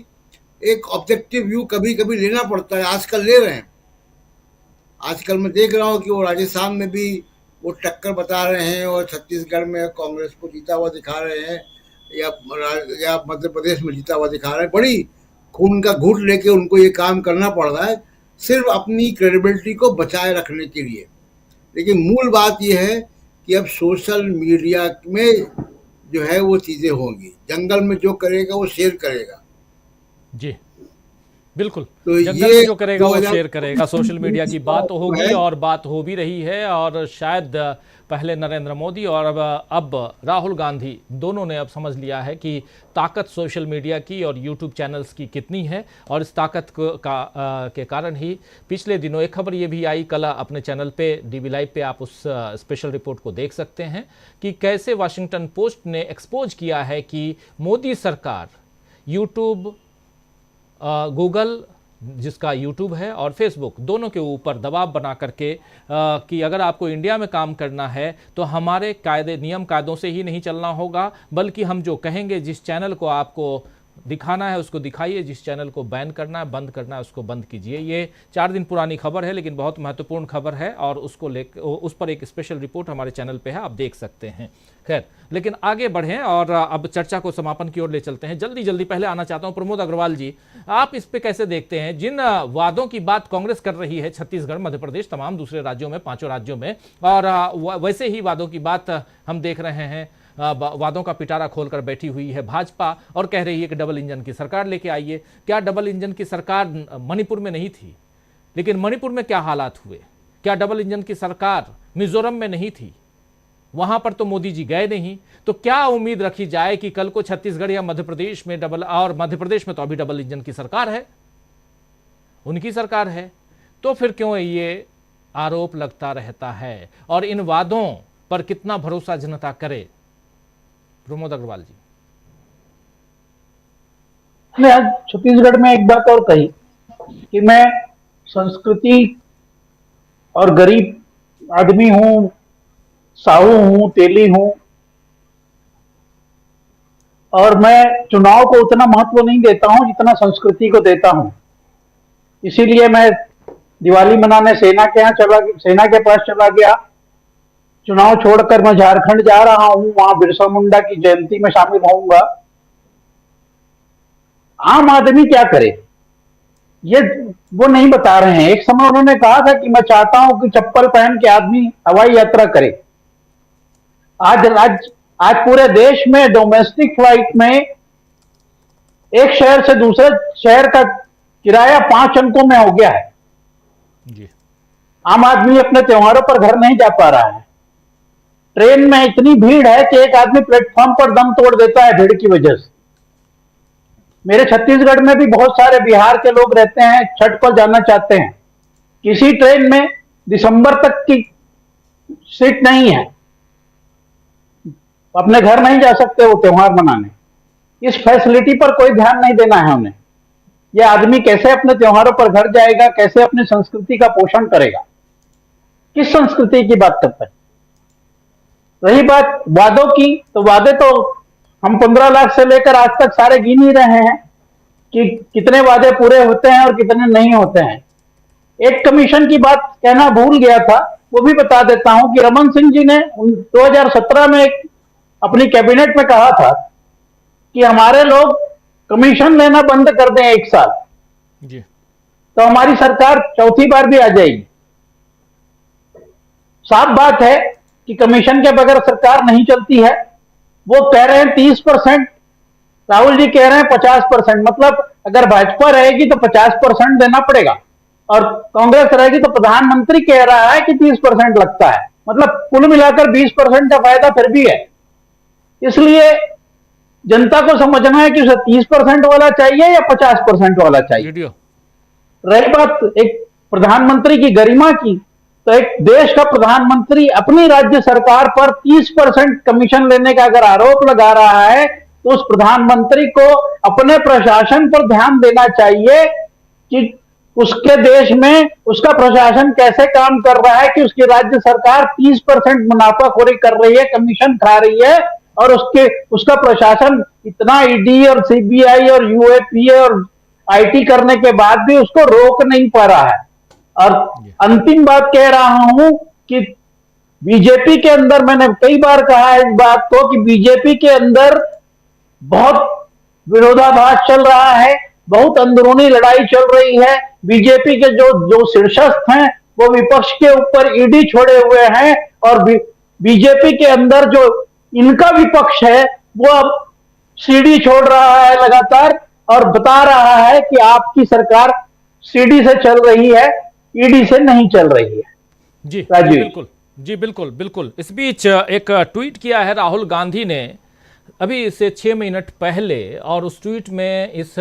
एक ऑब्जेक्टिव व्यू कभी कभी लेना पड़ता है। आजकल ले रहे हैं। आजकल मैं देख रहा हूँ कि वो राजस्थान में भी वो टक्कर बता रहे हैं और छत्तीसगढ़ में कांग्रेस को जीता हुआ दिखा रहे हैं या मध्य प्रदेश में जीता हुआ दिखा रहे हैं। बड़ी खून का घूंट लेके उनको ये काम करना पड़ रहा है सिर्फ अपनी क्रेडिबिलिटी को बचाए रखने के लिए। लेकिन मूल बात यह है कि अब सोशल मीडिया में जो है वो चीज़ें होंगी। जंगल में जो करेगा वो शेर करेगा। जी बिल्कुल, तो जंगल में जो करेगा वो शेयर करेगा। सोशल मीडिया की बात होगी और बात हो भी रही है। और शायद पहले नरेंद्र मोदी और अब राहुल गांधी दोनों ने अब समझ लिया है कि ताकत सोशल मीडिया की और यूट्यूब चैनल्स की कितनी है। और इस ताकत के कारण ही पिछले दिनों एक खबर ये भी आई, कल अपने चैनल पे डीवी लाइव पे आप उस स्पेशल रिपोर्ट को देख सकते हैं कि कैसे वाशिंगटन पोस्ट ने एक्सपोज किया है कि मोदी सरकार यूट्यूब, गूगल जिसका यूट्यूब है और फेसबुक दोनों के ऊपर दबाव बना करके कि अगर आपको इंडिया में काम करना है तो हमारे कायदे नियम कायदों से ही नहीं चलना होगा, बल्कि हम जो कहेंगे, जिस चैनल को आपको दिखाना है उसको दिखाइए, जिस चैनल को बैन करना है, बंद करना है, उसको बंद कीजिए। ये 4 दिन पुरानी खबर है लेकिन बहुत महत्वपूर्ण खबर है और उसको उस पर एक स्पेशल रिपोर्ट हमारे चैनल पे है, आप देख सकते हैं। खैर, लेकिन आगे बढ़ें और अब चर्चा को समापन की ओर ले चलते हैं। जल्दी पहले आना चाहता हूं प्रमोद अग्रवाल जी, आप इस पे कैसे देखते हैं? जिन वादों की बात कांग्रेस कर रही है छत्तीसगढ़, मध्य प्रदेश, तमाम दूसरे राज्यों में, 5 राज्यों में, और वैसे ही वादों की बात हम देख रहे हैं, वादों का पिटारा खोलकर बैठी हुई है भाजपा और कह रही है कि डबल इंजन की सरकार लेके आइए। क्या डबल इंजन की सरकार मणिपुर में नहीं थी? लेकिन मणिपुर में क्या हालात हुए? क्या डबल इंजन की सरकार मिजोरम में नहीं थी? वहां पर तो मोदी जी गए नहीं। तो क्या उम्मीद रखी जाए कि कल को छत्तीसगढ़ या मध्य प्रदेश में मध्य प्रदेश में तो अभी डबल इंजन की सरकार है, उनकी सरकार है, तो फिर क्यों ये आरोप लगता रहता है? और इन वादों पर कितना भरोसा जनता करे? प्रमोद अग्रवाल जी। मैं आज छत्तीसगढ़ में एक बात और कही कि मैं संस्कृति और गरीब आदमी हूं, साहू हूं, तेली हूं, और मैं चुनाव को उतना महत्व नहीं देता हूं जितना संस्कृति को देता हूं। इसीलिए मैं दिवाली मनाने सेना के पास चला गया। चुनाव छोड़कर मैं झारखंड जा रहा हूं, वहां बिरसा मुंडा की जयंती में शामिल होऊंगा। आम आदमी क्या करे ये वो नहीं बता रहे हैं। एक समय उन्होंने कहा था कि मैं चाहता हूं कि चप्पल पहन के आदमी हवाई यात्रा करे। आज पूरे देश में डोमेस्टिक फ्लाइट में एक शहर से दूसरे शहर का किराया 5 अंकों में हो गया है जी। आम आदमी अपने त्योहारों पर घर नहीं जा पा रहा है। ट्रेन में इतनी भीड़ है कि एक आदमी प्लेटफॉर्म पर दम तोड़ देता है भीड़ की वजह से। मेरे छत्तीसगढ़ में भी बहुत सारे बिहार के लोग रहते हैं, छठ पर जाना चाहते हैं। किसी ट्रेन में दिसंबर तक की सीट नहीं है, अपने घर नहीं जा सकते वो त्योहार मनाने। इस फैसिलिटी पर कोई ध्यान नहीं देना है उन्हें। यह आदमी कैसे अपने त्योहारों पर घर जाएगा, कैसे अपनी संस्कृति का पोषण करेगा, किस संस्कृति की बात करता है। रही बात वादों की, तो वादे तो हम 15 लाख से लेकर आज तक सारे गिन ही रहे हैं कि कितने वादे पूरे होते हैं और कितने नहीं होते हैं। एक कमीशन की बात कहना भूल गया था, वो भी बता देता हूं कि रमन सिंह जी ने 2017 में अपनी कैबिनेट में कहा था कि हमारे लोग कमीशन लेना बंद कर दें 1 साल जी, तो हमारी सरकार चौथी बार भी आ जाएगी। साफ बात है कि कमीशन के बगैर सरकार नहीं चलती है। वो कह रहे हैं 30%, राहुल जी कह रहे हैं 50%। मतलब अगर भाजपा रहेगी तो 50% देना पड़ेगा और कांग्रेस रहेगी तो प्रधानमंत्री कह रहा है कि 30% लगता है। मतलब कुल मिलाकर 20% का फायदा फिर भी है। इसलिए जनता को समझना है कि उसे 30% वाला चाहिए या 50% वाला चाहिए। रही बात एक प्रधानमंत्री की गरिमा की, तो एक देश का प्रधानमंत्री अपनी राज्य सरकार पर 30% कमीशन लेने का अगर आरोप लगा रहा है तो उस प्रधानमंत्री को अपने प्रशासन पर ध्यान देना चाहिए कि उसके देश में उसका प्रशासन कैसे काम कर रहा है कि उसकी राज्य सरकार 30% मुनाफाखोरी कर रही है, कमीशन खा रही है, और उसका प्रशासन इतना ईडी और सीबीआई और यूएपीए और आईटी करने के बाद भी उसको रोक नहीं पा रहा है। और अंतिम बात कह रहा हूं कि बीजेपी के अंदर, मैंने कई बार कहा है इस बात को, कि बीजेपी के अंदर बहुत विरोधाभास चल रहा है, बहुत अंदरूनी लड़ाई चल रही है। बीजेपी के जो शीर्षस्थ हैं वो विपक्ष के ऊपर ईडी छोड़े हुए हैं और बीजेपी के अंदर जो इनका विपक्ष है वो अब सीडी छोड़ रहा है लगातार और बता रहा है कि आपकी सरकार सीडी से चल रही है, ईडी से नहीं चल रही है। जी बिल्कुल, जी बिल्कुल बिल्कुल। इस बीच एक ट्वीट किया है राहुल गांधी ने अभी से 6 मिनट पहले, और उस ट्वीट में इस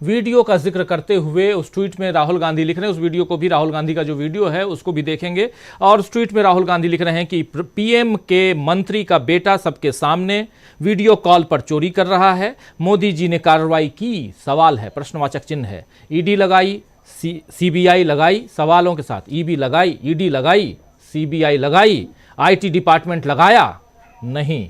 वीडियो का जिक्र करते हुए उस ट्वीट में राहुल गांधी लिख रहे हैं, उस वीडियो को भी, राहुल गांधी का जो वीडियो है उसको भी देखेंगे, और उस ट्वीट में राहुल गांधी लिख रहे हैं कि पीएम के मंत्री का बेटा सबके सामने वीडियो कॉल पर चोरी कर रहा है, मोदी जी ने कार्रवाई की, सवाल है, प्रश्नवाचक चिन्ह है। ईडी लगाई, सीबीआई लगाई, सवालों के साथ ईबी लगाई, ईडी लगाई, सीबीआई लगाई, आईटी डिपार्टमेंट लगाया नहीं,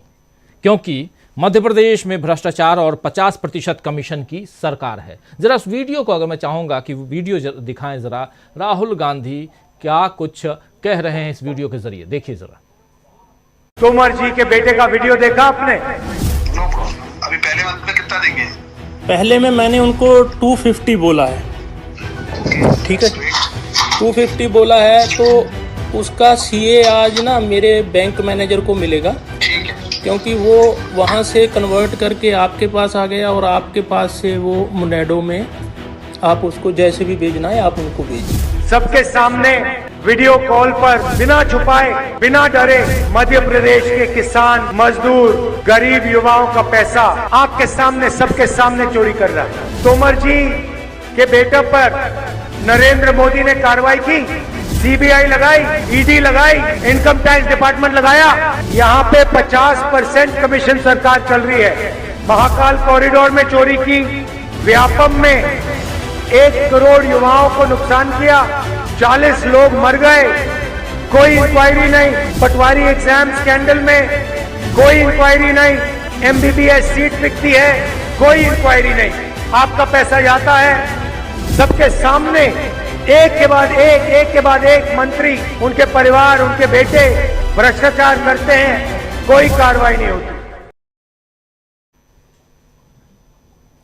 क्योंकि मध्य प्रदेश में भ्रष्टाचार और 50% कमीशन की सरकार है। जरा उस वीडियो को, अगर मैं चाहूंगा कि वीडियो दिखाएं जरा, राहुल गांधी क्या कुछ कह रहे हैं इस वीडियो के जरिए, देखिए जरा। तोमर जी के बेटे का वीडियो देखा आपने? अभी पहले में कितना देंगे? पहले में मैंने उनको 250 बोला है, ठीक है, 250 बोला है, तो उसका सीए आज ना मेरे बैंक मैनेजर को मिलेगा, क्योंकि वो वहाँ से कन्वर्ट करके आपके पास आ गया और आपके पास से वो मुनेडो में आप उसको जैसे भी भेजना है आप उनको भेजिए। सबके सामने वीडियो कॉल पर बिना छुपाए, बिना डरे मध्य प्रदेश के किसान, मजदूर, गरीब युवाओं का पैसा आपके सामने, सबके सामने चोरी कर रहा है। तोमर जी के बेटे पर नरेंद्र मोदी ने कार्रवाई की, सीबीआई लगाई, ईडी लगाई, इनकम टैक्स डिपार्टमेंट लगाया। यहाँ पे 50% कमीशन सरकार चल रही है। महाकाल कॉरिडोर में चोरी की, व्यापम में 1 करोड़ युवाओं को नुकसान किया, 40 लोग मर गए, कोई इंक्वायरी नहीं। पटवारी एग्जाम स्कैंडल में कोई इंक्वायरी नहीं। एमबीबीएस सीट बिकती है, कोई इंक्वायरी नहीं। आपका पैसा जाता है सबके सामने, एक के बाद एक मंत्री, उनके परिवार, उनके बेटे भ्रष्टाचार करते हैं, कोई कार्रवाई नहीं होती।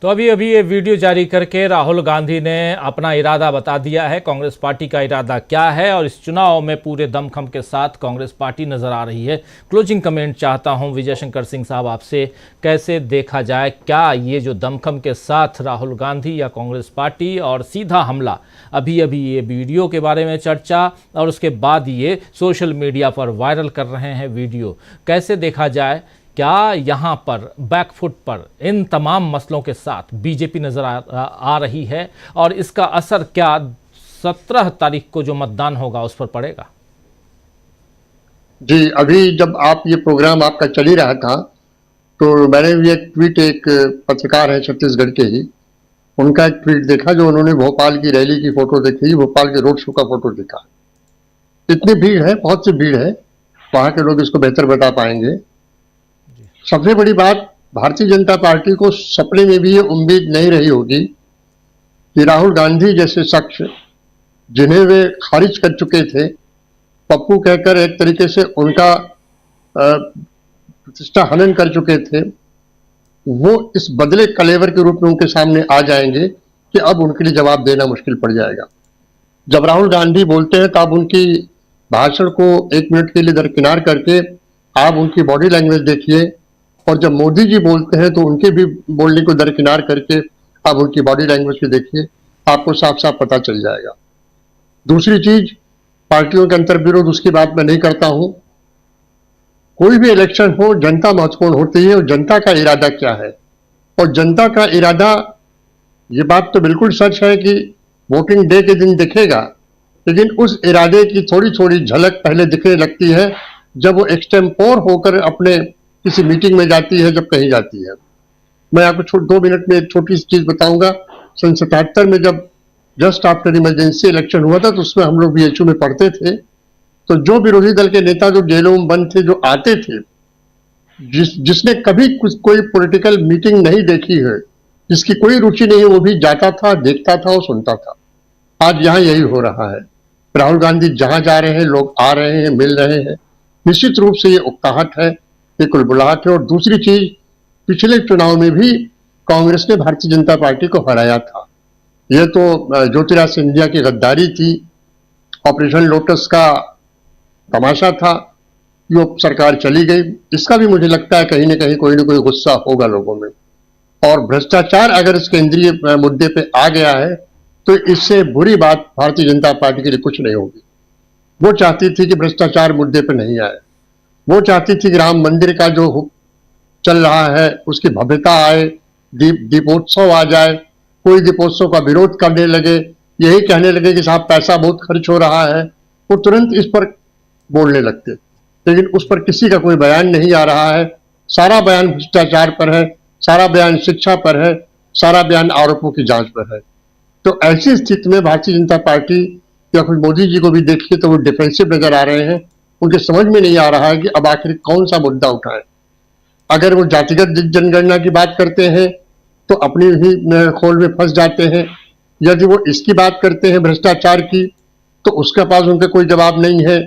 तो अभी ये वीडियो जारी करके राहुल गांधी ने अपना इरादा बता दिया है। कांग्रेस पार्टी का इरादा क्या है और इस चुनाव में पूरे दमखम के साथ कांग्रेस पार्टी नजर आ रही है। क्लोजिंग कमेंट चाहता हूं विजय शंकर सिंह साहब आपसे, कैसे देखा जाए, क्या ये जो दमखम के साथ राहुल गांधी या कांग्रेस पार्टी और सीधा हमला, अभी ये वीडियो के बारे में चर्चा और उसके बाद ये सोशल मीडिया पर वायरल कर रहे हैं वीडियो, कैसे देखा जाए? क्या यहाँ पर बैकफुट पर इन तमाम मसलों के साथ बीजेपी नजर आ रही है और इसका असर क्या 17 तारीख को जो मतदान होगा उस पर पड़ेगा? जी, अभी जब आप ये प्रोग्राम आपका चल ही रहा था तो मैंने भी एक ट्वीट, एक पत्रकार है छत्तीसगढ़ के ही, उनका एक ट्वीट देखा जो उन्होंने भोपाल की रैली की फोटो देखी, भोपाल के रोड शो का फोटो देखा। इतनी भीड़ है, बहुत सी भीड़ है, वहां के लोग इसको बेहतर बता पाएंगे। सबसे बड़ी बात, भारतीय जनता पार्टी को सपने में भी ये उम्मीद नहीं रही होगी कि राहुल गांधी जैसे शख्स, जिन्हें वे खारिज कर चुके थे, पप्पू कहकर एक तरीके से उनका प्रतिष्ठा हनन कर चुके थे, वो इस बदले कलेवर के रूप में उनके सामने आ जाएंगे कि अब उनके लिए जवाब देना मुश्किल पड़ जाएगा। जब राहुल गांधी बोलते हैं तो आप उनकी भाषण को 1 मिनट के लिए दरकिनार करके आप उनकी बॉडी लैंग्वेज देखिए, और जब मोदी जी बोलते हैं तो उनके भी बोलने को दरकिनार करके आप उनकी बॉडी लैंग्वेज को देखिए, आपको साफ साफ पता चल जाएगा। दूसरी चीज, पार्टियों के अंतर्विरोध, उसकी बात मैं नहीं करता हूं। कोई भी इलेक्शन हो, जनता महत्वपूर्ण होती है और जनता का इरादा क्या है। और जनता का इरादा, ये बात तो बिल्कुल सच है कि वोटिंग डे के दिन दिखेगा, लेकिन उस इरादे की थोड़ी थोड़ी झलक पहले दिखने लगती है जब वो एक्सटेम्पोर होकर अपने किसी मीटिंग में जाती है, जब कहीं जाती है। मैं आपको 2 मिनट में एक छोटी सी चीज बताऊंगा। सन 77 में जब जस्ट आफ्टर इमरजेंसी इलेक्शन हुआ था तो उसमें हम लोग बीएचयू में पढ़ते थे, तो जो विरोधी दल के नेता जो जेलों में बंद थे, जो आते थे, जिसने कभी कोई पॉलिटिकल मीटिंग नहीं देखी है, जिसकी कोई रुचि नहीं है, वो भी जाता था, देखता था और सुनता था। आज यहाँ यही हो रहा है। राहुल गांधी जहां जा रहे हैं, लोग आ रहे हैं, मिल रहे हैं। निश्चित रूप से ये उकताहट है, ये कुलबुलाहट है। और दूसरी चीज, पिछले चुनाव में भी कांग्रेस ने भारतीय जनता पार्टी को हराया था। यह तो ज्योतिराज सिंधिया की गद्दारी थी, ऑपरेशन लोटस का तमाशा था, वो सरकार चली गई। इसका भी मुझे लगता है कहीं ना कोई गुस्सा होगा लोगों में। और भ्रष्टाचार अगर इस केंद्रीय मुद्दे पे आ गया है तो इससे बुरी बात भारतीय जनता पार्टी के लिए कुछ नहीं होगी। वो चाहती थी कि भ्रष्टाचार मुद्दे पे नहीं आए, वो चाहती थी कि राम मंदिर का जो चल रहा है उसकी भव्यता आए, दीपोत्सव आ जाए, कोई दीपोत्सव का विरोध करने लगे, यही कहने लगे कि साहब पैसा बहुत खर्च हो रहा है, वो तुरंत इस पर बोलने लगते। लेकिन उस पर किसी का कोई बयान नहीं आ रहा है। सारा बयान भ्रष्टाचार पर है, सारा बयान शिक्षा पर है, सारा बयान आरोपों की जांच पर है। तो ऐसी स्थिति में भारतीय जनता पार्टी या फिर मोदी जी को भी देखिए तो वो डिफेंसिव नजर आ रहे हैं। उनके समझ में नहीं आ रहा है कि अब आखिर कौन सा मुद्दा उठाएं। अगर वो जातिगत जनगणना की बात करते हैं तो अपनी ही खोल में फंस जाते हैं। यदि वो इसकी बात करते हैं भ्रष्टाचार की तो उसके पास उनके कोई जवाब नहीं है।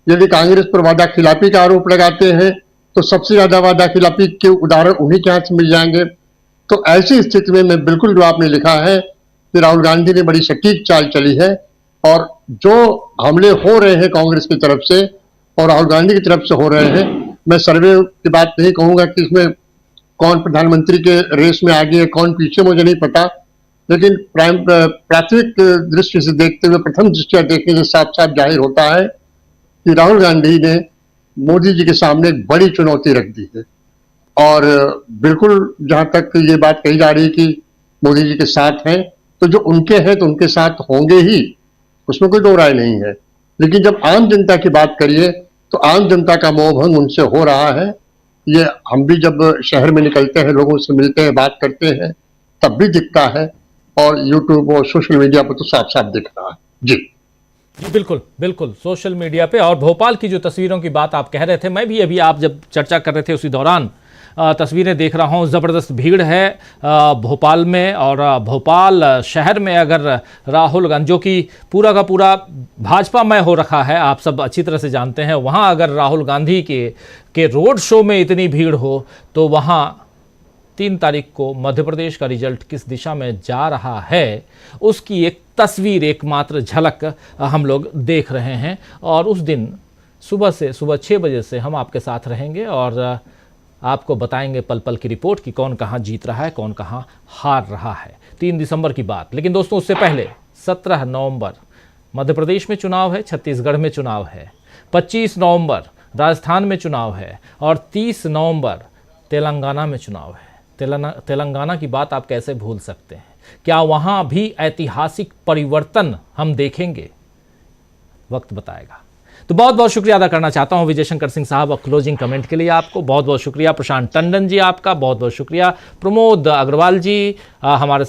यदि कांग्रेस पर वादा खिलाफी का आरोप लगाते हैं तो सबसे ज्यादा वादा खिलाफी के उदाहरण उन्हीं के हाथ से मिल जाएंगे। तो ऐसी स्थिति में मैं बिल्कुल जो आपने लिखा है कि राहुल गांधी ने बड़ी सटीक चाल चली है, और जो हमले हो रहे हैं कांग्रेस की तरफ से और राहुल गांधी की तरफ से हो रहे हैं, मैं सर्वे की बात नहीं कहूंगा कि इसमें कौन प्रधानमंत्री के रेस में आगे है कौन पीछे, मुझे नहीं पता, लेकिन प्राथमिक दृष्टि से देखते हुए, प्रथम दृष्टिया देखने से साफ साफ जाहिर होता है कि राहुल गांधी ने मोदी जी के सामने एक बड़ी चुनौती रख दी है। और बिल्कुल जहां तक ये बात कही जा रही है कि मोदी जी के साथ हैं, तो जो उनके हैं तो उनके साथ होंगे ही, उसमें कोई दो राय नहीं है। लेकिन जब आम जनता की बात करिए तो आम जनता का मोहभंग उनसे हो रहा है। ये हम भी जब शहर में निकलते हैं, लोगों से मिलते हैं, बात करते हैं, तब भी दिखता है, और यूट्यूब और सोशल मीडिया पर तो साफ साफ दिख रहा है। जी बिल्कुल बिल्कुल, सोशल मीडिया पे। और भोपाल की जो तस्वीरों की बात आप कह रहे थे, मैं भी अभी आप जब चर्चा कर रहे थे उसी दौरान तस्वीरें देख रहा हूँ। ज़बरदस्त भीड़ है भोपाल में, और भोपाल शहर में अगर राहुल गांधी, जो कि पूरा का पूरा भाजपा में हो रखा है, आप सब अच्छी तरह से जानते हैं, वहाँ अगर राहुल गांधी के रोड शो में इतनी भीड़ हो, तो वहाँ 3 तारीख को मध्य प्रदेश का रिजल्ट किस दिशा में जा रहा है उसकी एक तस्वीर, एकमात्र झलक हम लोग देख रहे हैं। और उस दिन सुबह 6 बजे से हम आपके साथ रहेंगे और आपको बताएंगे पल पल की रिपोर्ट कि कौन कहाँ जीत रहा है, कौन कहाँ हार रहा है। 3 दिसंबर की बात। लेकिन दोस्तों, उससे पहले 17 नवंबर मध्य प्रदेश में चुनाव है, छत्तीसगढ़ में चुनाव है, 25 नवंबर राजस्थान में चुनाव है, और 30 नवंबर तेलंगाना में चुनाव है। तेलंगाना की बात आप कैसे भूल सकते हैं? क्या वहाँ भी ऐतिहासिक परिवर्तन हम देखेंगे? वक्त बताएगा। तो बहुत बहुत शुक्रिया अदा करना चाहता हूं विजय शंकर सिंह साहब और क्लोजिंग कमेंट के लिए आपको बहुत बहुत शुक्रिया। प्रशांत टंडन जी आपका बहुत बहुत शुक्रिया। प्रमोद अग्रवाल जी हमारे